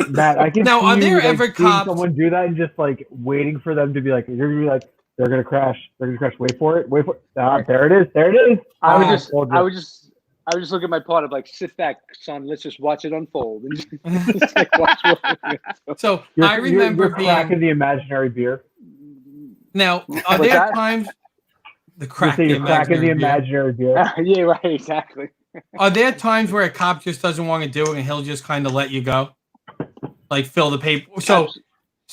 Matt, I can
now,
see
are there
you,
ever cops?
Someone do that and just like waiting for them to be like, you're gonna be like, they're gonna crash. They're gonna crash. Wait for it. There it is.
I would just look at my partner like, sit back, son. Let's just watch it unfold. Just, like,
so I remember
you're cracking the imaginary beer.
Now, are there times the cracking the
imaginary beer?
Yeah, right. Exactly.
Are there times where a cop just doesn't want to do it and he'll just kind of let you go, like fill the paper? So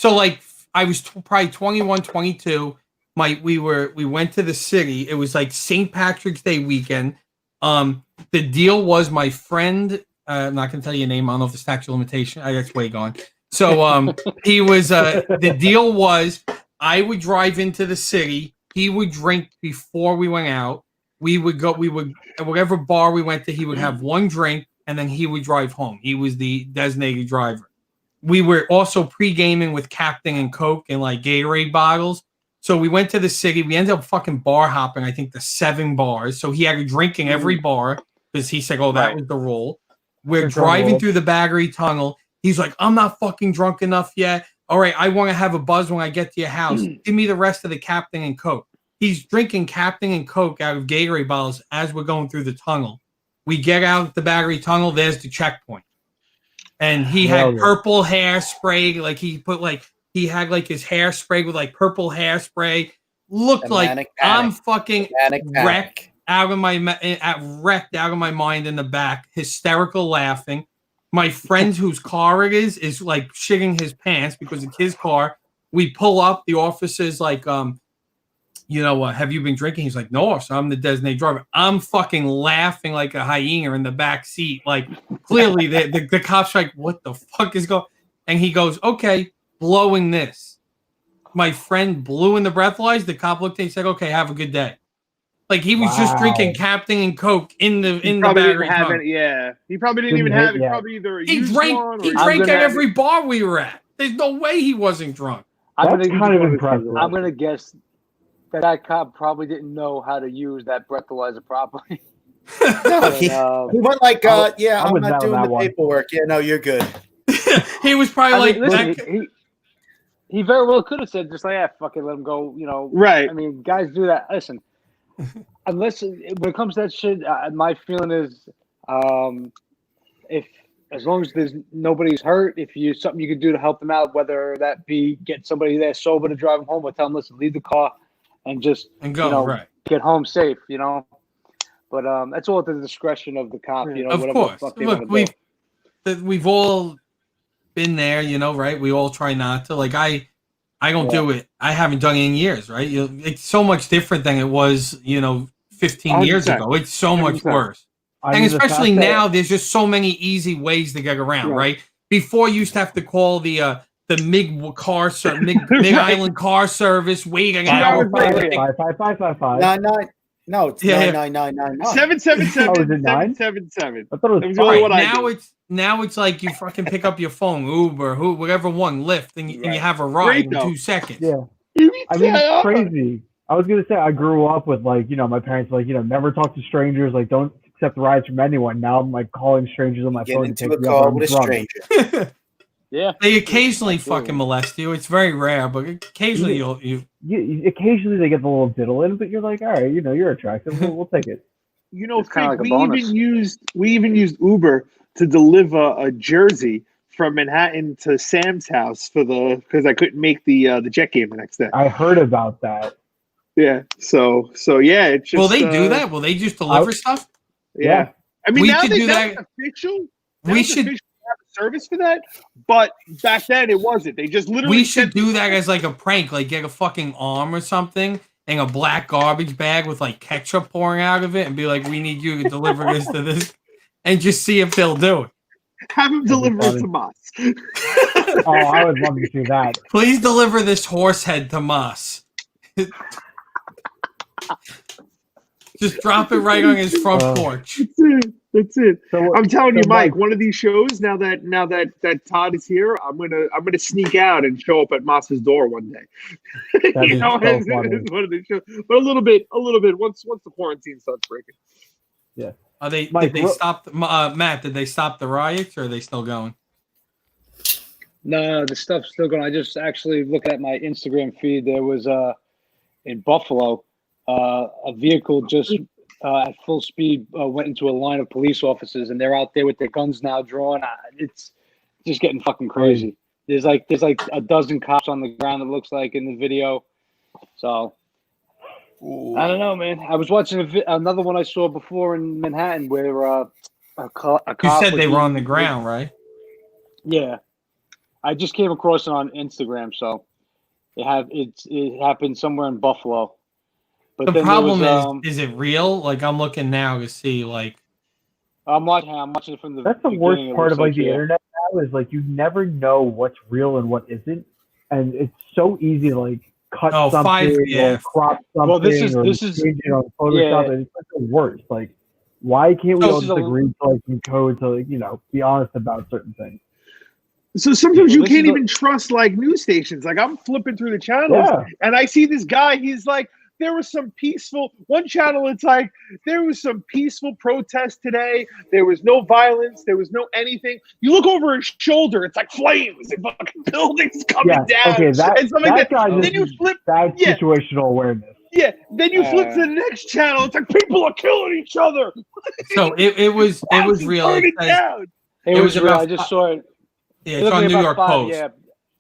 like I was probably 21, 22. We went to the city. It was like St. Patrick's Day weekend. The deal was my friend. I'm not gonna tell you a name. I don't know if the statute of limitation. I guess way gone. So he was. The deal was I would drive into the city. He would drink before we went out. We would whatever bar we went to. He would have one drink and then he would drive home. He was the designated driver. We were also pre-gaming with Captain and Coke and like Gatorade bottles. So we went to the city. We ended up fucking bar hopping, I think, the 7 bars. So he had a drink in every bar because he said, oh, that was the rule. We're driving through the Battery Tunnel. He's like, I'm not fucking drunk enough yet. All right, I want to have a buzz when I get to your house. Give me the rest of the Captain and Coke. He's drinking Captain and Coke out of Gatorade bottles as we're going through the tunnel. We get out the Battery Tunnel. There's the checkpoint. And he had purple hairspray. Like he had like his hairspray with like purple hairspray. Looked like I'm fucking wrecked out of my mind in the back, hysterical laughing. My friend whose car it is like shitting his pants because it's his car. We pull up, the officer's like, have you been drinking? He's like, no, so I'm the designated driver. I'm fucking laughing like a hyena in the back seat. Like clearly the cop's like, what the fuck is going? And he goes, okay, blowing this. My friend blew in the breathalyzer. The cop looked at him and said, okay, have a good day. Like he was just drinking Captain and Coke in the Battery Tunnel.
He probably didn't even have it. Probably either
he drank at every bar we were at. There's no way he wasn't drunk.
That's kind of impressive.
I'm gonna guess that cop probably didn't know how to use that breathalyzer properly.
No, he went like, I'm not doing the paperwork. Yeah, no, you're good.
He was probably
he very well could have said just like, fucking let him go,
Right.
I mean, guys do that. Listen, unless when it comes to that shit, my feeling is, if as long as there's nobody's hurt, if you something you can do to help them out, whether that be get somebody there sober to drive them home, or tell them, listen, leave the car and just get home safe, But that's all at the discretion of the cop,
Of course. Look, we've all been there, right? We all try not to. Like I don't do it. I haven't done it in years, right? It's so much different than it was, 15 years ago. It's so much worse. And especially now, there's just so many easy ways to get around, right? Before you used to have to call the MIG Island car service, waiting an hour.
55555.
No, it's 99999.
777.
Oh, is it 9?
777.
I thought it was
That was the only one I
now
did.
it's like you fucking pick up your phone, Uber, whatever one, Lyft, and you have a ride
Great,
in 2 seconds.
Yeah. I mean, it's crazy. I was gonna say I grew up with like, my parents like, never talk to strangers, like don't accept rides from anyone. Now I'm like calling strangers on my
Get
phone to
into
take
a
me
car
up
with a
drunk.
stranger.
Yeah.
They occasionally fucking molest you. It's very rare, but occasionally
Occasionally they get the little diddle in, but you're like, all right, you're attractive. We'll take it.
It's
kinda like a
we
bonus.
even used Uber to deliver a jersey from Manhattan to Sam's house because I couldn't make the Jet game the next day.
I heard about that.
Yeah. So yeah, it's just.
Will they do that? Will they just deliver stuff?
Yeah. I mean,
We
now
should
they
do
that's
that.
official.
We should
have a service for that, but back then it wasn't. They just literally.
We should do that as like a prank, like get a fucking arm or something and a black garbage bag with like ketchup pouring out of it and be like, we need you to deliver this to this and just see if they'll do it.
Have them deliver it to Moss.
Oh, I would love to see that.
Please deliver this horse head to Moss. Just drop it right on his front porch.
That's it.
So,
I'm telling you,
Mike,
Mike, one of these shows, now that Todd is here, I'm gonna sneak out and show up at Moss's door one day.
That is so
it's
funny.
one of these shows. But a little bit once the quarantine starts breaking.
Yeah.
Are they?
Mike,
did they stop? Matt, did they stop the riots, or are they still going?
No, the stuff's still going. I just actually looked at my Instagram feed. There was in Buffalo, a vehicle just at full speed went into a line of police officers, and they're out there with their guns now drawn. It's just getting fucking crazy. There's like a dozen cops on the ground. It looks like in the video. So I don't know, man. I was watching another one I saw before in Manhattan where a cop.
You said they were on the ground, right?
Yeah, I just came across it on Instagram. So it happened somewhere in Buffalo. But
The
then
problem is it real? Like I'm looking now to see, like
I'm watching it from the.
That's the worst
beginning. It
part
looks
of like the
yeah.
internet now is like you never know what's real and what isn't, and it's so easy to like cut something or crop something
Well, this is
change it on Photoshop. And it's like the worst. Like, why can't we all just agree to like some code to like be honest about certain things?
So sometimes you can't even trust like news stations. Like I'm flipping through the channels and I see this guy. He's like, there was some peaceful one channel. It's like there was some peaceful protest today. There was no violence. There was no anything. You look over his shoulder. It's like flames and fucking buildings coming down.
Okay,
and something like that. Then you flip.
Bad situational awareness.
Yeah. Then you flip to the next channel. It's like people are killing each other.
So it was real.
It was real. I just saw it.
Yeah, it's on New York Post.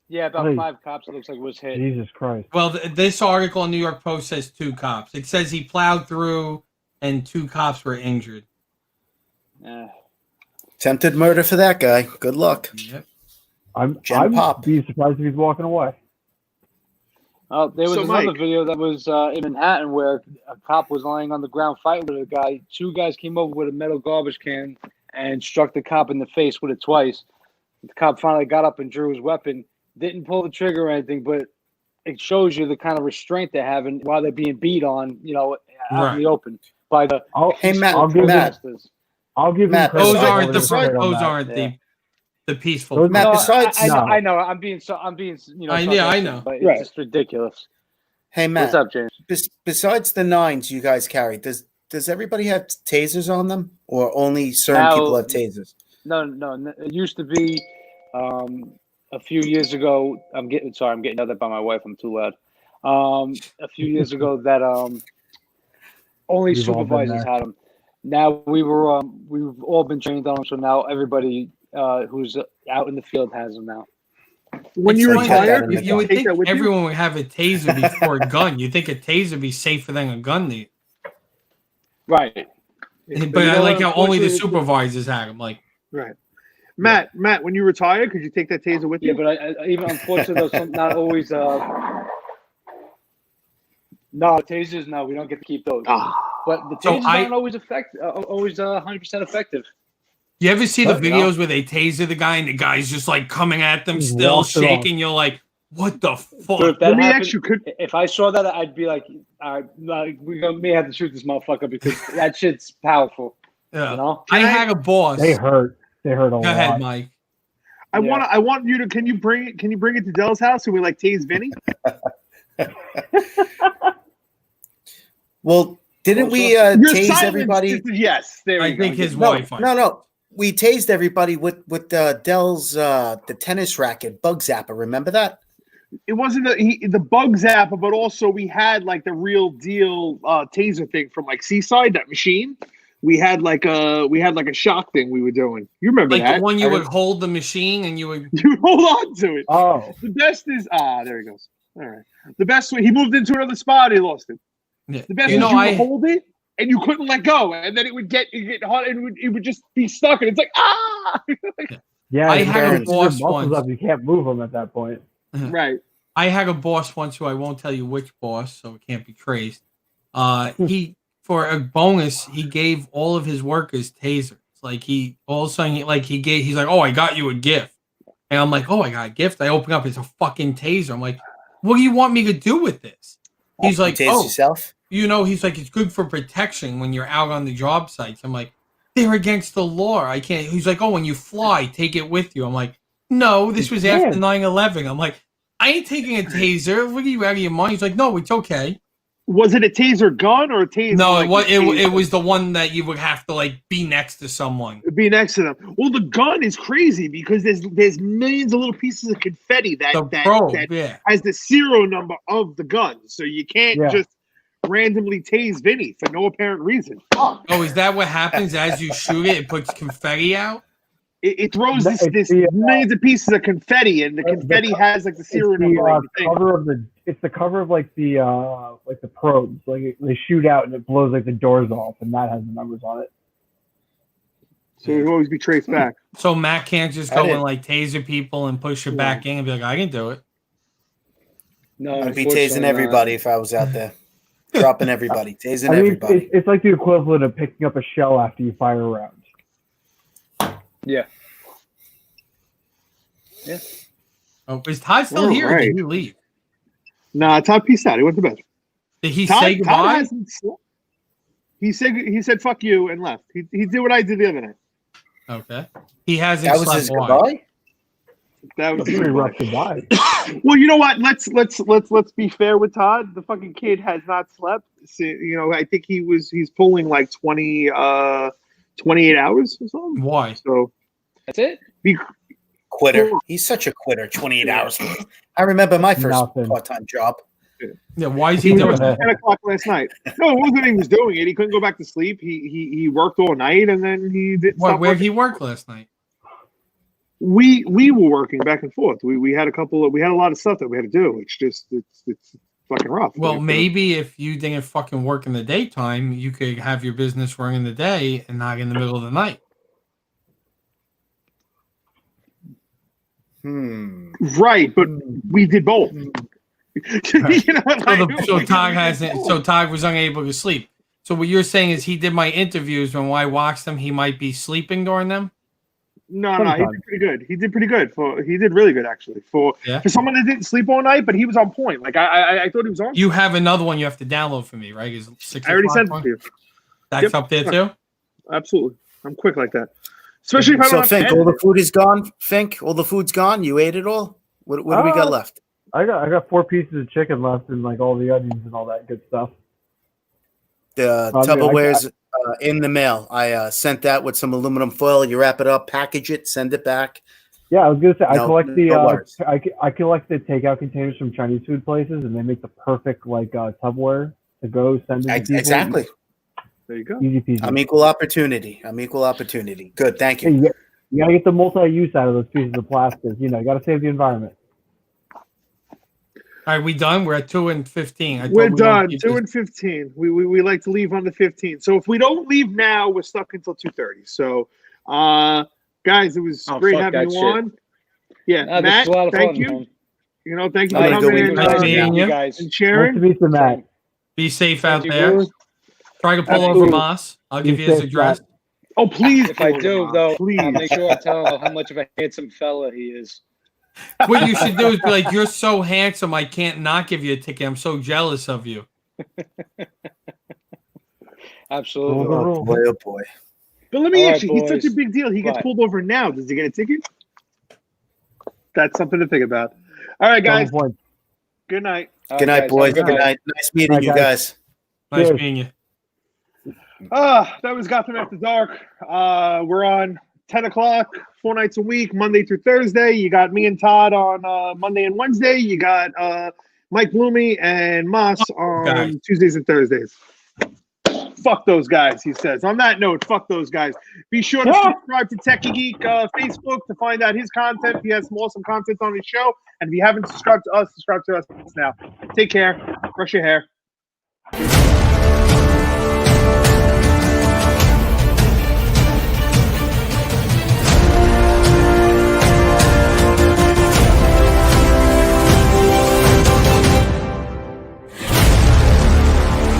Yeah, about 5 cops. It looks like it was hit.
Jesus Christ.
Well, this article in New York Post says 2 cops. It says he plowed through and 2 cops were injured.
Attempted murder for that guy. Good luck.
Yep.
I'd be surprised if he's walking away.
There was another video that was in Manhattan where a cop was lying on the ground fighting with a guy. 2 guys came over with a metal garbage can and struck the cop in the face with it twice. The cop finally got up and drew his weapon. Didn't pull the trigger or anything, but it shows you the kind of restraint they're having while they're being beat on, out in the open by the.
Hey Matt,
I'll give
Matt,
those aren't the peaceful.
Matt, besides,
I know. I'm being.
I know.
But it's just ridiculous.
Hey Matt,
what's up, James?
Besides the 9s you guys carry, does everybody have tasers on them, or only certain people have tasers?
No. It used to be. A few years ago, I'm getting yelled at by my wife. I'm too loud. A few years ago, that only supervisors had them. Now we've all been trained on them, so now everybody who's out in the field has them now.
When you retire,
you would think everyone would have a taser before a gun. You think a taser would be safer than a gun,
right?
But I like how only the supervisors had them. Like,
right. Matt, when you retire, could you take that taser with you?
Yeah, but I even unfortunately, though, not always. No, tasers. No, we don't get to keep those. But the tasers aren't always 100% effective.
You ever see the videos where they taser the guy and the guy's just like coming at them, still shaking? You're like, What the fuck?
So if that
Let me
happened,
ask you,
if I saw that, I'd be like, we may have to shoot this motherfucker because that shit's powerful.
Yeah.
You know?
I had a boss.
They hurt. They hurt a lot.
Go ahead, Mike.
I want you to. Can you bring it to Dell's house and we like tase Vinny?
Well, didn't we tase everybody?
Yes, there
I
you go.
think his
No,
wife.
no. We tased everybody with Dell's the tennis racket bug zapper. Remember that?
It wasn't the bug zapper, but also we had like the real deal taser thing from like Seaside, that machine. We had like a shock thing we were doing. You remember
Like
that?
the one you would hold the machine and you would
hold on to it.
Oh,
The best is there he goes. All right. The best way he moved into another spot, he lost it.
Yeah.
The best
You
is
know,
you
I-
would hold it and you couldn't let go, and then it would get hot and it would just be stuck, and it's like
yeah.
I
you
had a
can't put your
boss
muscles
once.
up. You can't move them at that point.
right.
I had a boss once who I won't tell you which boss, so it can't be traced. He for a bonus, he gave all of his workers tasers. Like he all of a sudden, he's like, "Oh, I got you a gift," and I'm like, "Oh, I got a gift." I open up, it's a fucking taser. I'm like, "What do you want me to do with this?" He's like,
Tase
"Oh,
yourself.
you know," he's like, "It's good for protection when you're out on the job sites." I'm like, "They're against the law. I can't." He's like, "Oh, when you fly, take it with you." I'm like, "No, this was after 9/11." I'm like, "I ain't taking a taser. What are you out of your mind?" He's like, "No, it's okay."
Was it a taser gun or a taser?
No,
like,
it was the one that you would have to like be next to someone.
be next to them. Well, the gun is crazy because there's millions of little pieces of confetti that has the serial number of the gun, so you can't just randomly tase Vinny for no apparent reason.
Oh, is that what happens as you shoot it? It puts confetti out.
It throws this millions of pieces of confetti, and the confetti has like the serial number.
It's the cover of like the probes. Like they shoot out and it blows like the doors off, and that has the numbers on it.
So it will always be traced back.
So Matt can't just go and like taser people and push it back in and be like, "I can do it."
No, I'd be tasing everybody if I was out there, dropping everybody, tasing everybody.
It's like the equivalent of picking up a shell after you fire a round.
Yeah.
Oh, is Todd still here? Or did he leave?
Nah, Todd peaced out. He went to bed.
Did he say goodbye?
He said "fuck you" and left. He did what I did the other night.
Okay. He hasn't.
That was his goodbye.
That was
pretty rough goodbye.
Well, you know what? Let's be fair with Todd. The fucking kid has not slept. So, you know, I think he's pulling like 28 hours or something.
Why?
So
that's it.
Quitter. He's such a quitter. 28 hours. I remember my first part-time job.
Yeah, why is he doing that?
10 o'clock last night. No, it wasn't he was doing it. He couldn't go back to sleep. He worked all night and then he didn't.
Where did he work last night?
We were working back and forth. We had a lot of stuff that we had to do. It's fucking rough.
Well, maybe if you didn't fucking work in the daytime, you could have your business running in the day and not in the middle of the night.
Right, but we did both. You know,
so Todd was unable to sleep. So what you're saying is he did my interviews, and when I watched them, he might be sleeping during them?
No, he did pretty good. He did pretty good. He did really good actually for someone that didn't sleep all night, but he was on point. Like I thought he was on.
You have another one you have to download for me, right?
I already sent it to you.
That's up there too?
Absolutely. I'm quick like that. Especially if I don't
Fink, all the food is gone. Fink, all the food's gone. You ate it all. What do we got left?
I got 4 pieces of chicken left and like all the onions and all that good stuff.
The Tupperware's in the mail. I sent that with some aluminum foil. You wrap it up, package it, send it back.
Yeah, I was gonna say I collect the takeout containers from Chinese food places, and they make the perfect like Tupperware to go send it to people.
Exactly.
There you go.
Easy peasy.
I'm equal opportunity. Good, thank you.
You gotta get the multi-use out of those pieces of plastic. You know, you gotta save the environment.
All right, we done? We're at 2 and 15.
We're done. 2 and 15. We like to leave on the 15. So if we don't leave now, we're stuck until 2:30. So, guys, it was great having you on. Yeah, Matt, thank you. Man. You know, thank you for coming in,
you guys,
and sharing.
Nice to meet you, Matt.
Be safe out there. Try to pull over Moss. I'll give you his address.
Oh, please.
If I do, though, I'll make sure I tell him how much of a handsome fella he is.
What you should do is be like, "You're so handsome, I can't not give you a ticket. I'm so jealous of you."
Absolutely.
Oh boy, oh boy.
But let me
All
ask
right,
you, he's such a
boys.
big deal. He gets
What?
pulled over now. Does he get a ticket? That's something to think about. All right, guys. Good night.
Good night, boys. Good night. Nice meeting you guys.
Nice meeting you.
That was Gotham After Dark. We're on 10 o'clock, 4 nights a week, Monday through Thursday. You got me and Todd on Monday and Wednesday. You got Mike Bloomy and Moss on Tuesdays and Thursdays. Fuck those guys, he says. On that note, fuck those guys. Be sure to subscribe to Techie Geek Facebook to find out his content. He has some awesome content on his show. And if you haven't subscribed to us, subscribe to us now. Take care. Brush your hair.